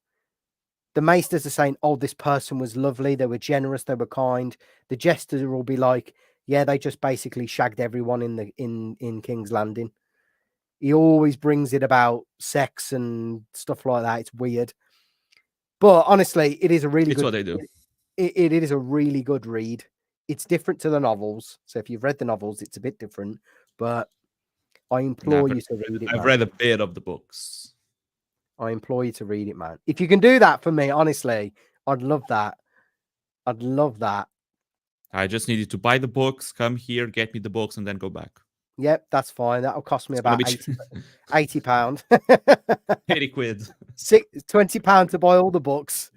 maesters are saying, oh, this person was lovely, they were generous, they were kind. The jester will be like, yeah, they just basically shagged everyone in King's Landing. He always brings it about sex and stuff like that. It's weird, but honestly, it is a really good. What they do. It is a really good read. It's different to the novels, so if you've read the novels, it's a bit different. But I implore you to read it. I've read a bit of the books. I implore you to read it, man. If you can do that for me, honestly, I'd love that. I'd love that. I just needed to buy the books, come here, get me the books, and then go back. Yep, that's fine. That'll cost me about £80. 80 quid. £20 to buy all the books.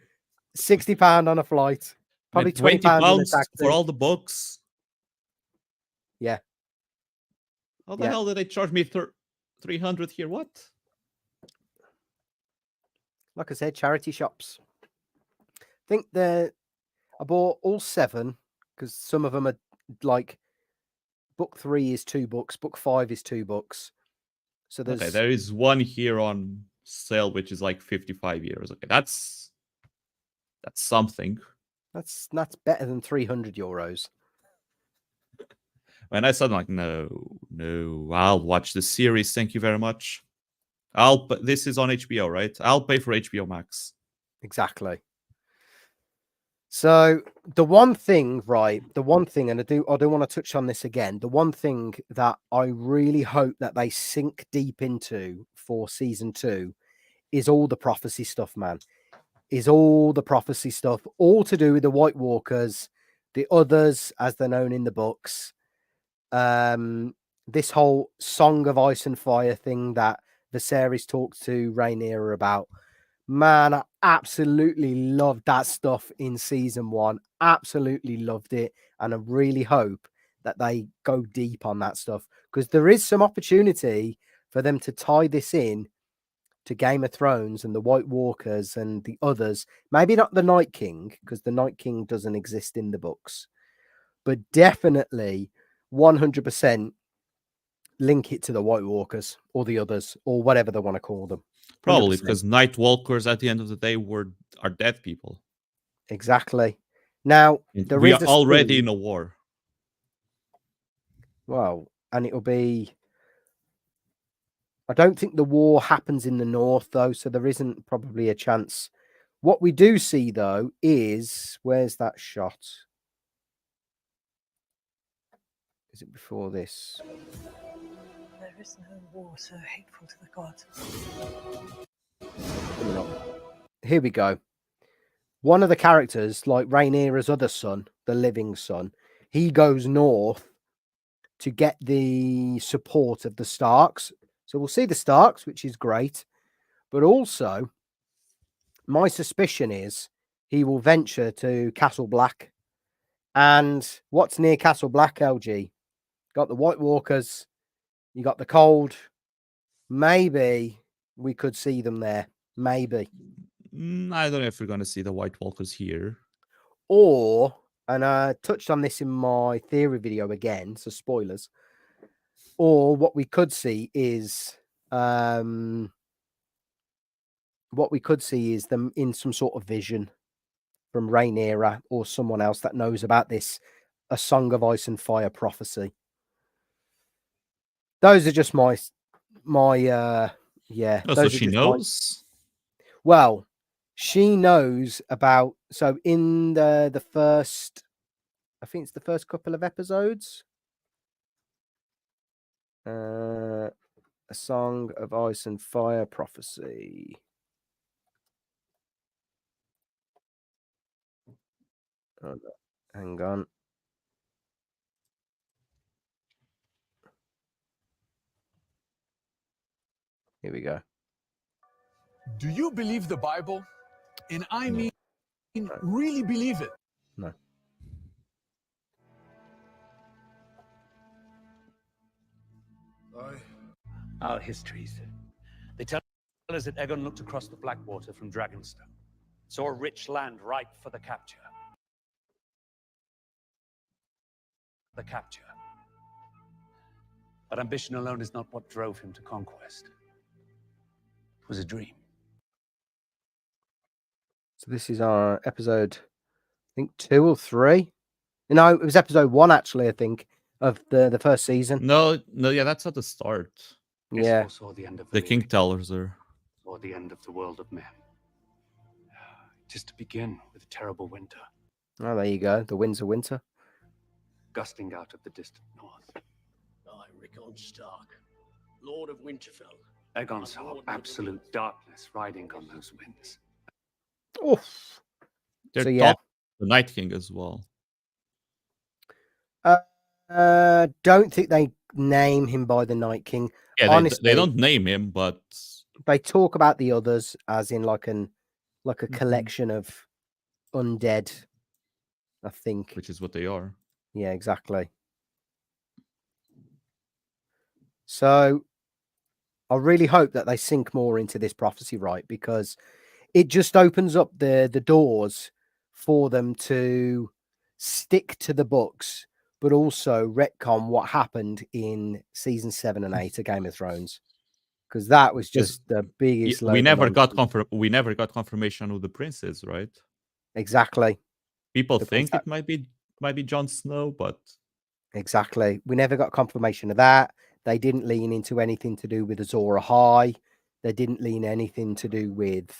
£60 on a flight. Probably £20 for all the books. Yeah. How the hell did they charge me 300 here? What? Like I said, charity shops. I think I bought all 7 because some of them are like book 3 is 2 books, book 5 is 2 books. So there is one here on sale which is like 55 euros. Okay, that's something. That's better than 300 euros. When I said like, no, I'll watch the series. Thank you very much. This is on HBO, right? I'll pay for HBO Max. Exactly. So the one thing, right? The one thing, and I do want to touch on this again. The one thing that I really hope that they sink deep into for season 2 is all the prophecy stuff, man. Is all the prophecy stuff, all to do with the White Walkers, the others as they're known in the books. This whole Song of Ice and Fire thing that Viserys talks to Rhaenyra about. Man, I absolutely loved that stuff in season 1. Absolutely loved it. And I really hope that they go deep on that stuff, because there is some opportunity for them to tie this in to Game of Thrones and the White Walkers and the others. Maybe not the Night King, because the Night King doesn't exist in the books, but definitely 100% link it to the White Walkers or the others or whatever they want to call them. Probably 100%. because Night Walkers at the end of the day are dead people. Exactly. Now We are already in a war. Well, and it'll be. I don't think the war happens in the north though, so there isn't probably a chance. What we do see though is, where's that shot? Is it before this? There is no war so hateful to the gods. Here we go. One of the characters, like Rhaenyra's other son, the living son, he goes north to get the support of the Starks. So we'll see the Starks, which is great. But also, my suspicion is he will venture to Castle Black. And what's near Castle Black, LG? Got the White Walkers. You got the cold. Maybe we could see them there. Maybe. I don't know if we're going to see the White Walkers here. Or, and I touched on this in my theory video again, so spoilers. Or what we could see is them in some sort of vision from Rhaenyra or someone else that knows about this, a Song of Ice and Fire prophecy. Those are just my yeah. Oh, so she knows? Well, she knows about, so in the first, I think it's the first couple of episodes, a Song of Ice and Fire prophecy. Oh, hang on. Here we go. Do you believe the Bible? And I mean, really believe it? No. Our histories. They tell us that Aegon looked across the Blackwater from Dragonstone, saw a rich land ripe for the capture. But ambition alone is not what drove him to conquest. It was a dream. So this is our episode, I think 2 or 3. No, it was episode 1 actually, I think, of the first season. No, yeah, that's at the start. Yeah. Saw the end of the King tells her. Or the end of the world of men. Just to begin with a terrible winter. Oh, there you go. The winds of winter. Gusting out of the distant north. I, Rickon Stark, Lord of Winterfell. Aegon saw absolute darkness riding on those winds. Oof. They're So, yeah. the Night King as well. Don't think they name him by the Night King. Yeah, honestly, they don't name him, but they talk about the others as in like a collection of undead, I think. Which is what they are. Yeah, exactly. So I really hope that they sink more into this prophecy, right? Because it just opens up the doors for them to stick to the books, but also retcon what happened in season 7 and 8 of Game of Thrones. Because that was just the biggest. We never got confirmation who the prince is, right? Exactly. People think it might be Jon Snow, but exactly, we never got confirmation of that. They didn't lean into anything to do with Azor Ahai. They didn't lean anything to do with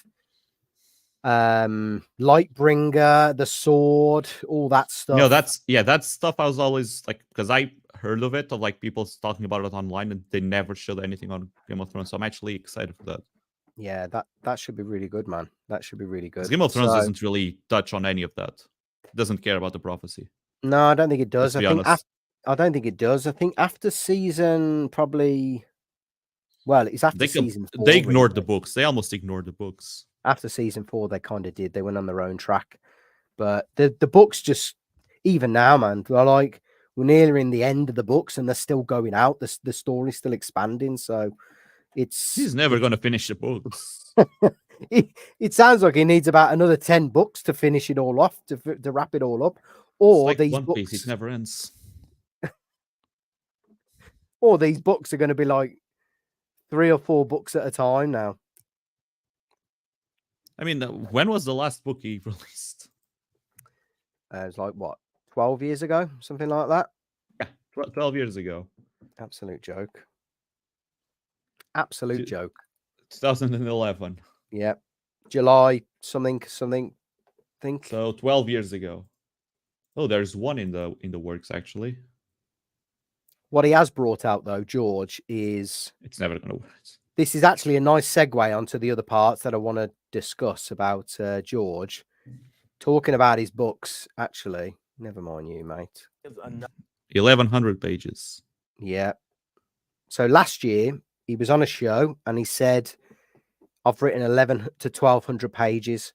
Lightbringer, the sword, all that stuff. No, that's stuff I was always like, because I heard of it, of like people talking about it online, and they never showed anything on Game of Thrones. So I'm actually excited for that. Yeah, that should be really good, man. That should be really good. Game of Thrones doesn't really touch on any of that. It doesn't care about the prophecy. No, I don't think it does. Let's be honest. I don't think it does. I think after season probably. Well, it's after season 4. They ignored the books. They almost ignored the books. After season 4, they kind of did. They went on their own track. But the books just, even now, man, they're like, we're nearing the end of the books and they're still going out. The story's still expanding. So he's never going to finish the books. It sounds like he needs about another 10 books to finish it all off, to wrap it all up. Or it's like these One books, Piece, it never ends. Or these books are going to be like 3 or 4 books at a time now. I mean, when was the last book he released? It was like, what, 12 years ago? Something like that? Yeah, 12 years ago. Absolute joke. Absolute joke. 2011. Yeah. July, something, think. So 12 years ago. Oh, there's one in the works, actually. What he has brought out, though, George, is... It's never going to work. This is actually a nice segue onto the other parts that I want to discuss about George. Talking about his books, actually. Never mind you, mate. 1,100 pages. Yeah. So last year, he was on a show and he said, I've written 1,100 to 1,200 pages.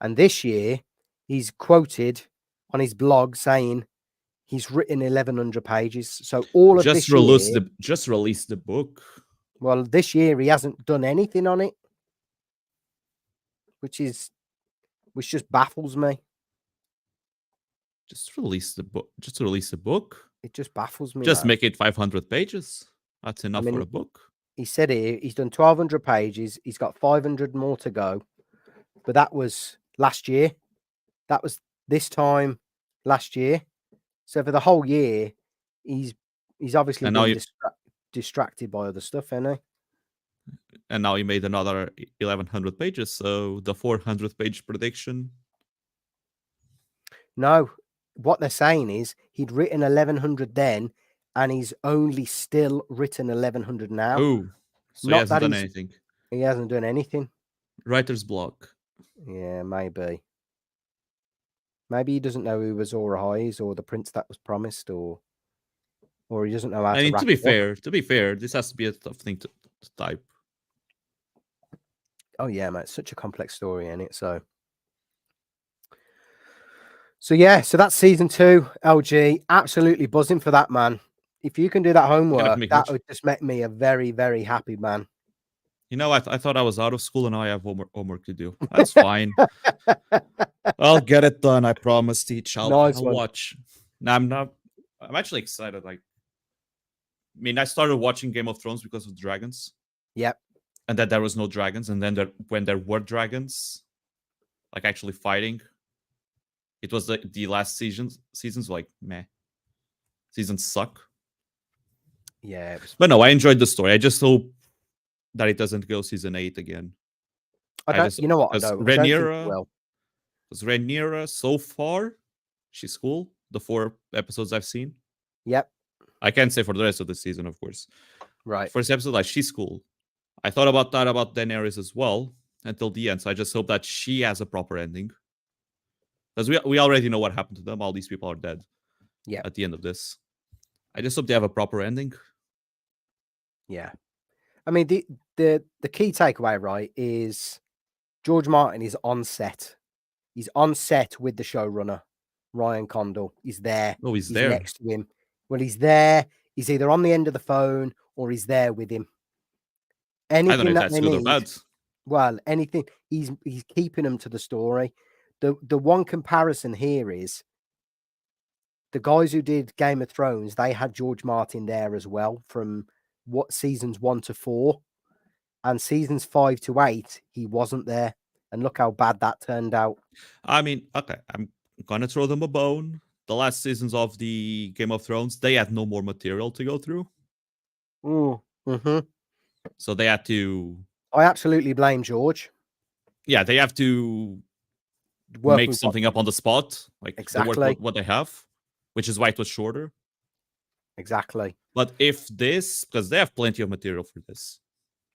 And this year, he's quoted on his blog saying he's written 1,100 pages. So all of this year... Just release the book. Well, this year he hasn't done anything on it, which just baffles me. Just release the book. Just release the book. It just baffles me. Just make it 500 pages. That's enough for a book. He said he's done 1,200 pages. He's got 500 more to go. But that was last year. That was this time last year. So for the whole year, he's obviously been distracted by other stuff, hasn't he? And now he made another 1,100 pages. So the 400 page prediction. No, what they're saying is he'd written 1,100 then, and he's only still written 1,100 now. Oh, so he hasn't done anything. He hasn't done anything. Writer's block. Yeah, maybe. Maybe he doesn't know who Azor Ahai is, or the prince that was promised, or he doesn't know how to. I mean, to be fair, this has to be a tough thing to type. Oh yeah, mate, it's such a complex story, isn't it? So yeah, so that's season 2. LG, absolutely buzzing for that, man. If you can do that homework, that would just make me a very, very happy man. You know, I thought I was out of school and now I have homework to do. That's fine. I'll get it done. I promise, Teach. I'll watch. No, I'm actually excited. Like, I mean, I started watching Game of Thrones because of dragons. Yep. And that there was no dragons. And then when there were dragons, like actually fighting, it was the last seasons like meh. Seasons suck. Yeah. But no, I enjoyed the story. I just hope that it doesn't go season 8 again. You know what? Because Rhaenyra, so far, she's cool. The 4 episodes I've seen. Yep. I can't say for the rest of the season, of course. Right. First episode, like, she's cool. I thought about that about Daenerys as well until the end. So I just hope that she has a proper ending. Because we already know what happened to them. All these people are dead. Yeah. At the end of this. I just hope they have a proper ending. Yeah. I mean, the key takeaway, right, is George Martin is on set. He's on set with the showrunner, Ryan Condal. He's there. Oh, he's there. Next to him. Well, he's there. He's either on the end of the phone or he's there with him. Anything I don't know if that's good or bad. Well, anything. He's keeping them to the story. The one comparison here is the guys who did Game of Thrones, they had George Martin there as well from seasons 1 to 4, and seasons 5 to 8 he wasn't there, and look how bad that turned out. I mean, okay, I'm gonna throw them a bone. The last seasons of the Game of Thrones, they had no more material to go through. Mm-hmm. So they had to. I absolutely blame George. yeah, they have to Work make with something up on the spot, like Exactly. they work what they have, which is why it was shorter. Exactly. But if this, because they have plenty of material for this,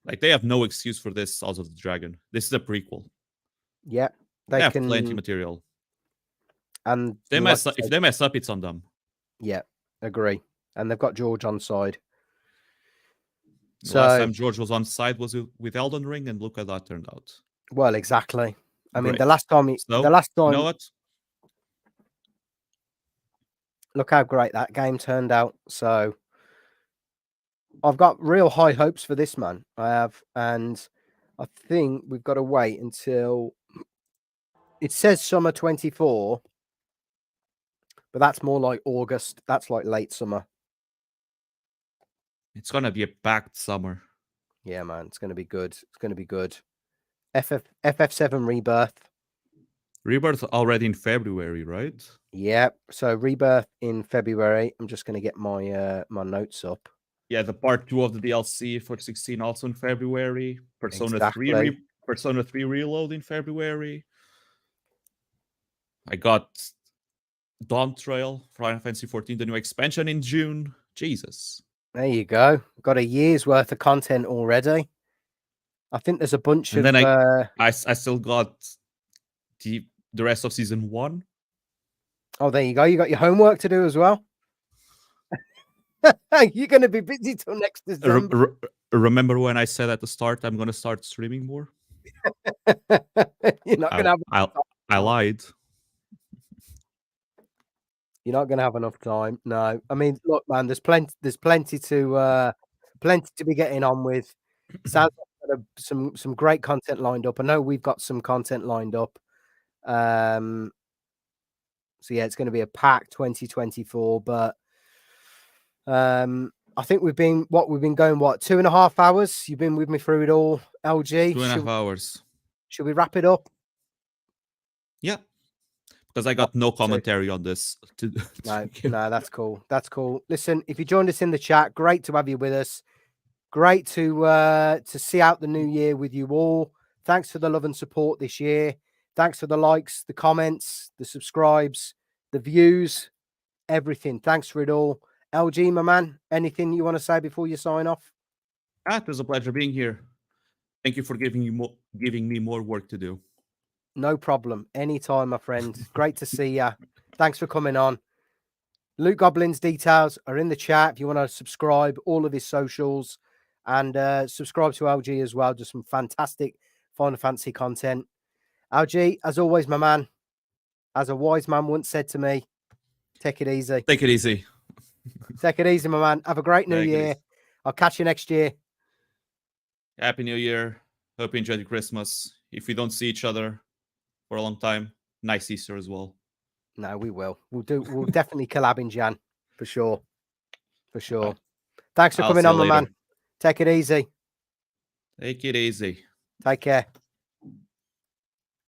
like they have no excuse for this House of the Dragon. This is a prequel. Yeah, They have can plenty of material. And If they mess up, it's on them. Yeah, agree. And they've got George on side. The last time George was on side was with Elden Ring, and look how that turned out. Well, exactly. I mean, Great. the last time, you know what? Look how great that game turned out. So I've got real high hopes for this, man. I have, and I think we've got to wait until it says summer 24, but that's more like August. That's like late summer. It's gonna be a packed summer. Yeah, man, it's gonna be good. It's gonna be good. FF7 Rebirth. Rebirth already in February, right? Yeah. So Rebirth in February. I'm just gonna get my my notes up. Yeah, the part 2 of the DLC for 16 also in February. Persona 3 Persona 3 Reload in February. I got Dawn Trail, Final Fantasy 14, the new expansion in June. Jesus. There you go. Got a year's worth of content already. I think there's a bunch and of. Then I still got the rest of season 1. Oh, there you go. You got your homework to do as well. You're going to be busy till next December. Remember when I said at the start I'm going to start streaming more? You're not going to have. I lied. You're not going to have enough time. No, I mean, look, man. There's plenty to be getting on with. Sounds like some great content lined up. I know we've got some content lined up. So yeah, it's going to be a packed 2024. But I think we've been going 2.5 hours. You've been with me through it all, LG. 2.5 hours. Should we wrap it up? Yeah. Because I got no commentary on this. No, that's cool. That's cool. Listen, if you joined us in the chat, great to have you with us. Great to see out the new year with you all. Thanks for the love and support this year. Thanks for the likes, the comments, the subscribes, the views, everything. Thanks for it all. LG, my man, anything you want to say before you sign off? It was a pleasure being here. Thank you for giving me more work to do. No problem. Anytime, my friend. Great to see you. Thanks for coming on. Loot Goblin's details are in the chat. If you want to subscribe, all of his socials, and subscribe to LG as well. Just some fantastic Final Fantasy content. LG, as always, my man, as a wise man once said to me, take it easy. Take it easy. Take it easy, my man. Have a great new year. I'll catch you next year. Happy New Year. Hope you enjoyed your Christmas. If we don't see each other for a long time, nice Easter as well. No, we will. We'll definitely collab in Jan for sure. For sure. Thanks for coming on, my man. Take it easy. Take it easy. Take care.